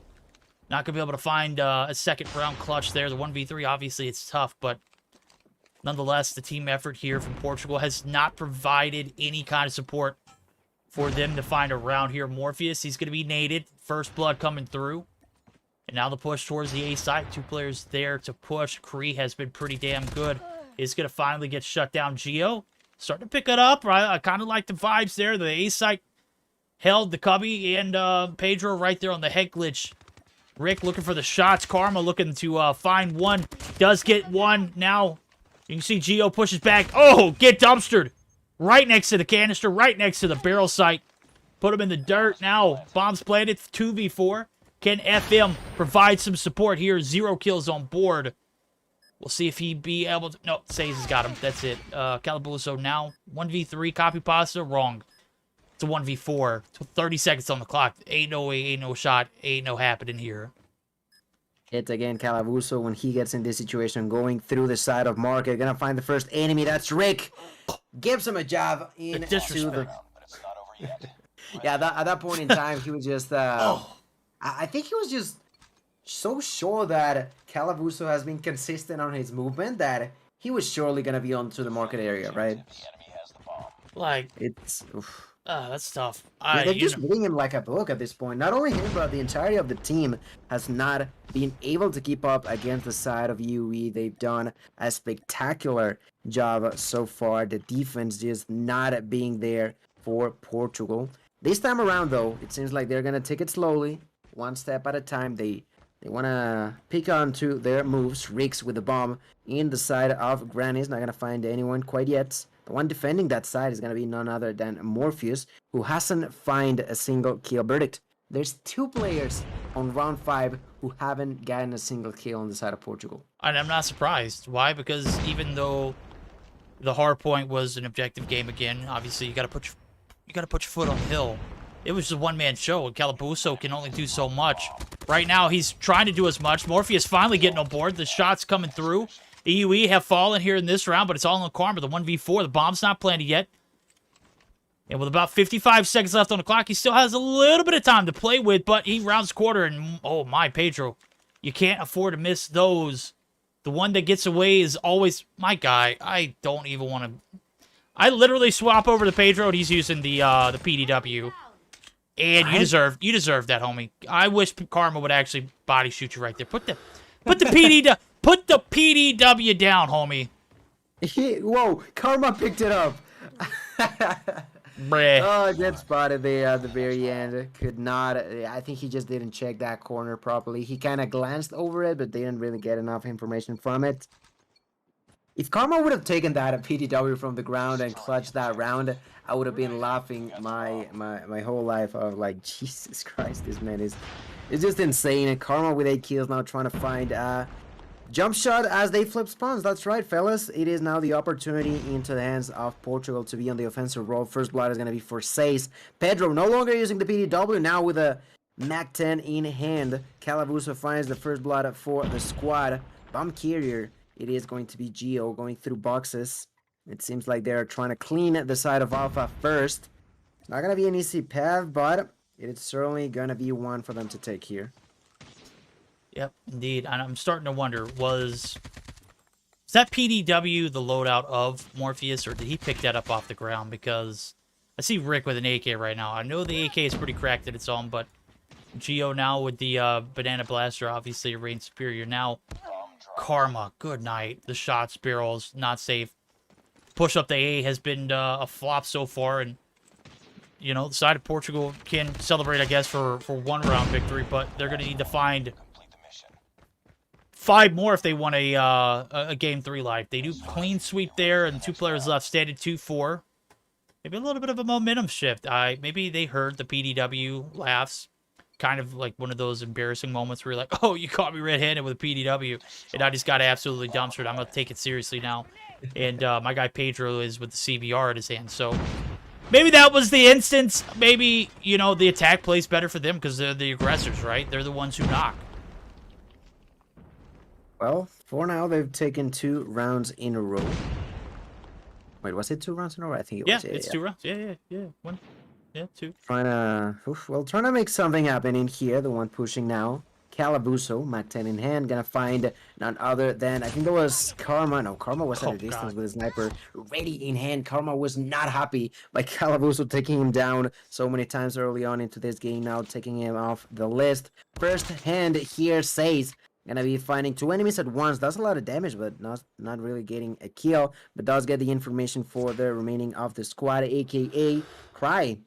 not gonna be able to find a second round clutch there. The 1v3, obviously, it's tough, but nonetheless, the team effort here from Portugal has not provided any kind of support for them to find a round here. Morpheus, he's going to be naded. First blood coming through. And now the push towards the A site. 2 players there to push. Kree has been pretty damn good. Is going to finally get shut down. Geo starting to pick it up. I kind of like the vibes there. The A site held the Cubby and Pedro right there on the head glitch. Rick looking for the shots. Karma looking to find one. Does get one. Now you can see Geo pushes back. Oh, get dumpstered. Right next to the canister, right next to the barrel site. Put him in the dirt. Now, bombs planted, 2v4. Can FM provide some support here? 0 kills on board. We'll see if he be able to... No, Says has got him. That's it. Calabuso now, 1v3. Copy pasta, wrong. It's a 1v4. 30 seconds on the clock. Ain't no way, ain't no shot, ain't no happening here. It's again Calabuso when he gets in this situation, going through the side of Market. Gonna find the first enemy. That's Rick. Gives him a jab in to the... Yeah, at that point in time, he was just... I think he was just so sure that Calabuso has been consistent on his movement that he was surely gonna be onto the Market area, right? Like... It's... Oof. That's tough. They're just reading him like a book at this point. Not only him, but the entirety of the team has not been able to keep up against the side of UE. They've done a spectacular job so far. The defense just not being there for Portugal. This time around, though, it seems like they're going to take it slowly, one step at a time. They want to pick onto their moves. Riggs with the bomb in the side of Granny's. Not going to find anyone quite yet. The one defending that side is going to be none other than Morpheus, who hasn't found a single kill. Verdict. There's 2 players on round 5 who haven't gotten a single kill on the side of Portugal. And I'm not surprised. Why? Because even though the hard point was an objective game again, obviously you got to put your foot on the hill. It was just a one-man show, and Calabuso can only do so much. Right now, he's trying to do as much. Morpheus finally getting on board. The shots coming through. EUE have fallen here in this round, but it's all on Karma. The 1v4, the bomb's not planted yet. And with about 55 seconds left on the clock, he still has a little bit of time to play with, but he rounds quarter, and oh my, Pedro, you can't afford to miss those. The one that gets away is always my guy. I don't even want to... I literally swap over to Pedro, and he's using the PDW. And you deserve that, homie. I wish Karma would actually body shoot you right there. Put the PDW... Put the PDW down, homie. Whoa, Karma picked it up. Bruh. Oh, get spotted there at the very end. Could not. I think he just didn't check that corner properly. He kind of glanced over it, but didn't really get enough information from it. If Karma would have taken that PDW from the ground and clutched that round, I would have been laughing my whole life. I was like, Jesus Christ, this man is just insane. And Karma with 8 kills now trying to find jump shot as they flip spawns. That's right, fellas. It is now the opportunity into the hands of Portugal to be on the offensive role. First blood is going to be for Says. Pedro no longer using the PDW, now with a Mac 10 in hand. Calabuso finds the first blood for the squad. Bomb carrier. It is going to be Geo going through boxes. It seems like they're trying to clean the side of Alpha first. It's not going to be an easy path, but it's certainly going to be one for them to take here. Yep, indeed. And I'm starting to wonder, was that PDW the loadout of Morpheus, or did he pick that up off the ground? Because I see Rick with an AK right now. I know the AK is pretty cracked at its own, but Geo now with the Banana Blaster, obviously reigns superior. Now, Karma, good night. The shots, barrels, not safe. push up to A has been a flop so far, and you know, the side of Portugal can celebrate, I guess, for one round victory, but they're going to need to find 5 more if they want a game 3 life. They do clean sweep there, and 2 players left, standing 2-4. Maybe a little bit of a momentum shift. Maybe they heard the PDW laughs. Kind of like one of those embarrassing moments where you're like, oh, you caught me red-handed with a PDW, and I just got absolutely dumpstered. I'm going to take it seriously now. And my guy Pedro is with the CBR in his hand, so maybe that was the instance. Maybe, you know, the attack plays better for them because they're the aggressors, right? They're the ones who knock. Well, for now, they've taken 2 rounds in a row. Wait, was it 2 rounds in a row? I think it was. Yeah, it's 2 rounds. Yeah. 1. Yeah, 2. Trying to make something happen in here. The one pushing now. Calabuso, Mac 10 in hand, gonna find none other than, I think that was Karma. No, Karma was at a distance with a sniper ready in hand. Karma was not happy by Calabuso taking him down so many times early on into this game, now taking him off the list. First hand here says, gonna be finding 2 enemies at once. Does a lot of damage, but not really getting a kill, but does get the information for the remaining of the squad, aka Cry.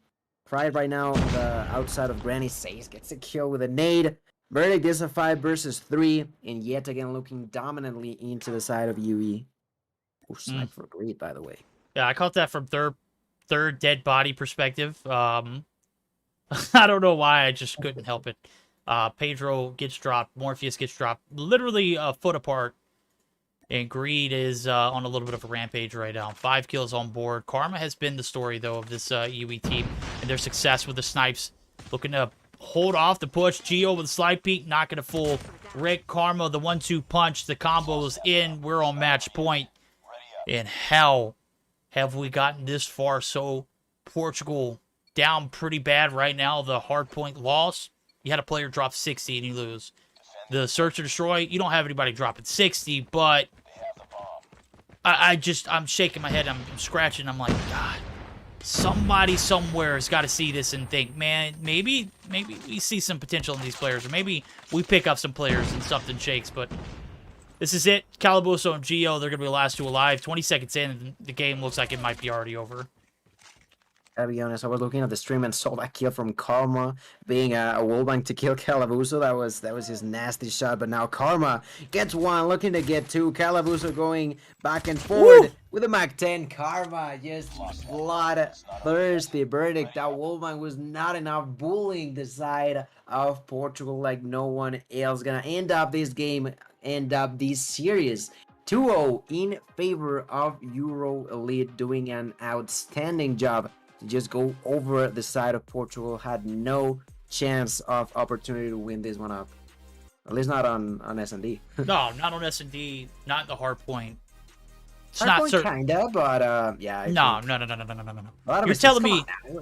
Cry right now on the outside of Granny Says, gets a kill with a nade. Verdict is a 5 versus 3, and yet again looking dominantly into the side of UE. Oh, snipe for great, by the way. Yeah, I caught that from third dead body perspective. I don't know why, I just couldn't help it. Pedro gets dropped, Morpheus gets dropped, literally a foot apart. And Greed is on a little bit of a rampage right now. 5 kills on board. Karma has been the story, though, of this UE team and their success with the snipes. Looking to hold off the push. Geo with a slide peek, not going to fool. Rick, Karma, the 1-2 punch. The combo is in. We're on match point. And how have we gotten this far? So Portugal down pretty bad right now. The hard point loss. You had a player drop 60 and you lose. The search and destroy, you don't have anybody dropping 60, but I'm shaking my head. I'm scratching. I'm like, God, somebody somewhere has got to see this and think, man, maybe we see some potential in these players, or maybe we pick up some players and something shakes. But this is it. Calabuso and Geo, they're going to be the last 2 alive. 20 seconds in, and the game looks like it might be already over. I'll be honest, I was looking at the stream and saw that kill from Karma being a wallbang to kill Calabuso. That was his nasty shot, but now Karma gets 1, looking to get 2. Calabuso going back and forward with a Mac 10. Karma just bloodthirsty. Verdict, that wallbang was not enough, bullying the side of Portugal like no one else. Gonna end up this game, end up this series 2-0 in favor of EuroElite, doing an outstanding job to just go over the side of Portugal. Had no chance of opportunity to win this one up. At least not on S&D. No, not on S&D, not in the hard point. It's Hard not point certain. kinda, but yeah. No.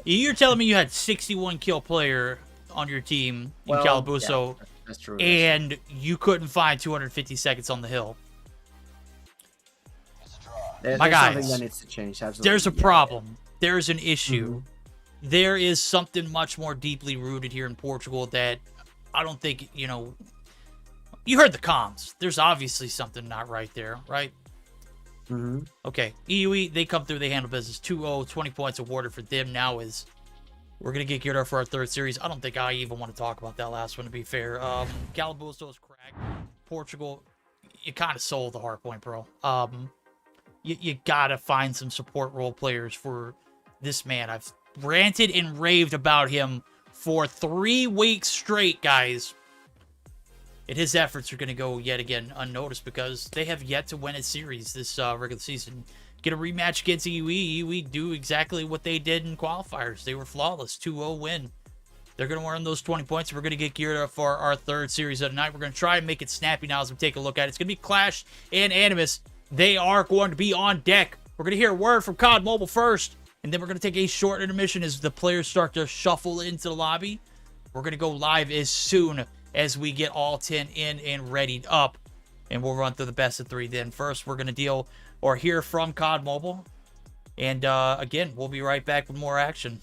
You're telling me you had 61 kill player on your team in Calabuso, yeah, that's true. and you couldn't find 250 seconds on the hill. There's guys, something that needs to change. Absolutely. There's a problem. There's an issue. There is something much more deeply rooted here in Portugal that I don't think, you know, you heard the comms. There's obviously something not right there, right? Okay, EUE, they come through, they handle business. 2-0, 20 points awarded for them. Now is, we're going to get geared up for our 3rd series. I don't think I even want to talk about that last one, to be fair. Calabuso is cracked. Portugal, you kind of sold the hard point, bro. You gotta find some support role players for this man. I've ranted and raved about him for 3 weeks straight, guys. And his efforts are going to go yet again unnoticed because they have yet to win a series this regular season. Get a rematch against EUE. EUE do exactly what they did in qualifiers. They were flawless. 2-0 win. They're going to earn those 20 points. We're going to get geared up for our 3rd series of the night. We're going to try and make it snappy now as we take a look at it. It's going to be Qlash and Animus. They are going to be on deck. We're going to hear a word from COD Mobile first, and then we're going to take a short intermission as the players start to shuffle into the lobby. We're going to go live as soon as we get all 10 in and readied up, and we'll run through the best of 3 then. First, we're going to deal or hear from COD Mobile, and again, we'll be right back with more action.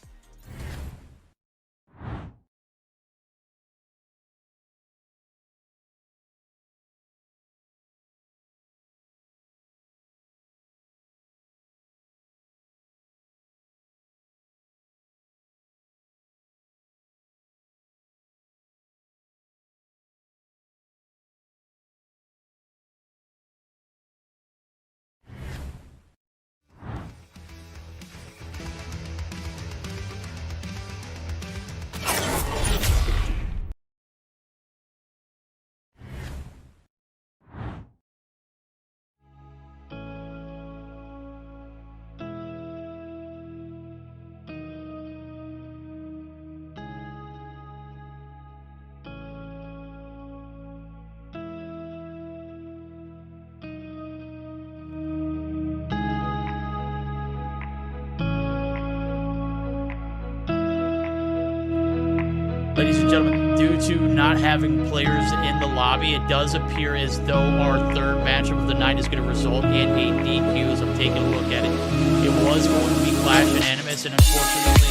gentlemen, due to not having players in the lobby, it does appear as though our third matchup of the night is going to result in a DQ as I'm taking a look at it. It was going to be Qlash and Animus, and unfortunately,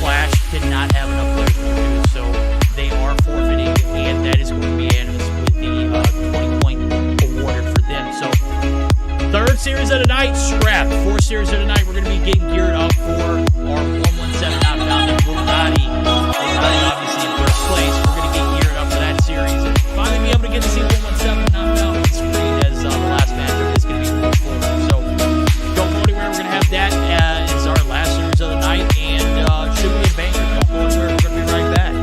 Qlash did not have enough players to do so. They are forfeiting, and that is going to be Animus with the 20-point awarded for them. So, third series of the night, scrapped. Fourth series of the night, we're going to be getting geared up for our 117 outbound Illuminati. Obviously in first place. We're going to get geared up for that series and finally be able to get to see 117 outbound on the screen as the last matchup is going to be moving forward. So don't go anywhere. We're going to have that as our last series of the night, and should be a banger. Don't go anywhere. We're going to be right back.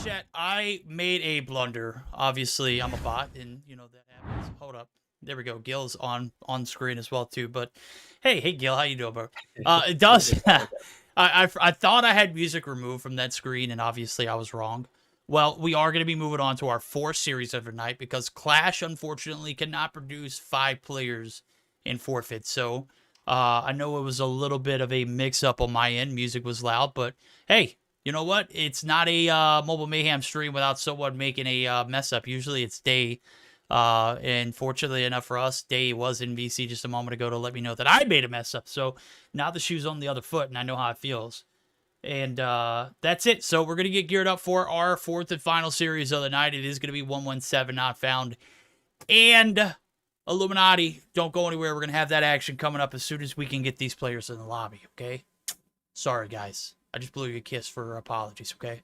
Chat, I made a blunder. Obviously, I'm a bot, and you know that happens. Hold up. There we go. Gil's on screen as well too. But hey Gil, how you doing, bro? It does. I thought I had music removed from that screen, and obviously I was wrong. Well, we are going to be moving on to our fourth series of the night because Qlash, unfortunately, cannot produce 5 players in forfeit. So I know it was a little bit of a mix-up on my end. Music was loud, but hey, you know what? It's not a Mobile Mayhem stream without someone making a mess up. Usually it's Day. And fortunately enough for us, Day was in VC just a moment ago to let me know that I made a mess up. So now the shoe's on the other foot, and I know how it feels. And that's it. So we're going to get geared up for our fourth and final series of the night. It is going to be 117 not found. And Illuminati, don't go anywhere. We're going to have that action coming up as soon as we can get these players in the lobby, okay? Sorry, guys. I just blew you a kiss for apologies, okay?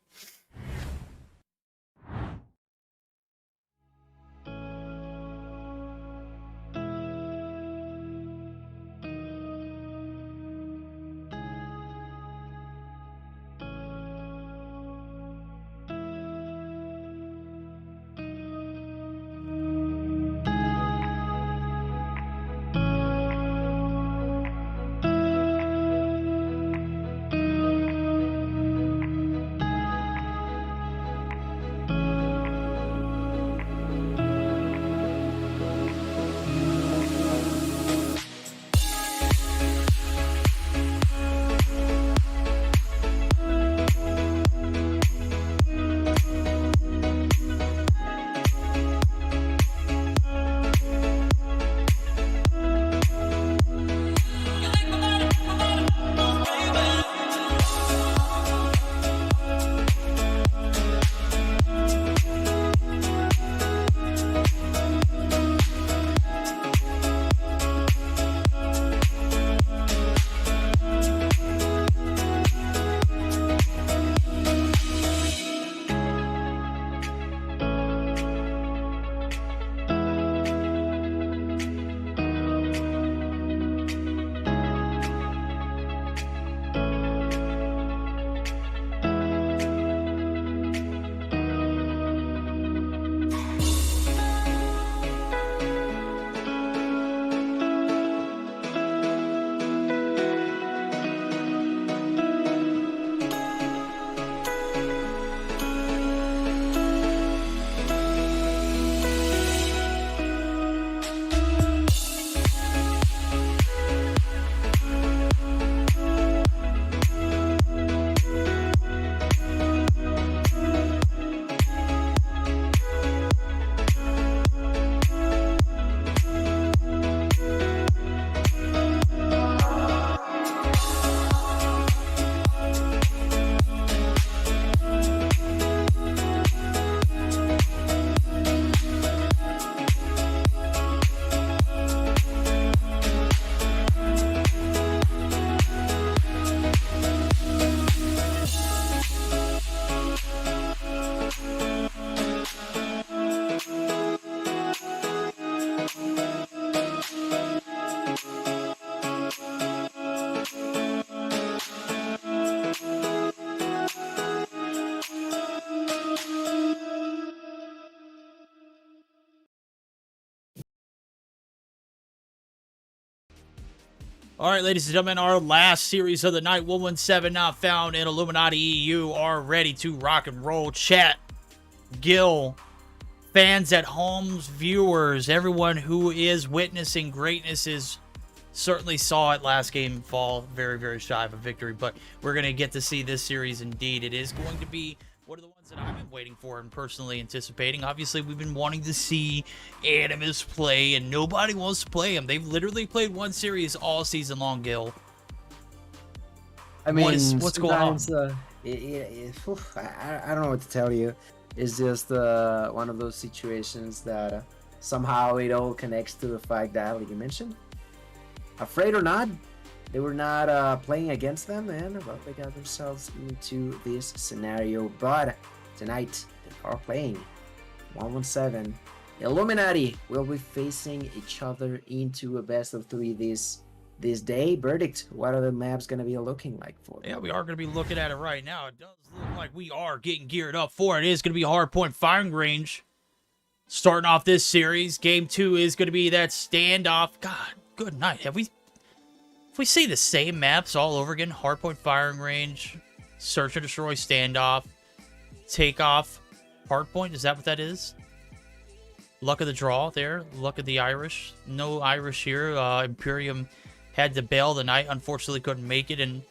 All right, ladies and gentlemen, our last series of the night, 117 Not Found and Illuminati EU are ready to rock and roll. Chat, Gil, fans at homes, viewers, everyone who is witnessing greatness is certainly saw it last game fall very, very shy of a victory, but we're going to get to see this series indeed. It is going to be one of the ones that I've been waiting for and personally anticipating. Obviously, we've been wanting to see Animus play, and nobody wants to play him. They've literally played one series all season long, Gil. I mean, what's going on? I don't know what to tell you. It's just one of those situations that somehow it all connects to the fact that, like you mentioned, afraid or not, they were not playing against them, and well, they got themselves into this scenario. But tonight, they are playing 117. Illuminati will be facing each other into a best of 3 this day. Verdict, what are the maps going to be looking like for them? Yeah, we are going to be looking at it right now. It does look like we are getting geared up for it. It is going to be a hard point firing range. Starting off this series, game 2 is going to be that standoff. God, good night. Have we see the same maps all over again? Hardpoint firing range, search and destroy standoff, takeoff, hardpoint. Is that what that is? Luck of the draw there. Luck of the Irish. No Irish here. Imperium had to bail the night. Unfortunately, couldn't make it, and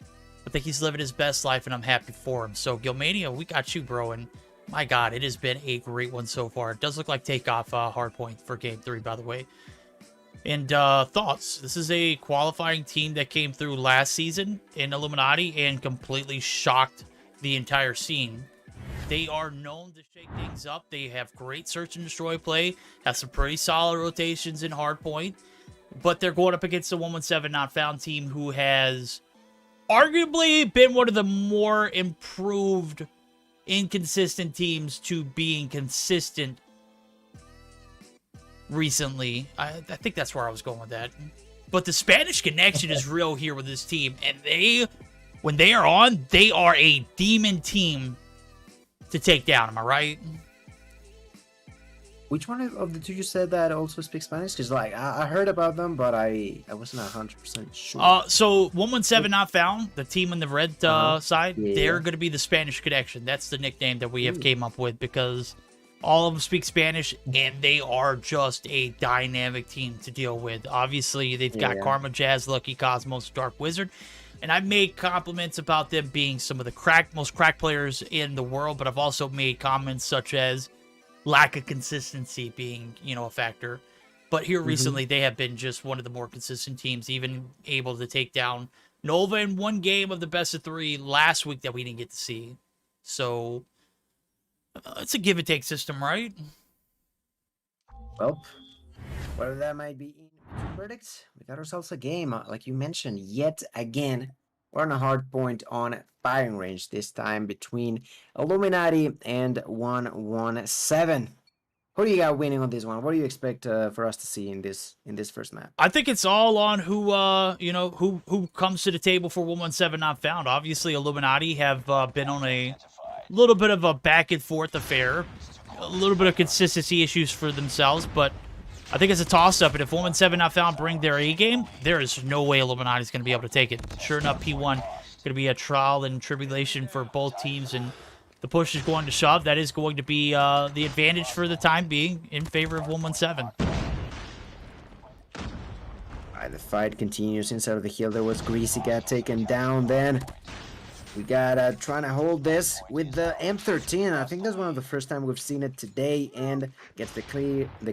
I think he's living his best life, and I'm happy for him. So, Gilmania, we got you, bro, and my God, it has been a great one so far. It does look like takeoff hardpoint for game 3, by the way. And thoughts? This is a qualifying team that came through last season in Illuminati and completely shocked the entire scene. They are known to shake things up. They have great search and destroy play, have some pretty solid rotations in hardpoint, but they're going up against the 117 Not Found team, who has arguably been one of the more improved, inconsistent teams to being consistent recently. I think that's where I was going with that. But the Spanish connection is real here with this team, and when they are on, they are a demon team to take down. Am I right? Which one of the two you said that also speaks Spanish? Because like I heard about them, but I wasn't 100% sure. So 117 Not Found, the team on the red side, Yeah. they're going to be the Spanish connection. That's the nickname that we have came up with, because all of them speak Spanish, and they are just a dynamic team to deal with. Obviously, they've got Karma, Jazz, Lucky, Cosmos, Dark Wizard, and I've made compliments about them being some of the most cracked players in the world, but I've also made comments such as lack of consistency being, a factor. But here recently, they have been just one of the more consistent teams, even able to take down Nova in one game of the best of 3 last week that we didn't get to see. So it's a give and take system, right? Well, whatever that might be in verdicts, we got ourselves a game, like you mentioned, yet again. We're on a hard point on firing range, this time between Illuminati and 117. Who do you got winning on this one? What do you expect for us to see in this first map? I think it's all on who who comes to the table for 117 Not Found. Obviously, Illuminati have been on a little bit of a back and forth affair, a little bit of consistency issues for themselves, but I think it's a toss-up, and if 117 Not Found bring their A-game, there is no way Illuminati's going to be able to take it. Sure enough, P1 going to be a trial and tribulation for both teams, and the push is going to shove. That is going to be the advantage for the time being in favor of 117. The fight continues inside of the hill. There was Greasy got taken down then. We got trying to hold this with the M13. I think that's one of the first time we've seen it today, and gets the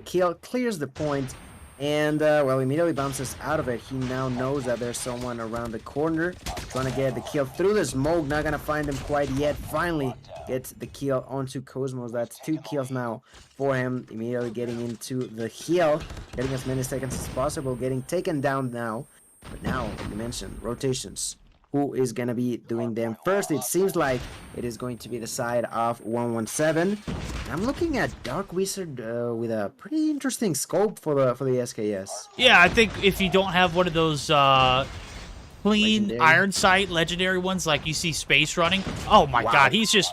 kill, clears the point, and well, immediately bounces out of it. He now knows that there's someone around the corner trying to get the kill through the smoke. Not gonna find him quite yet. Finally gets the kill onto Cosmos. That's 2 kills now for him. Immediately getting into the hill, getting as many seconds as possible, getting taken down now. But now, like you mentioned, rotations. Who is going to be doing them first? It seems like it is going to be the side of 117. I'm looking at Dark Wizard with a pretty interesting scope for the SKS. Yeah, I think if you don't have one of those clean Legendary. iron sight legendary ones like you see Space running, oh my God, he's just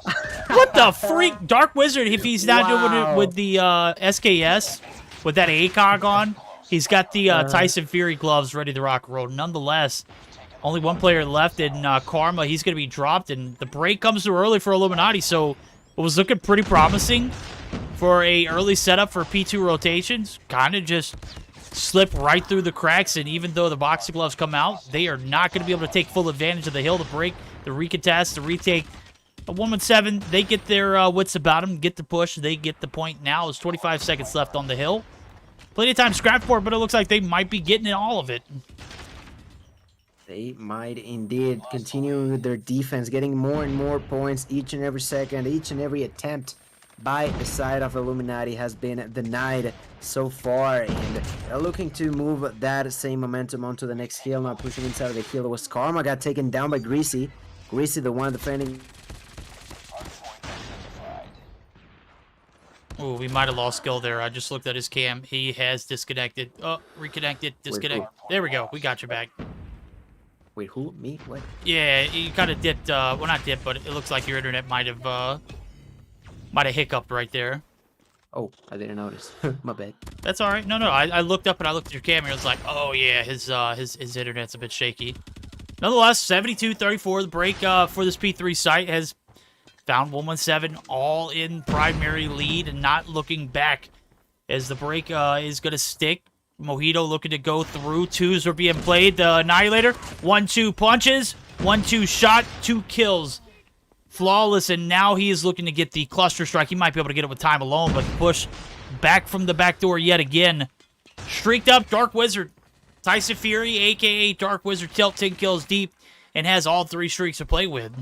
what the freak. Dark Wizard, if he's not doing it with the SKS with that ACOG on, He's got the Tyson Fury gloves ready to rock and roll. Nonetheless, only one player left in Karma. He's going to be dropped, and the break comes too early for Illuminati, so it was looking pretty promising for a early setup for P2 rotations. Kind of just slipped right through the cracks, and even though the boxing gloves come out, they are not going to be able to take full advantage of the hill, the break, the recontest, the retake. A 1-7, they get their wits about them, get the push, they get the point now. There's 25 seconds left on the hill. Plenty of time scrap for it, but it looks like they might be getting in all of it. They might indeed continue with their defense, getting more and more points each and every second. Each and every attempt by the side of Illuminati has been denied so far, and they're looking to move that same momentum onto the next hill. Now pushing inside of the hill was Karma, got taken down by Greasy. Greasy, the one defending. Oh, we might have lost skill there. I just looked at his cam. He has disconnected. Oh, reconnected, disconnect. There we go. We got you back. Wait, who? Me? What? Yeah, you kind of dipped. Well, not dipped, but it looks like your internet might have hiccuped right there. Oh, I didn't notice. My bad. That's all right. No, I looked up and I looked at your camera. And I was like, oh yeah, his internet's a bit shaky. Nonetheless, 72-34. The break for this P3 site has found 1-7 all in primary lead and not looking back as the break is going to stick. Mojito looking to go through. Twos are being played. The Annihilator. 1-2 punches. 1-2 shot. 2 kills. Flawless, and now he is looking to get the cluster strike. He might be able to get it with time alone, but push back from the back door yet again. Streaked up Dark Wizard. Tyson Fury, a.k.a. Dark Wizard, tilt 10 kills deep and has all 3 streaks to play with.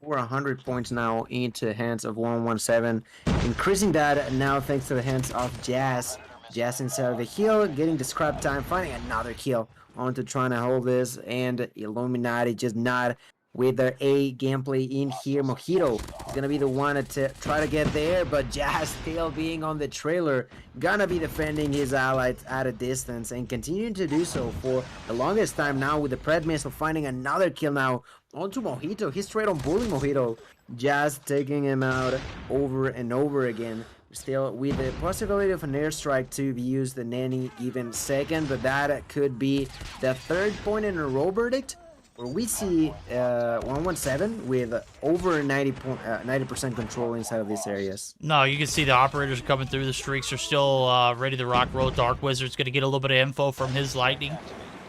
We're 100 points now into hands of 1-1-7, increasing that now thanks to the hands of Jazz. Jazz inside of the hill, getting the scrap time, finding another kill onto trying to hold this, and Illuminati just not with their A gameplay in here. Mojito is gonna be the one to try to get there, but Jazz still being on the trailer, gonna be defending his allies at a distance and continuing to do so for the longest time now with the Pred Missile, finding another kill now onto Mojito. He's straight on bullying Mojito. Jazz taking him out over and over again. Still with the possibility of an airstrike to be used in any even second, but that could be the 3rd point in a row verdict, where we see 1-1-7 with over 90% control inside of these areas. No, you can see the operators are coming through. The streaks are still ready to rock roll. Dark Wizard's going to get a little bit of info from his lightning.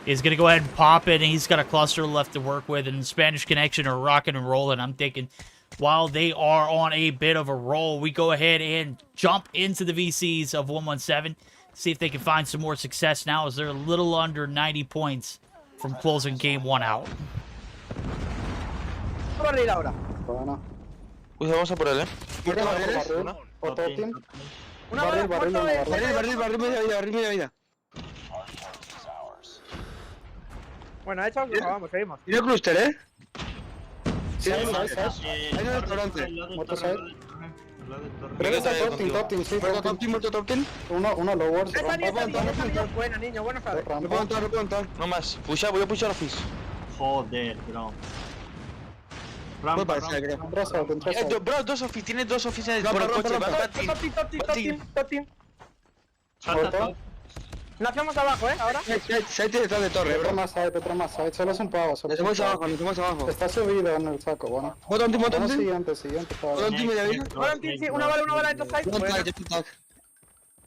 He's going to go ahead and pop it, and he's got a cluster left to work with, and Spanish Connection are rocking and rolling. I'm thinking, while they are on a bit of a roll, we go ahead and jump into the VCs of 1-1-7, see if they can find some more success now, as they're a little under 90 points from closing game 1 out. Uy, vamos a por él, media vida. Bueno, hecho, vamos, seguimos. Tiene cluster, Sí, hay un restaurante. Muerto side. Pero está top team, sí. Muerto top team. Uno lower. Buena, niño, buena fase. No puedo entrar. No más. Voy a pushar office. Joder, bro. Bro, 2 office. Tiene 2 oficinas por el coche. Top team. Nacemos abajo, ahora. Side detrás de torre, bro. Otro más side. Solo es un pavo. Estamos abajo. Está subido en el saco, bueno. Botón team. Siguiente. Botón team de vida. Botón team, sí. Una bala dentro side.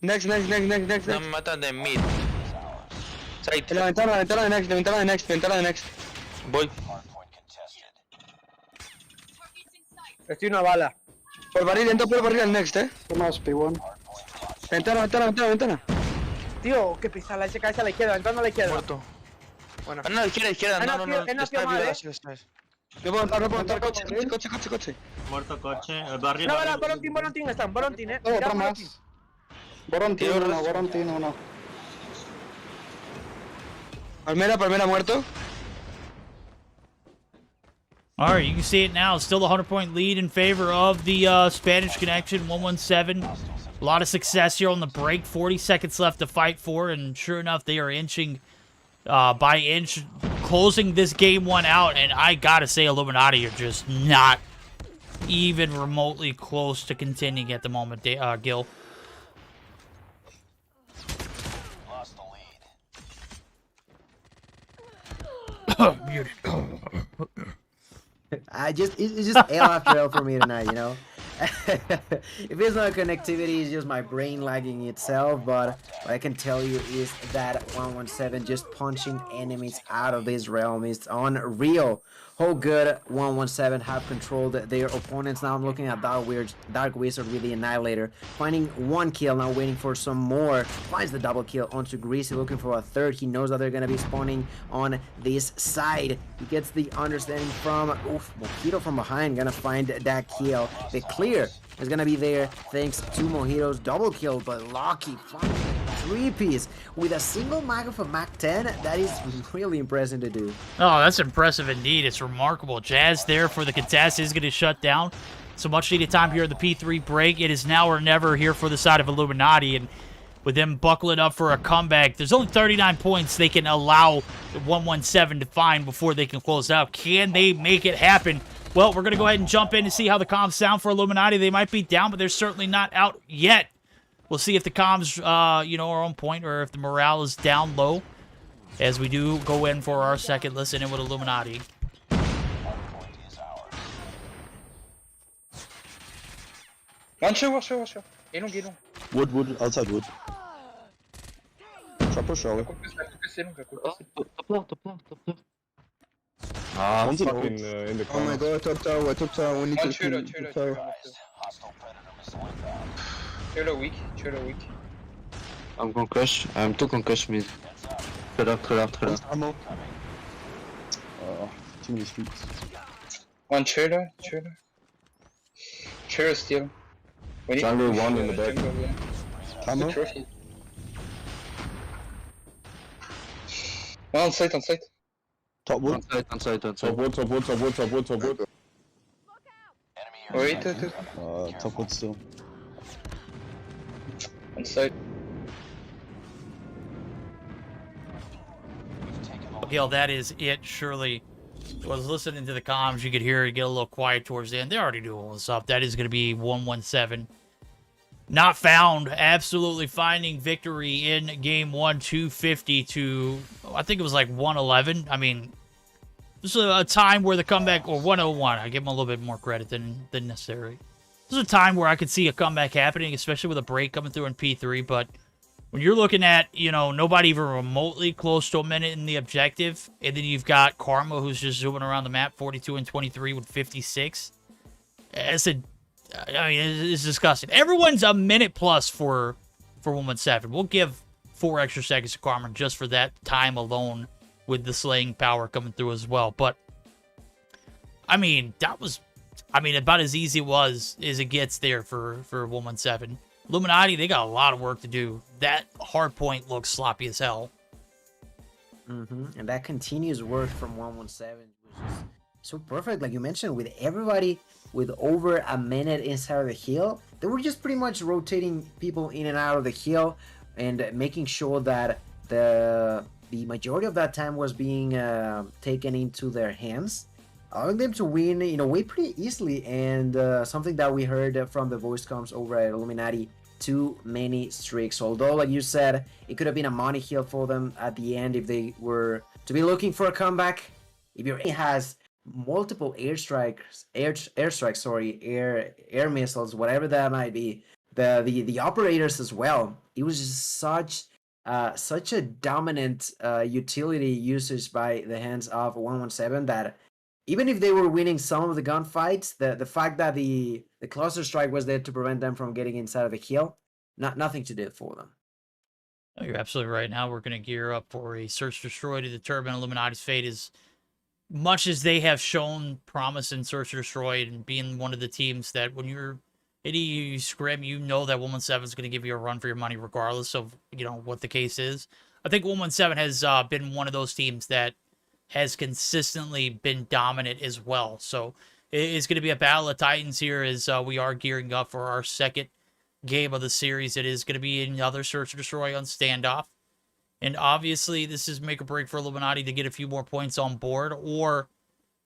Next. No me matan de mid. Side. La ventana de next. Voy. Estoy una bala. Por barril, entra por barril al next, Más P1. Ventana. Tío, qué pisada, ese cabeza a la izquierda, entrando a la izquierda. Muerto. Bueno. No, izquierda. No. Está mal, No puedo entrar, coche. Muerto coche. El barril. No, Boron team están, Boron team, Otro más. Boron team uno. Palmera muerto. All right, you can see it now. Still a 100-point lead in favor of the Spanish Connection, 1-1-7. A lot of success here on the break. 40 seconds left to fight for, and sure enough, they are inching by inch, closing this game 1 out. And I gotta say, Illuminati are just not even remotely close to contending at the moment, Gil. Muted. It's just L after L for me tonight, you know. If it's not connectivity, it's just my brain lagging itself. But what I can tell you is that 117 just punching enemies out of this realm is unreal. How good 117 have controlled their opponents. Now I'm looking at Dark Wizard with the Annihilator, finding one kill, now waiting for some more. Finds the double kill onto Greasy, looking for a third. He knows that they're gonna be spawning on this side. He gets the understanding from Mojito from behind, gonna find that kill. The clear is gonna be there thanks to Mojito's double kill, but Lucky finds a 3-piece with a single mag of a Mac 10. That is really impressive to do. Oh, that's impressive indeed. It's remarkable. Jazz there for the contest is going to shut down. So much needed time here in the P3 break. It is now or never here for the side of Illuminati. And with them buckling up for a comeback, there's only 39 points they can allow the 117 to find before they can close out. Can they make it happen? Well, we're going to go ahead and jump in and see how the comms sound for Illuminati. They might be down, but they're certainly not out yet. We'll see if the comms, are on point or if the morale is down low as we do go in for our second listen in with Illuminati. One show. Get on. Wood, outside wood. Chopper show. Top left. One's fucking in the corner. Oh my god, top tower, we need to kill top tower. Chiller weak. I'm gonna crash. I'm too gonna crash mid. Clear out. Ammo. Too many streets. One chiller. Chiller still. Jungle one in the back. Ammo. One on site. Top wood. On side. Top wood. Wait, Top wood still. on site. Gil, that is it. Surely was listening to the comms. You could hear it get a little quiet towards the end. They already knew what was up. That is going to be 117. Not found. Absolutely finding victory in game one, 250 to, I think it was like 111. I mean, this is a time where the comeback, or 101. I give them a little bit more credit than necessary. This is a time where I could see a comeback happening, especially with a break coming through in P3. But when you're looking at, nobody even remotely close to a minute in the objective, and then you've got Karma, who's just zooming around the map, 42 and 23 with 56. It's disgusting. Everyone's a minute plus for 117. We'll give 4 extra seconds to Karma just for that time alone with the slaying power coming through as well. But, that was, about as easy as it gets there for 117. Illuminati, they got a lot of work to do. That hard point looks sloppy as hell. And that continuous work from 117 was just so perfect. Like you mentioned, with everybody with over a minute inside of the hill, they were just pretty much rotating people in and out of the hill and making sure that the majority of that time was being taken into their hands, allowing them to win in a way pretty easily. And something that we heard from the voice comms over at Illuminati, too many streaks. Although, like you said, it could have been a money hill for them at the end if they were to be looking for a comeback. If your enemy has multiple air missiles, whatever that might be, the operators as well. It was just such a dominant utility usage by the hands of 117 that even if they were winning some of the gunfights, the fact that the cluster strike was there to prevent them from getting inside of the kill, nothing to do for them. Oh, you're absolutely right. Now we're going to gear up for a Search Destroy to determine Illuminati's fate. As much as they have shown promise in Search Destroy and being one of the teams that when you're you scrim, that 117 is going to give you a run for your money regardless of what the case is. I think 117 has been one of those teams that has consistently been dominant as well. So it's going to be a battle of titans here as we are gearing up for our second game of the series. It is going to be another Search and Destroy on standoff. And obviously, this is make or break for Illuminati to get a few more points on board, or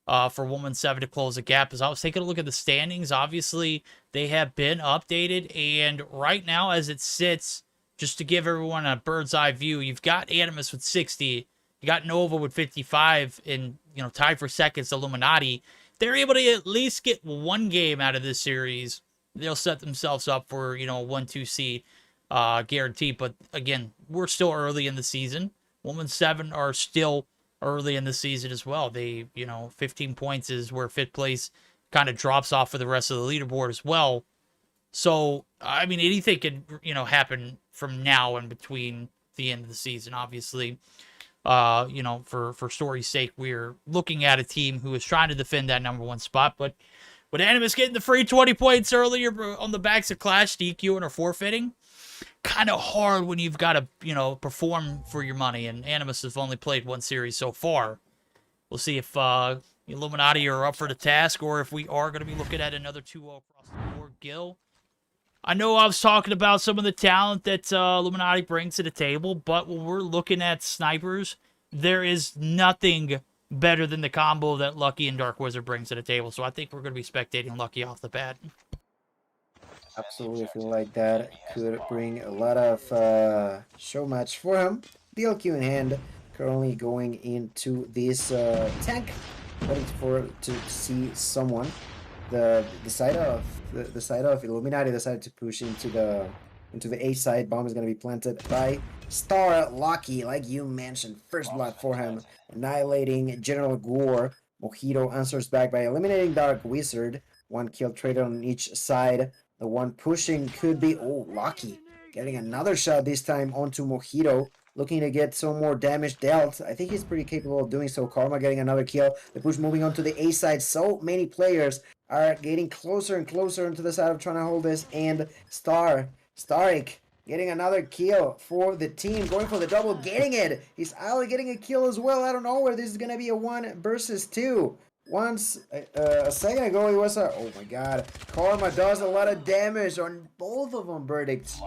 for 117 to close the gap. As I was taking a look at the standings, obviously, they have been updated. And right now, as it sits, just to give everyone a bird's eye view, you've got Animus with 60. You got Nova with 55 and, tied for second, Illuminati. They're able to at least get one game out of this series. They'll set themselves up for, a 1-2 seed guaranteed. But again, we're still early in the season. 1-7 are still early in the season as well. They, 15 points is where fifth place kind of drops off for the rest of the leaderboard as well. So, I mean, anything could, happen from now and between the end of the season. Obviously, for story's sake, we're looking at a team who is trying to defend that #1 spot. But with Animus getting the free 20 points earlier on the backs of Qlash, DQ, and are forfeiting, kind of hard when you've got to, perform for your money. And Animus has only played one series so far. We'll see if Illuminati are up for the task or if we are going to be looking at another 2-0 across the board. Gil, I know I was talking about some of the talent that Illuminati brings to the table, but when we're looking at snipers, there is nothing better than the combo that Lucky and Dark Wizard brings to the table. So I think we're going to be spectating Lucky off the bat. Absolutely feel like that could bring a lot of show match for him. DLQ in hand, currently going into this tank, waiting to see someone. The side of Illuminati decided to push into the A side. Bomb is going to be planted by Star Lucky, like you mentioned. First blood for him, annihilating General Gore. Mojito answers back by eliminating Dark Wizard. 1 kill traded on each side. The one pushing could be Lucky, getting another shot this time onto Mojito, looking to get some more damage dealt. I think he's pretty capable of doing so. Karma getting another kill. The push moving on to the A side. So many players are getting closer and closer into the side of trying to hold this. And Starik getting another kill for the team. Going for the double, getting it. He's Ali getting a kill as well out of nowhere. This is going to be a 1 versus 2. Once a second ago it was oh my god, Karma does a lot of damage on both of them. Verdicts.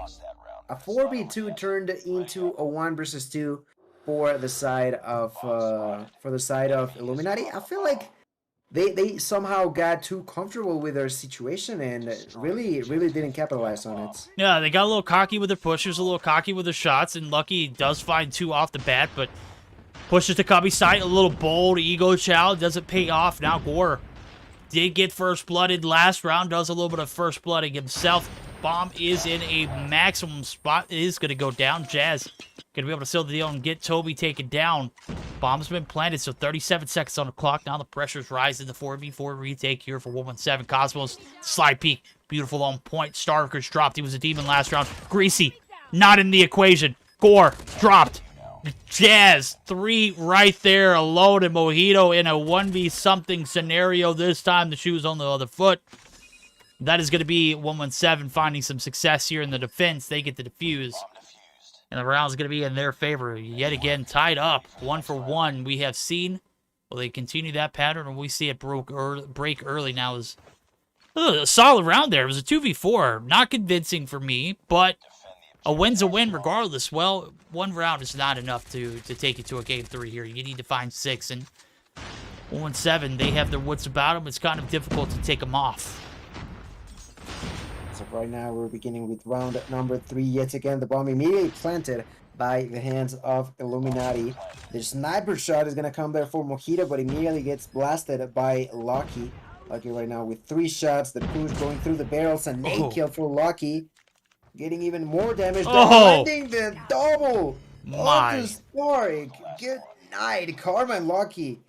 A 4v2 turned into a 1 versus 2 for the side of Illuminati. I feel like they somehow got too comfortable with their situation and really didn't capitalize on it. Yeah, they got a little cocky with their pushes, a little cocky with their shots, and Lucky does find 2 off the bat, but pushes to Cubby side, a little bold ego chow, doesn't pay off. Now Gore did get first blooded last round, does a little bit of first blooding himself. Bomb is in a maximum spot, it is going to go down. Jazz going to be able to seal the deal and get Toby taken down. Bomb's been planted, so 37 seconds on the clock. Now the pressure's rising. The 4v4 retake here for 117. Cosmos, slide peek, beautiful on point. Starker's dropped. He was a demon last round. Greasy, not in the equation. Gore, dropped. Jazz, 3 right there alone, and Mojito in a 1v something scenario. This time the shoe's on the other foot. That is going to be 117 finding some success here in the defense. They get the defuse. And the round's going to be in their favor. Yet again, tied up. 1 for 1. We have seen. Will they continue that pattern, or we see it break early now? Is a solid round there. It was a 2v4. Not convincing for me, but a win's a win regardless. Well, 1 round is not enough to take it to a game 3 here. You need to find 6. And 1-7, they have their wits about them. It's kind of difficult to take them off. So right now we're beginning with round number 3 yet again. The bomb immediately planted by the hands of Illuminati. The sniper shot is going to come there for Mojito, but immediately gets blasted by Lucky. Lucky right now with 3 shots. The push going through the barrels. A nade kill for Lucky. Getting even more damage. Landing the double. My. Good night. Karma and Lucky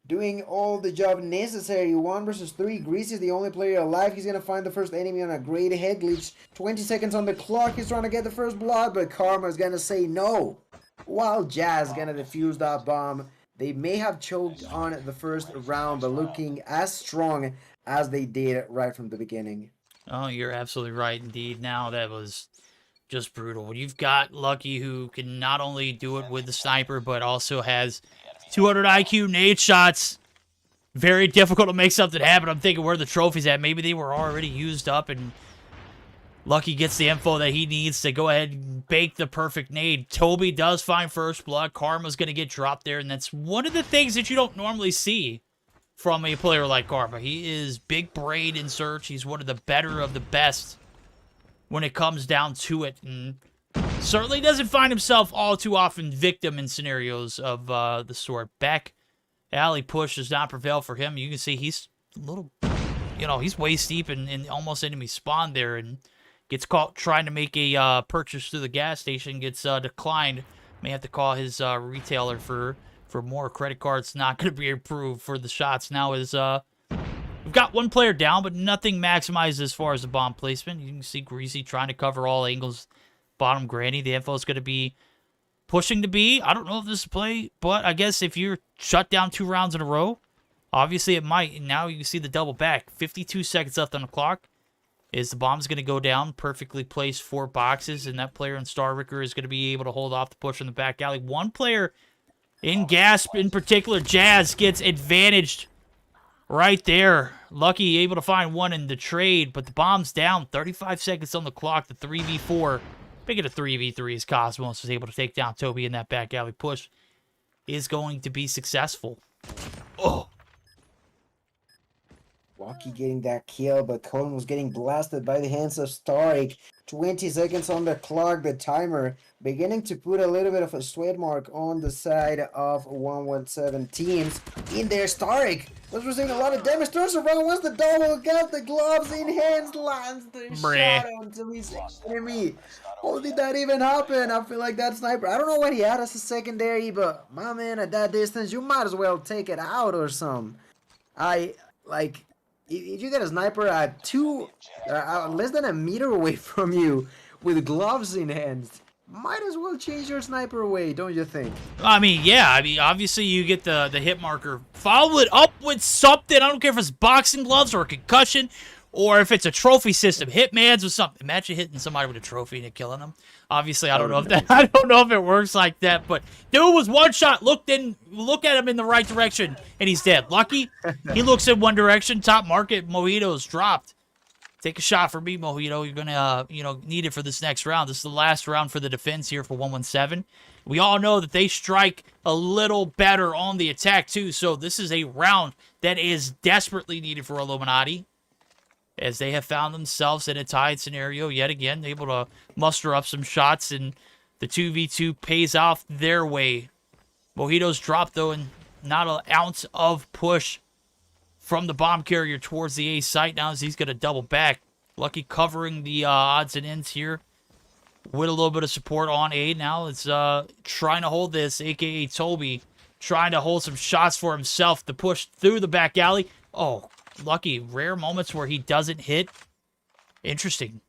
doing all the job necessary. 1 versus 3. Greasy is the only player alive. He's going to find the first enemy on a great head glitch. 20 seconds on the clock. He's trying to get the first blood, but Karma is going to say no. While Jazz is going to defuse that bomb. They may have choked on the first round, but looking as strong as they did right from the beginning. Oh, you're absolutely right indeed. Now that was just brutal. You've got Lucky, who can not only do it with the sniper, but also has 200 IQ nade shots. Very difficult to make something happen. I'm thinking where the trophy's at. Maybe they were already used up, and Lucky gets the info that he needs to go ahead and bake the perfect nade. Toby does find first blood. Karma's going to get dropped there, and that's one of the things that you don't normally see from a player like Karma. He is big brain in search. He's one of the better of the best when it comes down to it. And certainly doesn't find himself all too often victim in scenarios of the sort. Back alley push does not prevail for him. You can see he's a little, you know, he's waist deep in almost enemy spawn there, and gets caught trying to make a purchase through the gas station, gets declined. May have to call his retailer for more. Credit cards not going to be approved for the shots now. Is we've got one player down, but nothing maximized as far as the bomb placement. You can see Greasy trying to cover all angles. Bottom Granny, the info is going to be pushing to B. I don't know if this is a play, but I guess if you're shut down 2 rounds in a row, obviously it might. And now you can see the double back. 52 seconds left on the clock. Is the bomb's going to go down, perfectly placed 4 boxes, and that player in Star Ricker is going to be able to hold off the push in the back alley. One player in Gasp in particular, Jazz, gets advantaged right there. Lucky able to find one in the trade, but the bomb's down. 35 seconds on the clock, the 3v4. Make it a 3v3 as Cosmos was able to take down Toby in that back alley push. Is going to be successful. Oh! Lucky getting that kill, but Cohen was getting blasted by the hands of Starik. 20 seconds on the clock, the timer beginning to put a little bit of a sweat mark on the side of 117 teams. In there, Starik was receiving a lot of damage, turns around, wants the double, got the gloves in hands, lands the shot onto his enemy. How did that even happen? I feel like that sniper, I don't know what he had as a secondary, but my man, at that distance, you might as well take it out or something. If you get a sniper at less than a meter away from you with gloves in hands, might as well change your sniper away, don't you think? I mean, yeah. I mean, obviously you get the hit marker. Follow it up with something. I don't care if it's boxing gloves or a concussion, or if it's a trophy system. Hitman's or something. Imagine hitting somebody with a trophy and killing them. Obviously, I don't know if that. I don't know if it works like that. But dude was one shot. Look at him in the right direction, and he's dead. Lucky, he looks in one direction. Top market. Mojito's dropped. Take a shot for me, Mojito. You're gonna, need it for this next round. This is the last round for the defense here for 117. We all know that they strike a little better on the attack too. So this is a round that is desperately needed for Illuminati, as they have found themselves in a tied scenario yet again, able to muster up some shots, and the 2v2 pays off their way. Mojito's dropped, though, and not an ounce of push from the bomb carrier towards the A site now, as he's going to double back. Lucky covering the odds and ends here with a little bit of support on A. Now it's trying to hold this, a.k.a. Toby, trying to hold some shots for himself to push through the back alley. Oh, Lucky, rare moments where he doesn't hit. Interesting.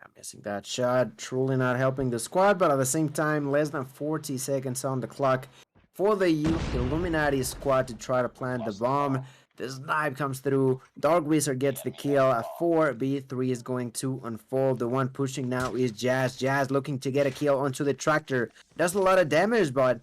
I'm missing that shot. Truly not helping the squad, but at the same time, less than 40 seconds on the clock for the Illuminati squad to try to plant the bomb. The snipe comes through. Dark Wizard gets the kill. A 4v3 is going to unfold. The one pushing now is Jazz. Jazz looking to get a kill onto the tractor. Does a lot of damage, but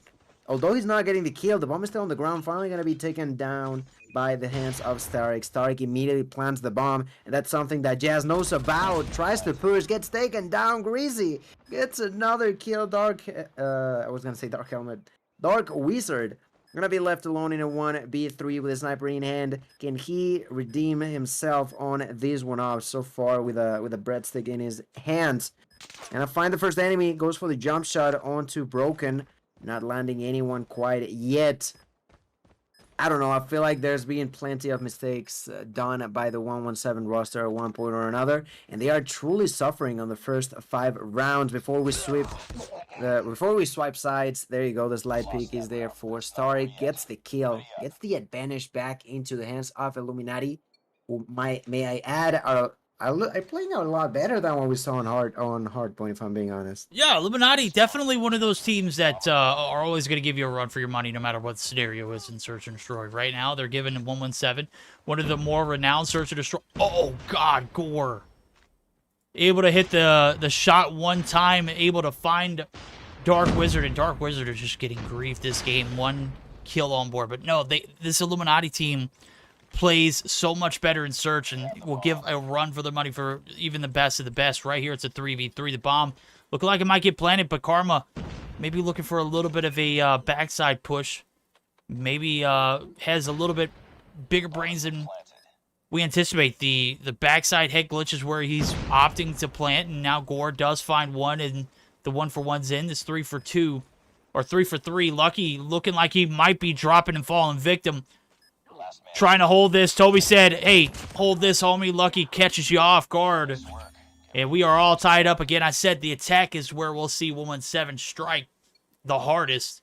although he's not getting the kill, the bomb is still on the ground, finally going to be taken down by the hands of Starik. Starik immediately plants the bomb, and that's something that Jazz knows about. Tries to push, gets taken down. Greasy gets another kill. Dark Helmet. Dark Wizard going to be left alone in a 1v3 with a sniper in hand. Can he redeem himself on this one off so far with a breadstick in his hands? And I find the first enemy, goes for the jump shot onto Broken. Not landing anyone quite yet. I don't know. I feel like there's been plenty of mistakes done by the 117 roster at one point or another, and they are truly suffering on the first 5 rounds before we swipe sides. There you go. The slide pick is there for Starik. Gets the kill. Gets the advantage back into the hands of Illuminati, who may I add are playing out a lot better than what we saw on Hardpoint, if I'm being honest. Yeah, Illuminati, definitely one of those teams that are always going to give you a run for your money no matter what the scenario is in Search and Destroy. Right now, they're giving 117 one of the more renowned Search and Destroy. Oh, God, Gore. Able to hit the shot one time, able to find Dark Wizard, and Dark Wizard is just getting griefed this game. 1 kill on board. But no, this Illuminati team plays so much better in Search and will give a run for their money for even the best of the best. Right here, it's a 3v3. The bomb looking like it might get planted, but Karma maybe looking for a little bit of a backside push. Maybe has a little bit bigger brains than we anticipate the backside head glitch is where he's opting to plant, and now Gore does find one, and the 1-for-1's in. It's 3 for 2, or 3 for 3. Lucky looking like he might be dropping and falling victim. Trying to hold this. Toby said, hey, hold this, homie. Lucky catches you off guard. And we are all tied up again. I said the attack is where we'll see 117 strike the hardest,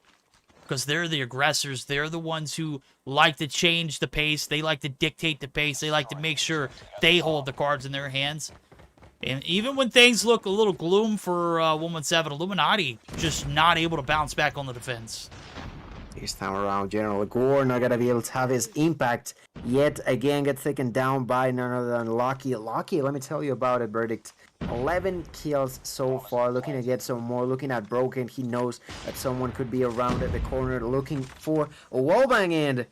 because they're the aggressors. They're the ones who like to change the pace. They like to dictate the pace. They like to make sure they hold the cards in their hands. And even when things look a little gloom for 117, Illuminati just not able to bounce back on the defense. This time around, General Gore not gonna be able to have his impact yet again. Gets taken down by none other than Lucky. Lucky, let me tell you about it, Verdict. 11 kills so far, looking to get some more. Looking at Broken, he knows that someone could be around at the corner looking for a wallbang, and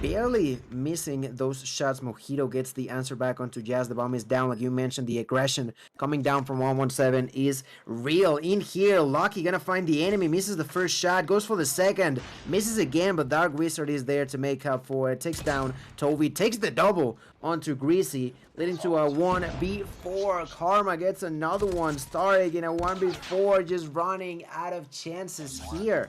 barely missing those shots. Mojito gets the answer back onto Jazz. The bomb is down, like you mentioned. The aggression coming down from 117 is real. In here, Lucky gonna find the enemy, misses the first shot, goes for the second, misses again, but Dark Wizard is there to make up for it. Takes down Toby, takes the double onto Greasy, leading to a 1v4. Karma gets another one. Starik in a 1v4, just running out of chances here.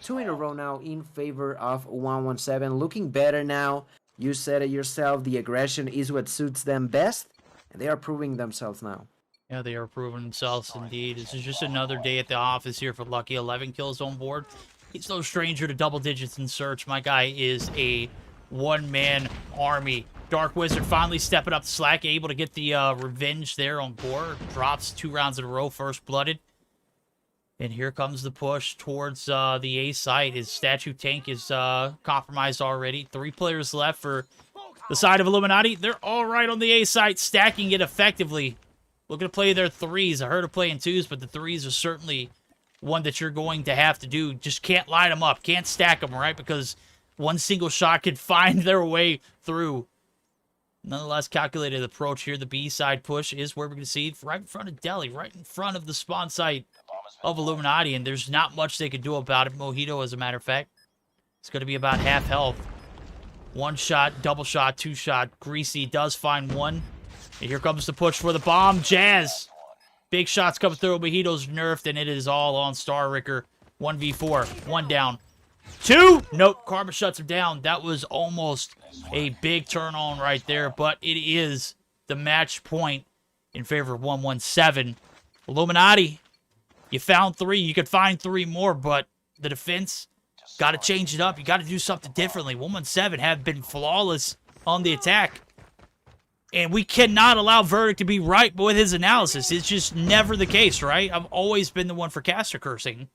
2 in a row now in favor of 117. Looking better now. You said it yourself, the aggression is what suits them best, and they are proving themselves now. Yeah, they are proving themselves indeed. This is just another day at the office here for Lucky. 11 kills on board. He's no stranger to double digits in search. My guy is a one-man army. Dark Wizard finally stepping up the slack, able to get the revenge there on Gore. Drops 2 rounds in a row, first blooded. And here comes the push towards the A site. His statue tank is compromised already. 3 players left for the side of Illuminati. They're all right on the A site, stacking it effectively. Looking to play their 3s. I heard of playing 2s, but the 3s are certainly one that you're going to have to do. Just can't line them up. Can't stack them, right? Because one single shot could find their way through. Nonetheless, calculated approach here. The B side push is where we're going to see it right in front of Delhi, right in front of the spawn site of Illuminati, and there's not much they can do about it. Mojito, as a matter of fact, it's going to be about half health. 1 shot, double shot, 2 shot. Greasy does find one. And here comes the push for the bomb. Jazz. Big shots coming through. Mojito's nerfed, and it is all on Star Ricker. 1v4. 1 down. 2. Nope. Karma shuts him down. That was almost a big turn on right there, but it is the match point in favor of 117. Illuminati, you found 3. You could find 3 more, but the defense, got to change it up. You got to do something differently. 117 have been flawless on the attack. And we cannot allow Verdict to be right with his analysis. It's just never the case, right? I've always been the one for caster cursing.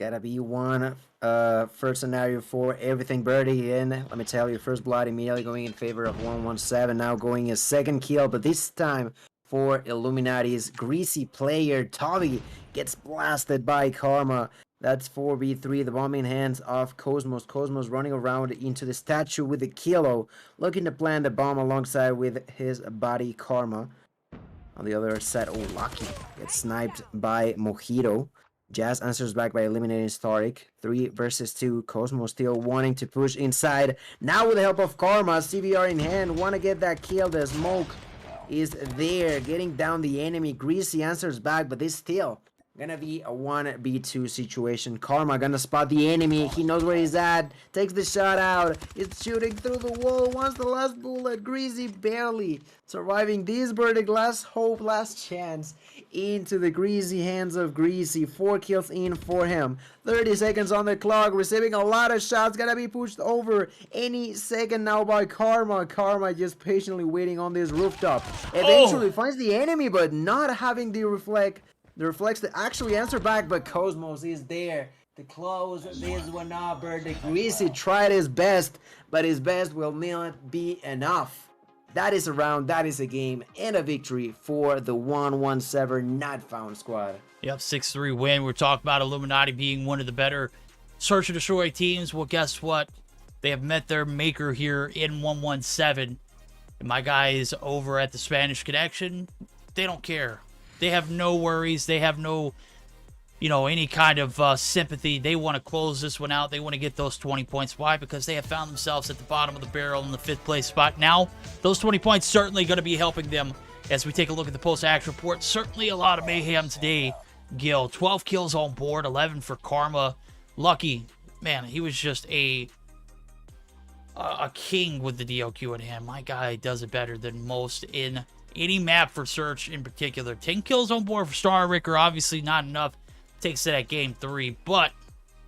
Gotta be one first scenario for everything Birdie in. Let me tell you, first blood immediately going in favor of 117. Now going a second kill, but this time for Illuminati's Greasy player. Toby gets blasted by Karma. That's 4v3. The bomb in hands of Cosmos. Cosmos running around into the statue with the kilo, looking to plant the bomb alongside with his buddy Karma. On the other side, oh, Lucky gets sniped by Mojito. Jazz answers back by eliminating Starik. 3 versus 2. Cosmos still wanting to push inside. Now with the help of Karma, CVR in hand, want to get that kill. The smoke is there, getting down the enemy. Greasy answers back, but this still gonna be a 1v2 situation. Karma gonna spot the enemy. He knows where he's at. Takes the shot out. It's shooting through the wall. Wants the last bullet. Greasy barely surviving this verdict. Last hope, last chance into the greasy hands of Greasy. 4 kills in for him. 30 seconds on the clock. Receiving a lot of shots. Gonna be pushed over any second now by Karma. Karma just patiently waiting on this rooftop. Eventually finds the enemy, but not having the reflects to actually answer back, but Cosmos is there to close this one up. The Greasy tried his best, but his best will not be enough. That is a round, that is a game, and a victory for the 117 Not Found squad. Yep, 6-3 win. We're talking about Illuminati being one of the better Search and Destroy teams. Well, guess what? They have met their maker here in 117. And my guys over at the Spanish Connection, they don't care. They have no worries. They have no, you know, any kind of sympathy. They want to close this one out. They want to get those 20 points. Why? Because they have found themselves at the bottom of the barrel in the 5th place spot. Now, those 20 points certainly going to be helping them as we take a look at the post-act report. Certainly a lot of mayhem today, Gil. 12 kills on board, 11 for Karma. Lucky, man, he was just a king with the DLQ in hand. My guy does it better than most in any map for Search in particular. 10 kills on board for Star Ricker, obviously not enough. Takes it at game 3, but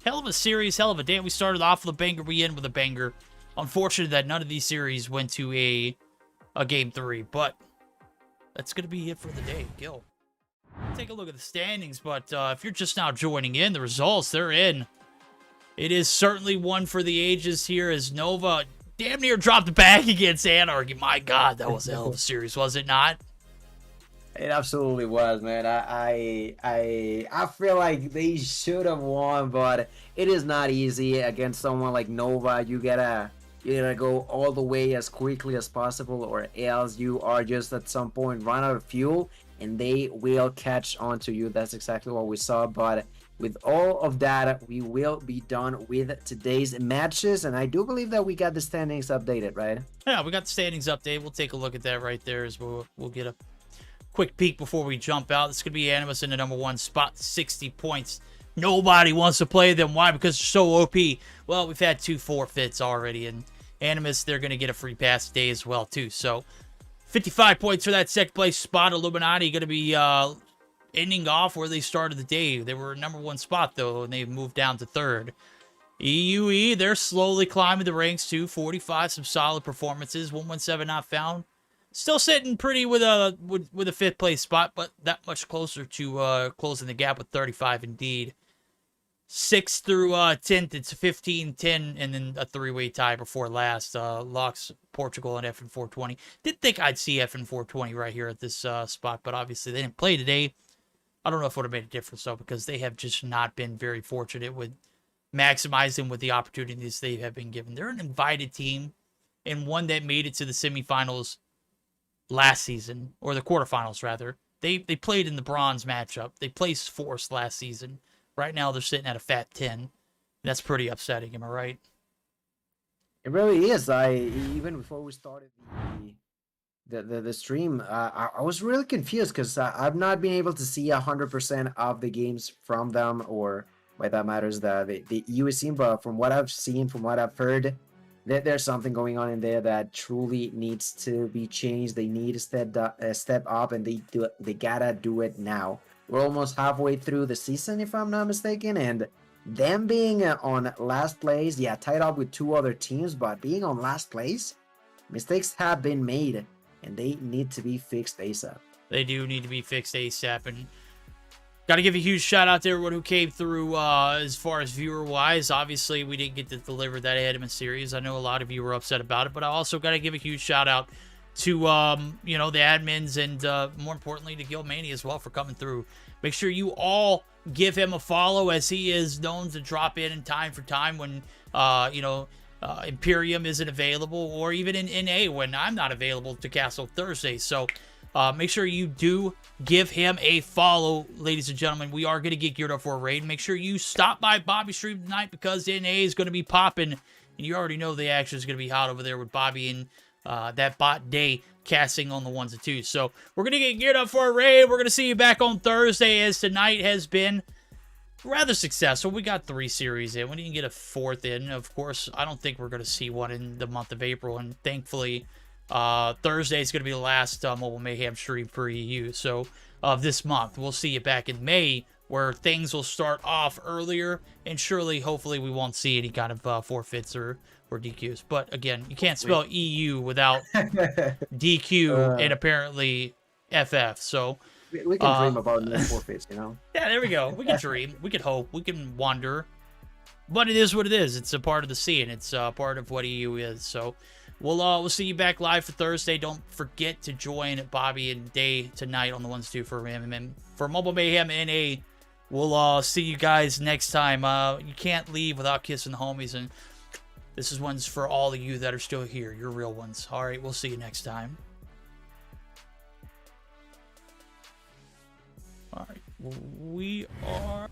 hell of a series, hell of a day. We started off with a banger, we end with a banger. Unfortunate that none of these series went to a game 3, but that's going to be it for the day. Gil. Take a look at the standings, but if you're just now joining in, the results, they're in. It is certainly one for the ages here as Nova damn near dropped the bag against Anarchy. My God, that was a hell of a series, was it not? It absolutely was, man. I feel like they should have won, but it is not easy against someone like Nova. You gotta go all the way as quickly as possible, or else you are just at some point run out of fuel, and they will catch on to you. That's exactly what we saw. But with all of that, we will be done with today's matches, and I do believe that we got the standings updated, right? Yeah, we got the standings updated. We'll take a look at that right there as we'll get a quick peek before we jump out. This could be Animus in the #1 spot, 60 points. Nobody wants to play them. Why? Because they're so OP. Well, we've had 2 forfeits already, and Animus, they're going to get a free pass today as well, too. So, 55 points for that 2nd place spot. Illuminati going to be ending off where they started the day. They were #1 spot, though, and they've moved down to 3rd. EUE, they're slowly climbing the ranks, too. 45, some solid performances. 117 not found. Still sitting pretty with a 5th place spot, but that much closer to closing the gap with 35 indeed. 6th through 10th, it's 15, 10, and then a 3-way tie before last. Locks, Portugal, and FN420. Didn't think I'd see FN420 right here at this spot, but obviously they didn't play today. I don't know if it would have made a difference, though, because they have just not been very fortunate with maximizing with the opportunities they have been given. They're an invited team, and one that made it to the semifinals last season, or the quarterfinals rather. They played in the bronze matchup. They placed 4th last season. Right now they're sitting at a fat 10. That's pretty upsetting, am I right? It really is. Even before we started the stream, I was really confused because I've not been able to see 100% of the games from them, or by that matters the US team. But from what I've seen, from what I've heard, there's something going on in there that truly needs to be changed. They need to step up, and they gotta do it now. We're almost halfway through the season, if I'm not mistaken, and them being on last place, yeah, tied up with 2 other teams, but being on last place, mistakes have been made, and they need to be fixed ASAP. They do need to be fixed ASAP, and got to give a huge shout out to everyone who came through as far as viewer-wise. Obviously, we didn't get to deliver that Animus series. I know a lot of you were upset about it, but I also got to give a huge shout out to, you know, the admins and, more importantly, to Guildmania as well for coming through. Make sure you all give him a follow, as he is known to drop in time for time when, you know, Imperium isn't available, or even in NA when I'm not available to Castle Thursday. So, make sure you do give him a follow, ladies and gentlemen. We are going to get geared up for a raid. Make sure you stop by Bobby's stream tonight, because NA is going to be popping. And you already know the action is going to be hot over there with Bobby and that bot day casting on the 1s and 2s. So we're going to get geared up for a raid. We're going to see you back on Thursday, as tonight has been rather successful. We got 3 series in. We didn't get a 4th in. Of course, I don't think we're going to see one in the month of April. And thankfully, Thursday is going to be the last Mobile Mayhem stream for EU. So of this month, we'll see you back in May, where things will start off earlier. And surely, hopefully, we won't see any kind of forfeits or DQs. But again, you can't spell EU without DQ and apparently FF. So we can dream about new forfeits, you know? Yeah, there we go. We can dream. We can hope. We can wonder. But it is what it is. It's a part of the scene. It's a part of what EU is. So we'll see you back live for Thursday. Don't forget to join Bobby and Day tonight on the 1s 2 for Mobile Mayhem NA. We'll see you guys next time. You can't leave without kissing the homies, and this is one's for all of you that are still here. You're real ones. All right, we'll see you next time. All right, we are...